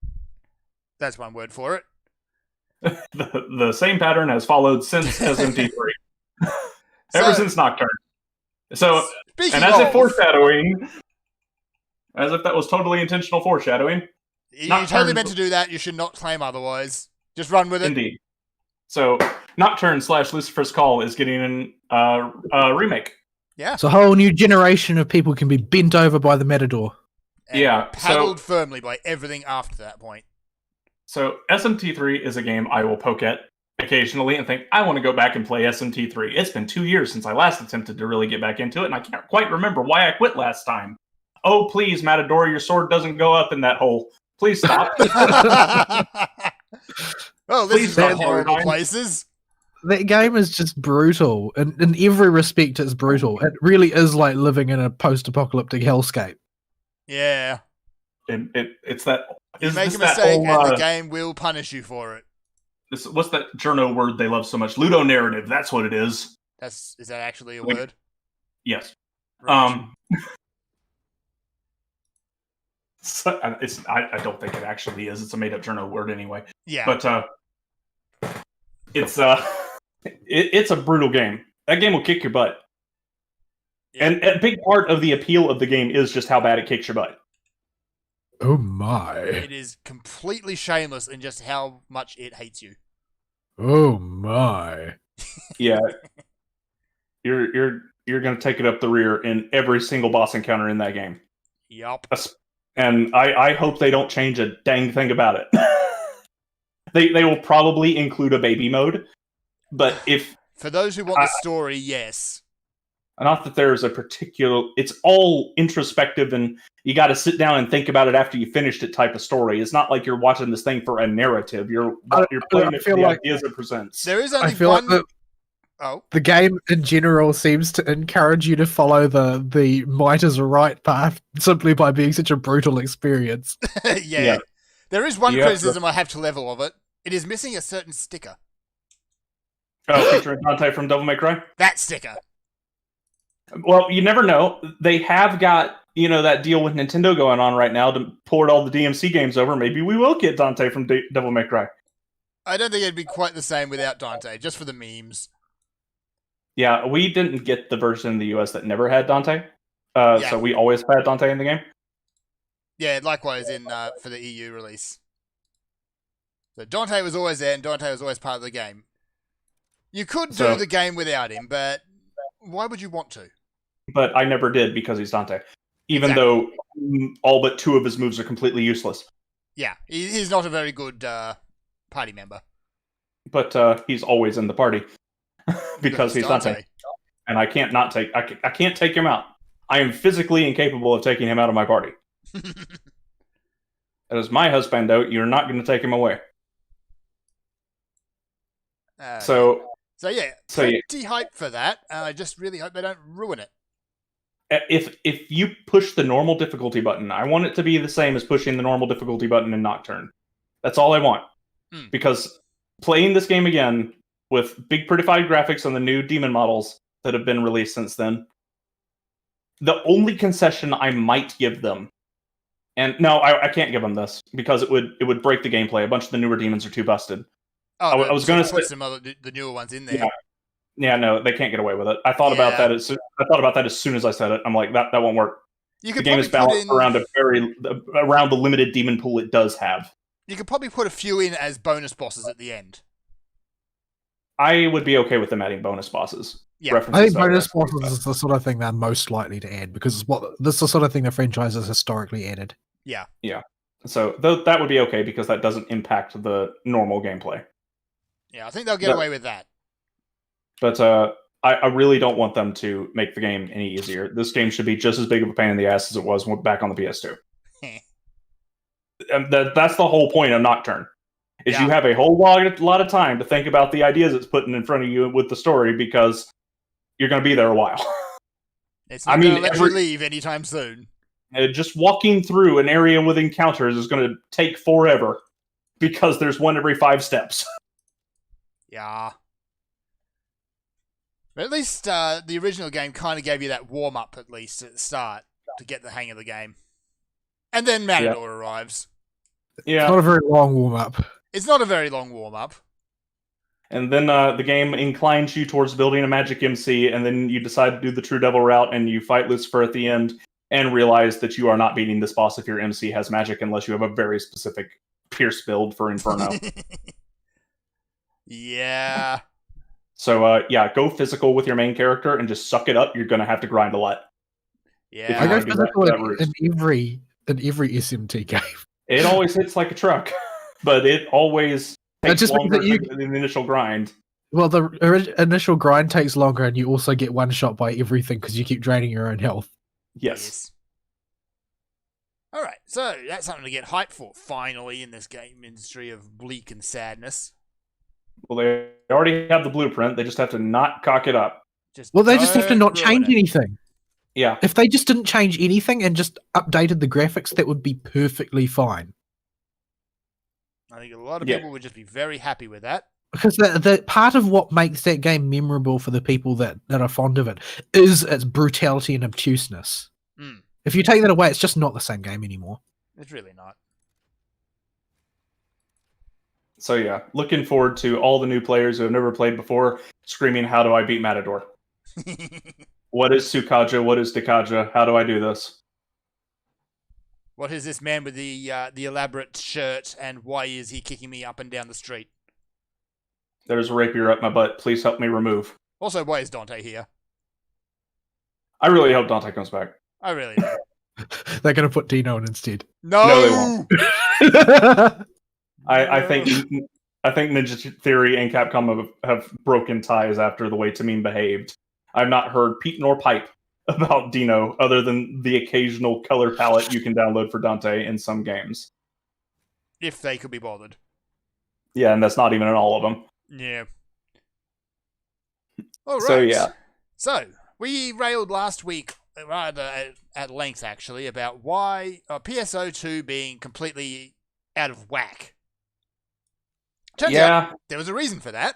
That's one word for it. The same pattern has followed since SMT3. Ever since Nocturne. So, and as if foreshadowing, as if that was totally intentional foreshadowing. You totally meant to do that. You should not claim otherwise. Just run with it. Indeed. So, Nocturne / Lucifer's Call is getting a remake. Yeah. So a whole new generation of people can be bent over by the Matador. And paddled firmly by everything after that point. So, SMT3 is a game I will poke at occasionally and think, I want to go back and play SMT3. It's been 2 years since I last attempted to really get back into it, and I can't quite remember why I quit last time. Oh, please, Matador, your sword doesn't go up in that hole. Please stop. Oh, this is not horrible places. That game is just brutal. In every respect, it's brutal. It really is like living in a post-apocalyptic hellscape. Yeah. And it's that... You make a mistake, and the game will punish you for it. What's that journo word they love so much? Ludonarrative, that's what it is. Is that actually a word? Yes. Right. So, I don't think it actually is. It's a made-up journo word anyway. Yeah. But it's it's a brutal game. That game will kick your butt. Yeah. And a big part of the appeal of the game is just how bad it kicks your butt. Oh my. It is completely shameless in just how much it hates you. Oh my. Yeah. You're going to take it up the rear in every single boss encounter in that game. Yup. And I hope they don't change a dang thing about it. They will probably include a baby mode, but for those who want the story, yes. Not that there's a particular... It's all introspective, and you got to sit down and think about it after you finished it type of story. It's not like you're watching this thing for a narrative. You're playing it for the ideas it presents. There is only one... Like the game in general seems to encourage you to follow the might is a right path simply by being such a brutal experience. Yeah. There is one criticism I have to level of it. It is missing a certain sticker. Oh, featuring Dante from Devil May Cry? That sticker. Well, you never know. They have got, that deal with Nintendo going on right now to port all the DMC games over. Maybe we will get Dante from Devil May Cry. I don't think it'd be quite the same without Dante, just for the memes. Yeah, we didn't get the version in the US that never had Dante. So we always had Dante in the game. Yeah, likewise for the EU release. So Dante was always there, and Dante was always part of the game. You could do the game without him, but why would you want to? But I never did because he's Dante. Even though all but 2 of his moves are completely useless. Yeah, he's not a very good party member. But he's always in the party. because he's Dante. And I can't take him out. I am physically incapable of taking him out of my party. As my husband, though, you're not going to take him away. So yeah, pretty hype for that. I just really hope they don't ruin it. If you push the normal difficulty button, I want it to be the same as pushing the normal difficulty button in Nocturne. That's all I want. Because playing this game again with big prettified graphics on the new demon models that have been released since then, the only concession I might give them, and no, I can't give them this because it would break the gameplay. A bunch of the newer demons are too busted. Oh, I was going to put some other the newer ones in there. Yeah, no, they can't get away with it. I thought about that as soon as I said it. I'm like, that won't work. The game is balanced around around the limited demon pool it does have. You could probably put a few in as bonus bosses at the end. I would be okay with them adding bonus bosses. Yeah, I think bonus bosses is the sort of thing they're most likely to add because this is the sort of thing the franchise has historically added. Yeah. So that would be okay because that doesn't impact the normal gameplay. Yeah, I think they'll get away with that. But I really don't want them to make the game any easier. This game should be just as big of a pain in the ass as it was back on the PS2. And that's the whole point of Nocturne. You have a whole lot of time to think about the ideas it's putting in front of you with the story because you're going to be there a while. It's I not mean, going to let you leave anytime soon. Just walking through an area with encounters is going to take forever because there's one every 5 steps. Yeah. But at least the original game kind of gave you that warm-up, at least, at the start, to get the hang of the game. And then Matador arrives. Yeah. It's not a very long warm-up. It's not a very long warm-up. And then the game inclines you towards building a magic MC, and then you decide to do the True Devil route, and you fight Lucifer at the end, and realize that you are not beating this boss if your MC has magic, unless you have a very specific Pierce build for Inferno. Yeah. So, go physical with your main character and just suck it up. You're going to have to grind a lot. Yeah. I go wanna do physical that route. in every SMT game. It always hits like a truck, but it always takes just means longer that than the initial grind. Well, the initial grind takes longer, and you also get one shot by everything because you keep draining your own health. Yes. All right, so that's something to get hyped for, finally, in this game industry of bleak and sadness. Well, they already have the blueprint. They just have to not cock it up. Well, they just have to don't not ruin change it. anything. Yeah. If they just didn't change anything and just updated the graphics, that would be perfectly fine. I think a lot of Yeah. people would just be very happy with that. Because the part of what makes that game memorable for the people that are fond of it is its brutality and obtuseness. Mm, If you take that away, it's just not the same game anymore. it's really not. So yeah, looking forward to all the new players who have never played before screaming, "How do I beat Matador? What is Sukaja? What is Dekaja? How do I do this?" What is this man with the elaborate shirt, and why is he kicking me up and down the street? There's a rapier up my butt. Please help me remove. Also, why is Dante here? I really hope Dante comes back. I really do. They're going to put Dino in instead. No, they won't. I No. think Ninja Theory and Capcom have broken ties after the way Tamim behaved. I've not heard peep nor pipe about Dino other than the occasional color palette you can download for Dante in some games. If they could be bothered. Yeah, and that's not even in all of them. Yeah. All right. So, yeah. So, we railed last week, rather at length actually, about why PSO2 being completely out of whack. Turns out there was a reason for that.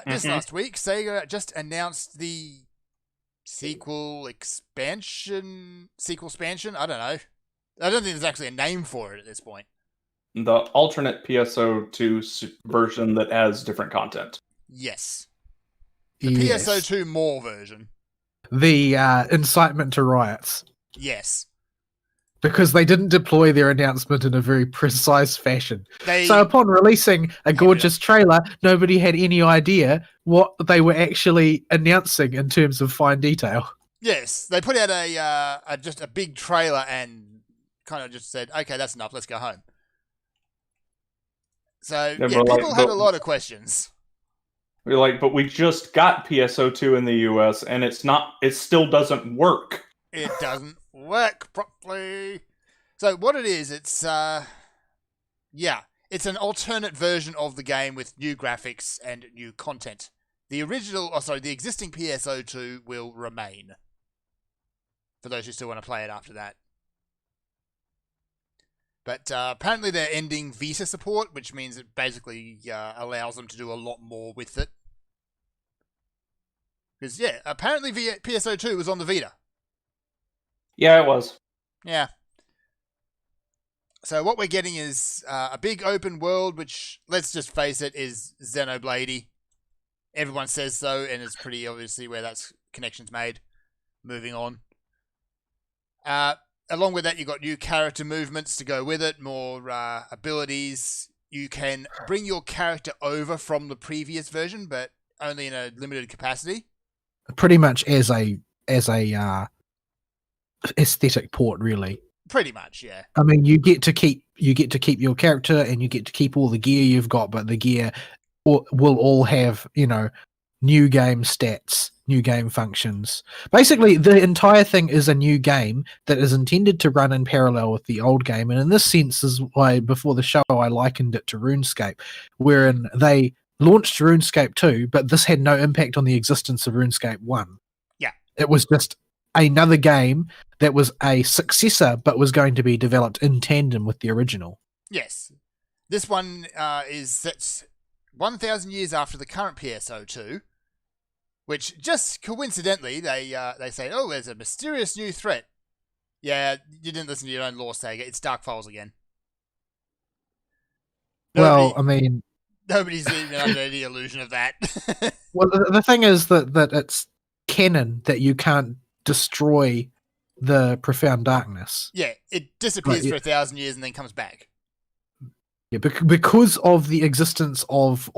This last week, Sega just announced the sequel expansion. I don't know. I don't think there's actually a name for it at this point. The alternate PSO2 version that has different content. Yes. The Yes. PSO2 more version. The incitement to riots. Yes. Because they didn't deploy their announcement in a very precise fashion. They So upon releasing a gorgeous trailer, nobody had any idea what they were actually announcing in terms of fine detail. Yes, they put out just a big trailer and kind of just said, "Okay, that's enough. Let's go home." So Yeah, yeah, but, like, people had but- a lot of questions. We're like, but we just got PSO2 in the US and it still doesn't work. It doesn't work properly. So what it is, it's an alternate version of the game with new graphics and new content. The existing PSO2 will remain. For those who still want to play it after that. But apparently they're ending Vita support, which means it basically allows them to do a lot more with it. Because, apparently PSO2 was on the Vita. Yeah, it was. Yeah. So what we're getting is a big open world, which, let's just face it, is Xenoblade-y. Everyone says so, and it's pretty obviously where that's connection's made. Moving on. Along with that, you've got new character movements to go with it, more abilities. You can bring your character over from the previous version, but only in a limited capacity. Pretty much as a aesthetic port, really. Pretty much, yeah. I mean, you get to keep your character and you get to keep all the gear you've got, but the gear will all have, new game stats, new game functions. Basically, the entire thing is a new game that is intended to run in parallel with the old game, and in this sense is why before the show I likened it to RuneScape, wherein they launched RuneScape 2, but this had no impact on the existence of RuneScape 1. It was just another game that was a successor, but was going to be developed in tandem with the original. Yes. This one is set 1,000 years after the current PSO2, which just coincidentally, they say, oh, there's a mysterious new threat. Yeah, you didn't listen to your own lore, Sega. It's Dark Files again. Well, I mean... Nobody's even under any illusion of that. Well, the thing is that it's canon that you can't destroy the Profound Darkness. Yeah, it disappears for 1,000 years and then comes back. Yeah, because of the existence of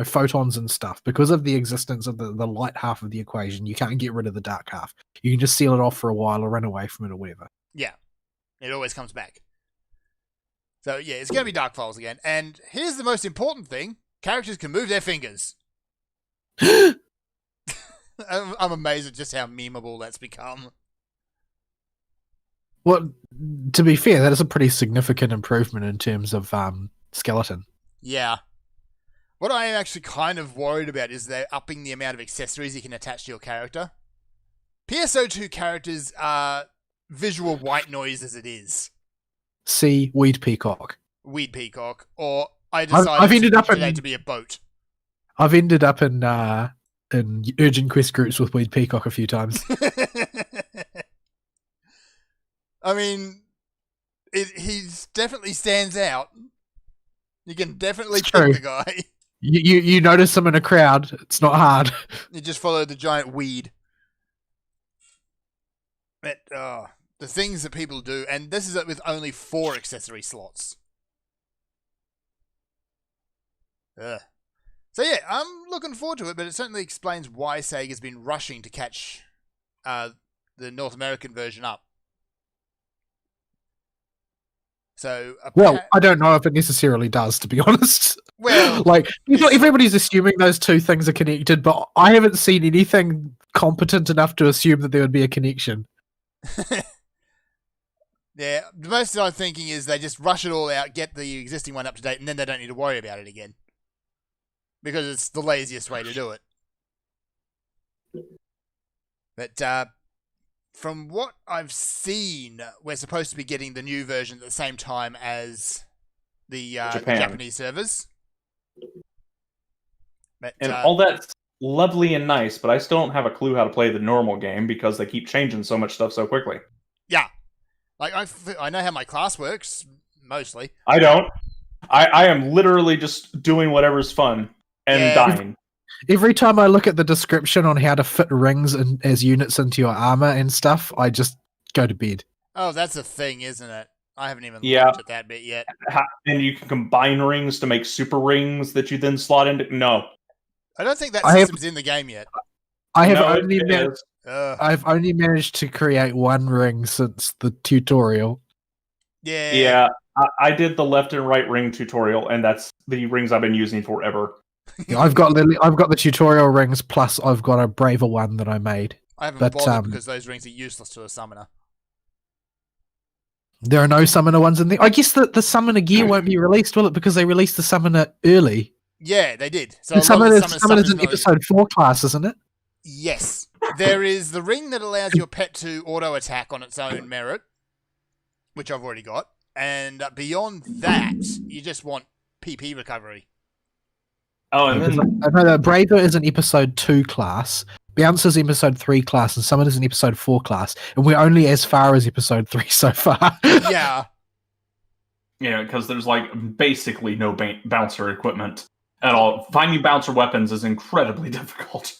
photons and stuff, because of the existence of the light half of the equation, you can't get rid of the dark half. You can just seal it off for a while or run away from it or whatever. Yeah, it always comes back. So yeah, it's going to be Dark Files again. And here's the most important thing. Characters can move their fingers. I'm amazed at just how memeable that's become. Well, to be fair, that is a pretty significant improvement in terms of skeleton. Yeah. What I am actually kind of worried about is they're upping the amount of accessories you can attach to your character. PSO2 characters are visual white noise as it is. See Weed Peacock. Weed Peacock. Or I decided I've ended up to be a boat. I've ended up in Urgent Quest groups with Weed Peacock a few times. I mean, he definitely stands out. You can definitely pick the guy. You notice him in a crowd. It's not hard. You just follow the giant weed. But the things that people do, and this is with only 4 accessory slots. So yeah, I'm looking forward to it, but it certainly explains why Sega's been rushing to catch the North American version up. So, well, I don't know if it necessarily does, to be honest. Well, like everybody's assuming those two things are connected, but I haven't seen anything competent enough to assume that there would be a connection. Yeah, the most I'm thinking is they just rush it all out, get the existing one up to date, and then they don't need to worry about it again. Because it's the laziest way to do it. But from what I've seen, we're supposed to be getting the new version at the same time as the Japanese servers. But, and all that's lovely and nice, but I still don't have a clue how to play the normal game because they keep changing so much stuff so quickly. Yeah. Like, I know how my class works, mostly. I don't. I am literally just doing whatever's fun and dying. Every time I look at the description on how to fit rings as units into your armor and stuff, I just go to bed. Oh, that's a thing, isn't it? I haven't even looked at that bit yet. And you can combine rings to make super rings that you then slot into. No. I don't think that system's in the game yet. I've only managed to create one ring since the tutorial. Yeah. Yeah. I did the left and right ring tutorial, and that's the rings I've been using forever. Yeah, I've got the tutorial rings, plus I've got a braver one that I made. I haven't bothered because those rings are useless to a summoner. There are no summoner ones in there. I guess the summoner gear won't be released, will it? Because they released the summoner early. Yeah, they did. So the summoner's an episode 4 class, isn't it? Yes. There is the ring that allows your pet to auto-attack on its own merit, which I've already got. And beyond that, you just want PP recovery. Oh, and then the Braver is an episode 2 class, Bouncer's episode 3 class, and Summoner's an episode 4 class, and we're only as far as episode 3 so far. Yeah. Yeah, because there's like basically no bouncer equipment at all. Finding bouncer weapons is incredibly difficult.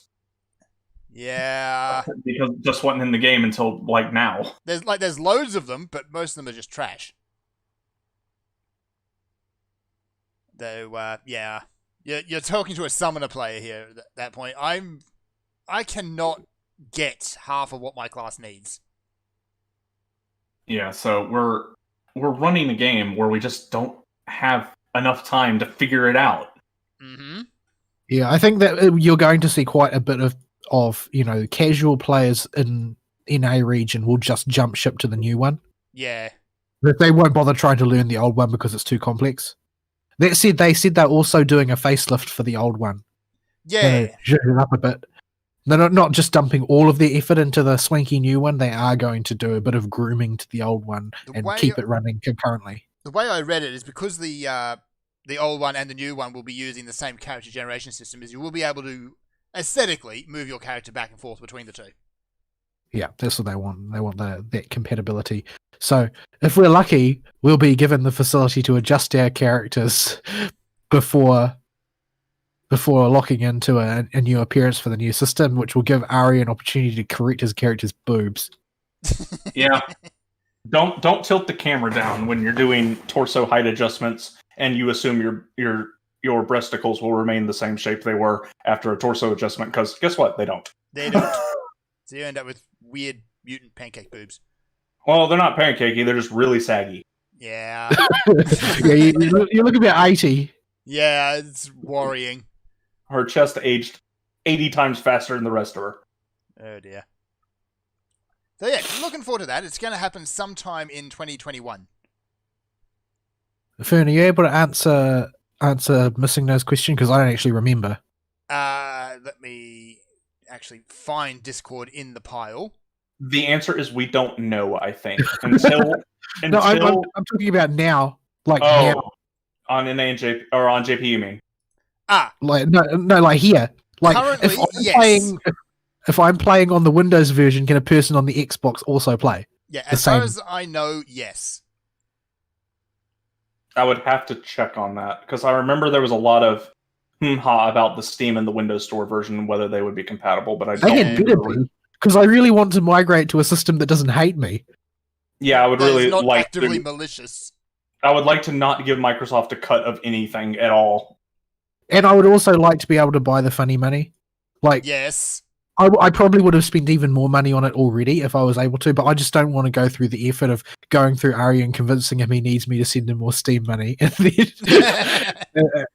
Yeah. Because it just wasn't in the game until like now. There's loads of them, but most of them are just trash. Though, yeah. You're talking to a summoner player here at that point. I cannot get half of what my class needs. Yeah, so we're running a game where we just don't have enough time to figure it out. Mm-hmm. Yeah, I think that you're going to see quite a bit of casual players in a region will just jump ship to the new one. Yeah. They won't bother trying to learn the old one because it's too complex. They said they're also doing a facelift for the old one. Yeah. Zhuzh it up a bit. They're not just dumping all of their effort into the swanky new one. They are going to do a bit of grooming to the old one and keep it running concurrently. The way I read it is because the old one and the new one will be using the same character generation system, is you will be able to aesthetically move your character back and forth between the two. Yeah, that's what they want. They want that compatibility. So if we're lucky, we'll be given the facility to adjust our characters before locking into a new appearance for the new system, which will give Ari an opportunity to correct his character's boobs. Yeah. Don't tilt the camera down when you're doing torso height adjustments, and you assume your breasticles will remain the same shape they were after a torso adjustment. Because guess what? They don't. They don't. So you end up with weird mutant pancake boobs. Well, they're not pancakey. They're just really saggy. Yeah. Yeah, you look about 80. Yeah, it's worrying. Her chest aged 80 times faster than the rest of her. Oh dear. So yeah, looking forward to that. It's going to happen sometime in 2021. Fern, are you able to answer Missing Nose question? Because I don't actually remember. Let me actually find Discord in the pile. The answer is we don't know, I think. Until No, I'm talking about now. Like now. On NA and JP, or on JP, you mean? Like no, like here. Like Currently, yes. If I'm playing on the Windows version, can a person on the Xbox also play? Yeah, as far as I know, yes. I would have to check on that, because I remember there was a lot of hoo-ha about the Steam and the Windows Store version, whether they would be compatible, but I don't They had better be, because I really want to migrate to a system that doesn't hate me. Yeah, I would really not like actively to. malicious. I would like to not give Microsoft a cut of anything at all. And I would also like to be able to buy the funny money. Like, Yes. I probably would have spent even more money on it already if I was able to, but I just don't want to go through the effort of going through Ari and convincing him he needs me to send him more Steam money and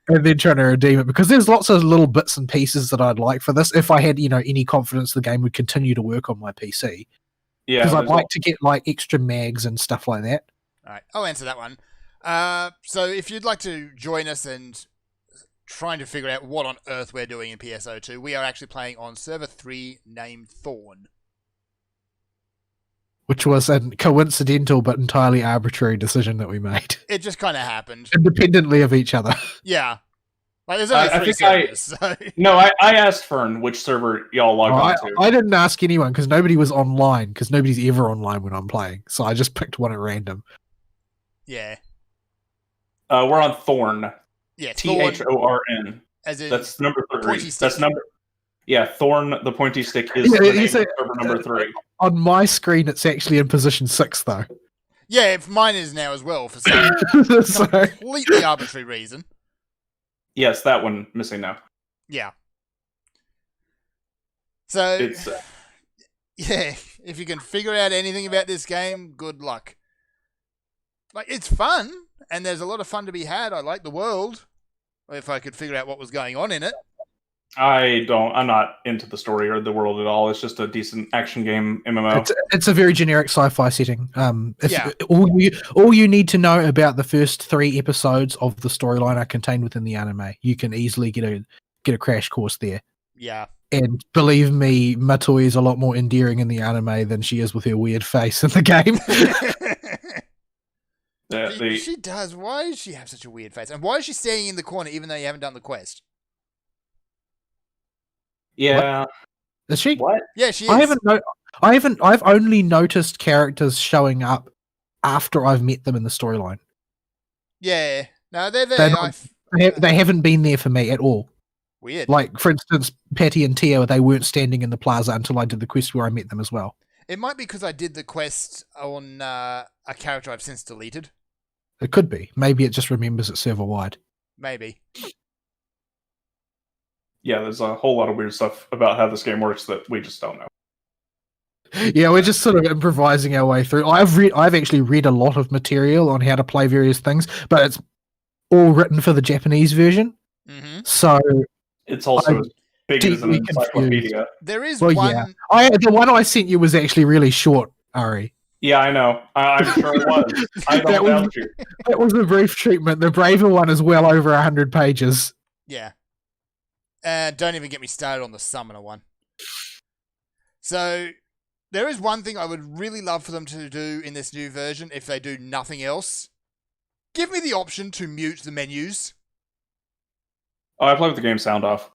then trying to redeem it, because there's lots of little bits and pieces that I'd like for this if I had, any confidence the game would continue to work on my PC. Yeah, Because I'd like to get like extra mags and stuff like that. All right, I'll answer that one. So if you'd like to join us and trying to figure out what on earth we're doing in PSO2, we are actually playing on server 3 named Thorn. Which was a coincidental but entirely arbitrary decision that we made. It just kind of happened. Independently of each other. Yeah. Like, there's only three servers. So. No, I asked Fern which server y'all log on to. I didn't ask anyone because nobody was online, because nobody's ever online when I'm playing. So I just picked one at random. Yeah. We're on Thorn. Yeah, Thorn. As in That's number 3. stick. That's number. Yeah, Thorn, the pointy stick, is the name of server number 3. On my screen, it's actually in position 6, though. Yeah, mine is now as well for some So, completely arbitrary reason. Yes, that one missing now. Yeah. So, It's yeah, if you can figure out anything about this game, good luck. Like, it's fun, and there's a lot of fun to be had. I like the world. If I could figure out what was going on in it. I'm not into the story or the world at all. It's just a decent action game MMO. it's a very generic sci-fi setting. Yeah. All you need to know about the first 3 episodes of the storyline are contained within the anime. You can easily get a crash course there. Yeah. And believe me, Matoi is a lot more endearing in the anime than she is with her weird face in the game. She does. Why does she have such a weird face? And why is she standing in the corner even though you haven't done the quest? Yeah. Is she? What? Yeah, she is. I've only noticed characters showing up after I've met them in the storyline. Yeah. No, they're there. They haven't been there for me at all. Weird. Like, for instance, Patty and Tia, they weren't standing in the plaza until I did the quest where I met them as well. It might be because I did the quest on a character I've since deleted. It could be. Maybe it just remembers it server-wide. Maybe. Yeah, there's a whole lot of weird stuff about how this game works that we just don't know. Yeah, we're just sort of improvising our way through. I've actually read a lot of material on how to play various things, but it's all written for the Japanese version. Mm-hmm. So it's also as big as an encyclopedia. There is one. Yeah. The one I sent you was actually really short, Ari. Yeah, I know. I'm sure it was. I don't doubt you. That was a brief treatment. The Braver one is well over 100 pages. Yeah. Don't even get me started on the Summoner one. So there is one thing I would really love for them to do in this new version if they do nothing else. Give me the option to mute the menus. Oh, I play with the game sound off.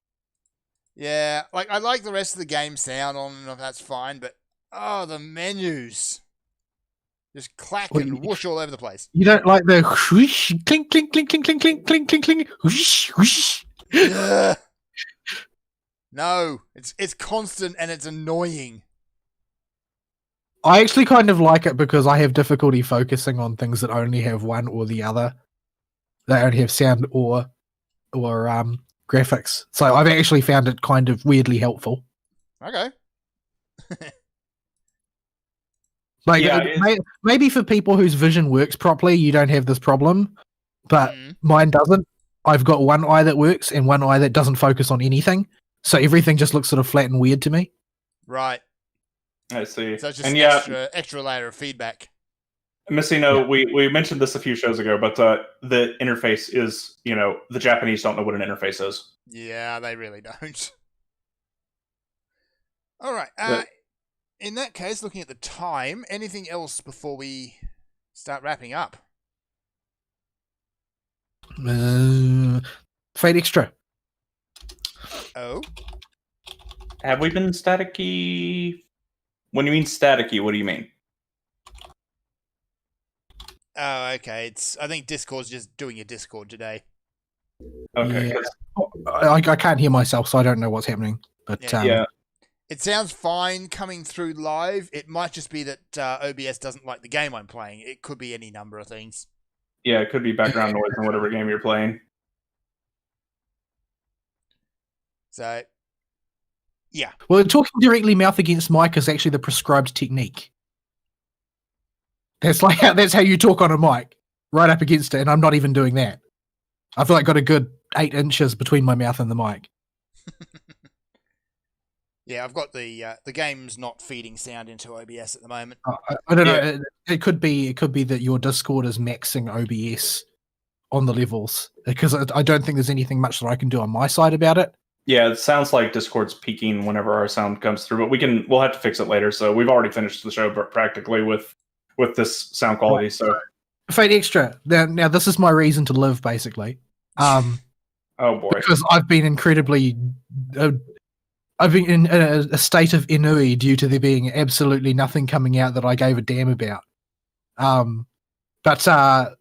Yeah, like I like the rest of the game sound on, that's fine, but the menus. Just clack Well, and whoosh all over the place. You don't like the whoosh, clink, clink, clink, clink, clink, clink, clink, clink, clink, whoosh, whoosh. Ugh. No, it's constant and it's annoying. I actually kind of like it because I have difficulty focusing on things that only have one or the other. They only have sound or graphics. So I've actually found it kind of weirdly helpful. Okay. Like Yeah, maybe for people whose vision works properly, you don't have this problem, but mine doesn't. I've got one eye that works and one eye that doesn't focus on anything, so everything just looks sort of flat and weird to me. Right. I see. So it's just And an extra layer of feedback. Missy, we mentioned this a few shows ago, but the interface is, the Japanese don't know what an interface is. Yeah, they really don't. All right. In that case, looking at the time, anything else before we start wrapping up? Fate Extra. Oh? Have we been staticky? When you mean staticky, what do you mean? Oh, okay. I think Discord's just doing a Discord today. Okay. Yeah. I can't hear myself, so I don't know what's happening. But Yeah. It sounds fine coming through live. It might just be that OBS doesn't like the game I'm playing. It could be any number of things. Yeah, it could be background noise in whatever game you're playing. So, yeah. Well, talking directly mouth against mic is actually the prescribed technique. That's how you talk on a mic, right up against it, and I'm not even doing that. I feel like I got a good 8 inches between my mouth and the mic. Yeah, I've got the game's not feeding sound into OBS at the moment. I don't know. It could be that your Discord is maxing OBS on the levels, because I don't think there's anything much that I can do on my side about it. Yeah, it sounds like Discord's peaking whenever our sound comes through, but we'll have to fix it later. So we've already finished the show practically with this sound quality. So Fate Extra. Now this is my reason to live, basically. oh boy, because I've been incredibly. I've been in a state of ennui due to there being absolutely nothing coming out that I gave a damn about. But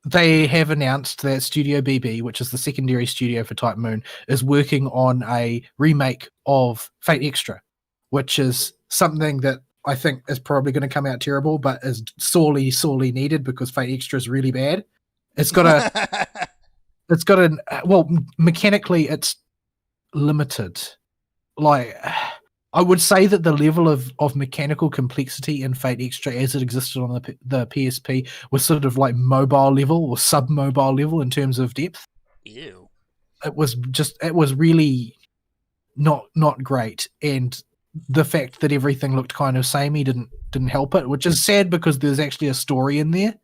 they have announced that Studio BB, which is the secondary studio for Type Moon, is working on a remake of Fate Extra, which is something that I think is probably going to come out terrible, but is sorely, sorely needed because Fate Extra is really bad. It's got mechanically it's limited. Like, I would say that the level of mechanical complexity in Fate Extra as it existed on the PSP was sort of like mobile level or sub-mobile level in terms of depth. Ew. It was really not great, and the fact that everything looked kind of samey didn't help it, which is sad because there's actually a story in there.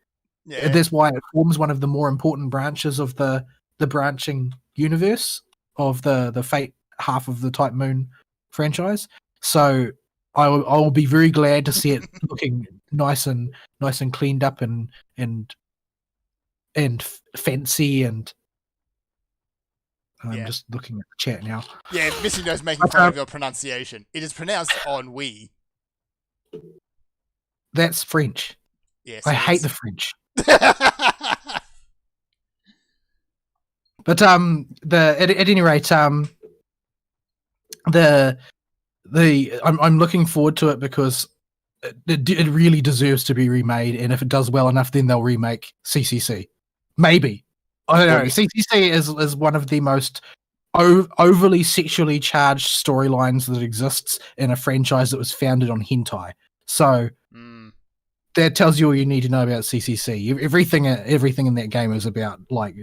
Yeah. That's why it forms one of the more important branches of the branching universe of the Fate half of the Type Moon franchise. So I will be very glad to see it looking nice and cleaned up and fancy, and I'm just looking at the chat now. Yeah, Missy knows making fun of your pronunciation. It is pronounced ennui. That's French. Yes, I hate the French. the. But at any rate, I'm looking forward to it because it really deserves to be remade, and if it does well enough, then they'll remake CCC. Maybe. I don't know. CCC is one of the most overly sexually charged storylines that exists in a franchise that was founded on hentai. So that tells you all you need to know about CCC. Everything in that game is about like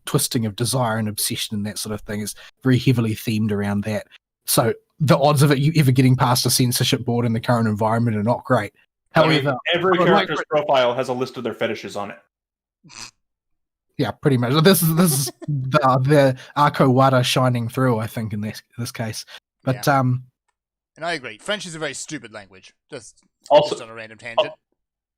twisting of desire and obsession and that sort of thing. Is very heavily themed around that. So the odds of it you ever getting past a censorship board in the current environment are not great. However, every character's profile has a list of their fetishes on it. Yeah, pretty much. This is the Arco Wada shining through, I think, in this case. But And I agree. French is a very stupid language. Just Also, on a random tangent.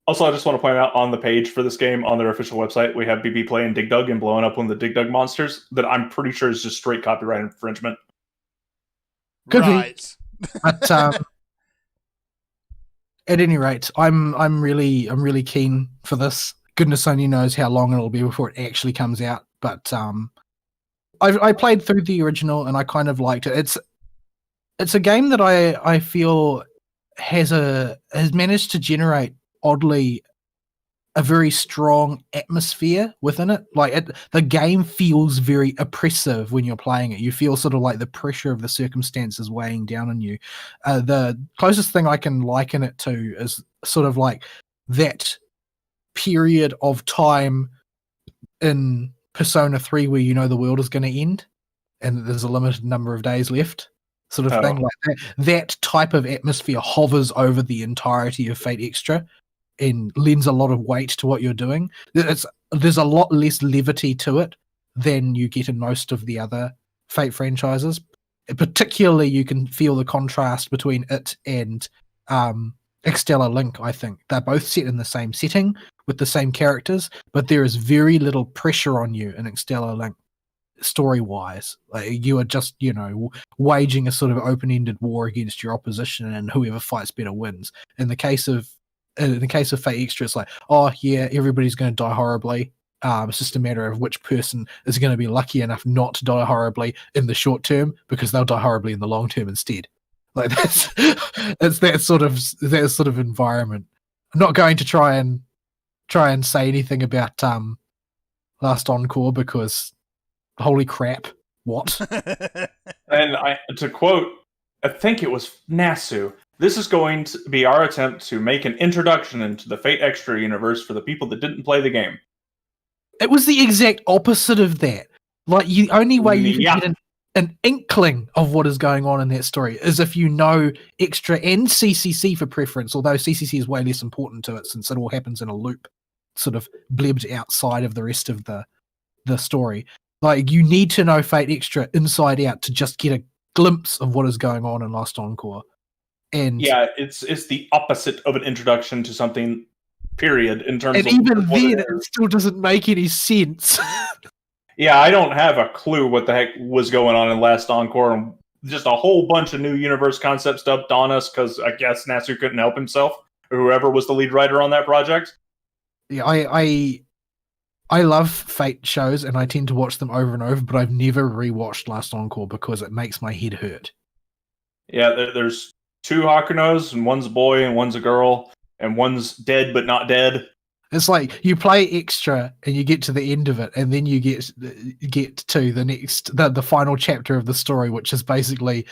Also, I just want to point out on the page for this game on their official website, we have BB playing Dig Dug and blowing up one of the Dig Dug monsters that I'm pretty sure is just straight copyright infringement. Could be. Right. But at any rate, I'm really keen for this. Goodness only knows how long it'll be before it actually comes out. But I played through the original and I kind of liked it. It's a game that I feel has managed to generate oddly a very strong atmosphere within it. Like the game feels very oppressive when you're playing it. You feel sort of like the pressure of the circumstances weighing down on you. The closest thing I can liken it to is sort of like that period of time in Persona 3 where you know the world is going to end and there's a limited number of days left. Sort of thing like that. That type of atmosphere hovers over the entirety of Fate Extra and lends a lot of weight to what you're doing. There's a lot less levity to it than you get in most of the other Fate franchises. Particularly, you can feel the contrast between it and Extella Link, I think. They're both set in the same setting with the same characters, but there is very little pressure on you in Extella Link. Story-wise, like you are just, waging a sort of open-ended war against your opposition, and whoever fights better wins. In the case of Fate Extra, it's like, oh yeah, everybody's going to die horribly. It's just a matter of which person is going to be lucky enough not to die horribly in the short term, because they'll die horribly in the long term instead. Like that's it's that sort of environment. I'm not going to try and say anything about Last Encore because. Holy crap! What? And to quote, I think it was Nasu. This is going to be our attempt to make an introduction into the Fate Extra universe for the people that didn't play the game. It was the exact opposite of that. Like, the only way you can get an inkling of what is going on in that story is if you know Extra and CCC for preference, although CCC is way less important to it since it all happens in a loop, sort of blebbed outside of the rest of the story. Like, you need to know Fate Extra inside out to just get a glimpse of what is going on in Last Encore. And yeah, it's the opposite of an introduction to something, period, in terms of... And even then, it still doesn't make any sense. Yeah, I don't have a clue what the heck was going on in Last Encore. And just a whole bunch of new universe concepts dumped on us because I guess Nasu couldn't help himself, or whoever was the lead writer on that project. Yeah, I love Fate shows and I tend to watch them over and over, but I've never rewatched Last Encore because it makes my head hurt. Yeah, there's two Hakunos, and one's a boy and one's a girl, and one's dead but not dead. It's like you play Extra and you get to the end of it, and then you get to the final chapter of the story, which is basically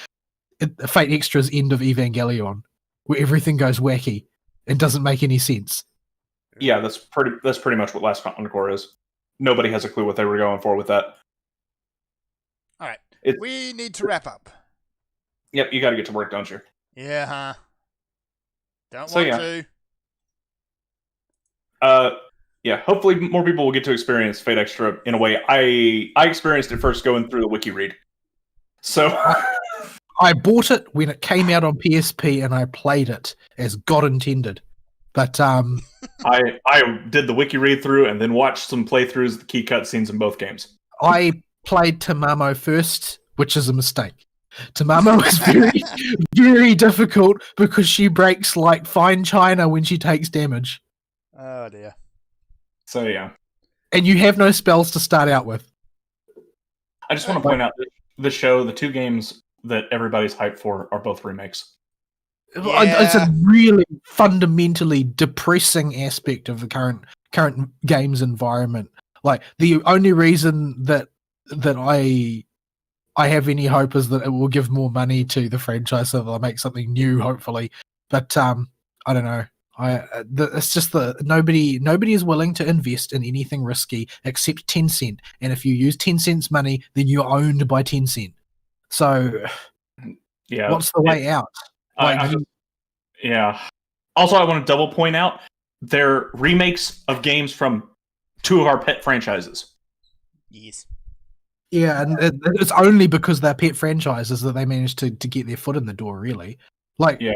Fate Extra's end of Evangelion, where everything goes wacky and doesn't make any sense. Yeah, that's pretty much what Last Encore is. Nobody has a clue what they were going for with that. All right, we need to wrap up. Yep, you got to get to work, don't you? Yeah, huh? Don't want to. Yeah, hopefully more people will get to experience Fate Extra in a way. I experienced it first going through the wiki read. So I bought it when it came out on PSP and I played it as God intended. But I did the wiki read through and then watched some playthroughs of the key cutscenes in both games. I played Tamamo first, which is a mistake. Tamamo is very, very difficult because she breaks like fine china when she takes damage. Oh dear. So yeah. And you have no spells to start out with. I just want to point out the two games that everybody's hyped for are both remakes. Yeah. It's a really fundamentally depressing aspect of the current games environment. Like, the only reason that I have any hope is that it will give more money to the franchise so they'll make something new, hopefully. But I don't know. It's just nobody is willing to invest in anything risky except Tencent. And if you use Tencent's money, then you're owned by Tencent. So, yeah, what's the way out? Yeah. Also, I want to double point out they're remakes of games from two of our pet franchises. Yes. Yeah, and it's only because they're pet franchises that they managed to get their foot in the door, really. Like Yeah.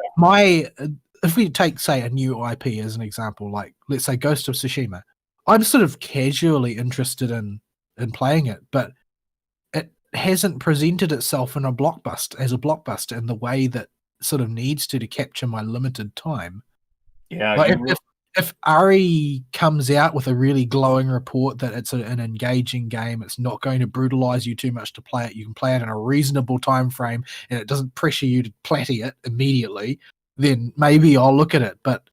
if we take, say, a new IP as an example, like let's say Ghost of Tsushima, I'm sort of casually interested in playing it, but it hasn't presented itself in a blockbuster in the way that sort of needs to capture my limited time. Yeah, Like if Ari comes out with a really glowing report that it's an engaging game, it's not going to brutalize you too much to play it, you can play it in a reasonable time frame, and it doesn't pressure you to platty it immediately, then maybe I'll look at it. But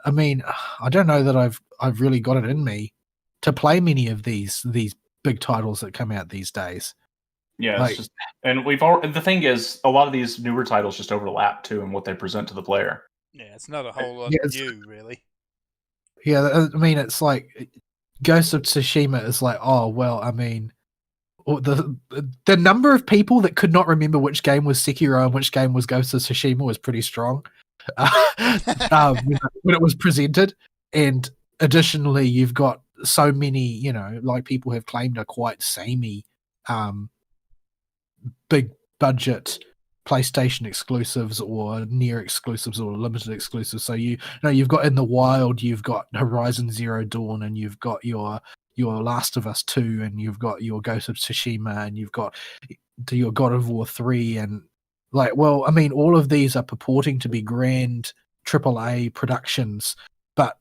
I mean, I don't know that I've really got it in me to play many of these big titles that come out these days. Yeah, Like- it's just, and the thing is, a lot of these newer titles just overlap too in what they present to the player. Yeah, it's not a whole lot Yeah, it's- new, really. Yeah, I mean, it's like Ghost of Tsushima is like, oh well, I mean, the number of people that could not remember which game was Sekiro and which game was Ghost of Tsushima was pretty strong when it was presented. And additionally, you've got so many, like people have claimed are quite samey, big budget PlayStation exclusives or near exclusives or limited exclusives. So you've got in the wild, you've got Horizon Zero Dawn, and you've got your Last of Us 2, and you've got your Ghost of Tsushima, and you've got your God of War 3, and I mean, all of these are purporting to be grand AAA productions, but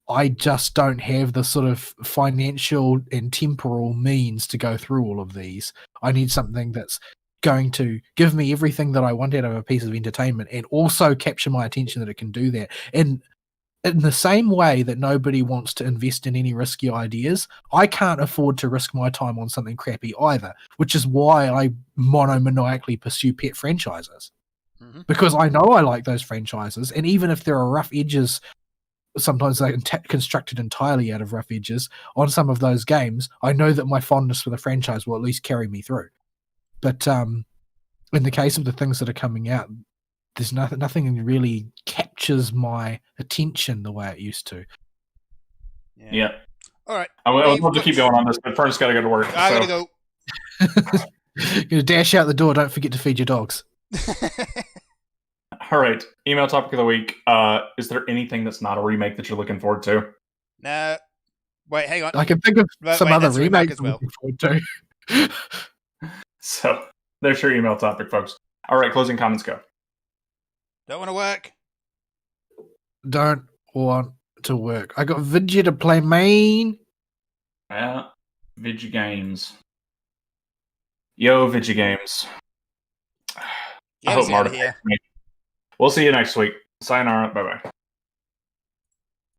I just don't have the sort of financial and temporal means to go through all of these. I need something that's going to give me everything that I want out of a piece of entertainment and also capture my attention that it can do that. And in the same way that nobody wants to invest in any risky ideas, I can't afford to risk my time on something crappy either, which is why I monomaniacally pursue pet franchises. Mm-hmm. Because I know I like those franchises, and even if there are rough edges, sometimes they're constructed entirely out of rough edges on some of those games, I know that my fondness for the franchise will at least carry me through. But in the case of the things that are coming out, there's nothing really captures my attention the way it used to. Yeah. All right. I would love to keep going on this, but Fern's got to go to work. I gotta go. You're gonna dash out the door. Don't forget to feed your dogs. All right. Email topic of the week. Is there anything that's not a remake that you're looking forward to? No. Wait, hang on. I can think of some other that's a remake remakes as well. I'm looking forward to. So there's your email topic, folks. All right. Closing comments go. Don't want to work. Don't want to work. I got Vidya to play main. Yeah. Vidya Games. Yo, Vidya Games. Get I us hope out Marta of here. takes me. We'll see you next week. Sayonara. Bye-bye.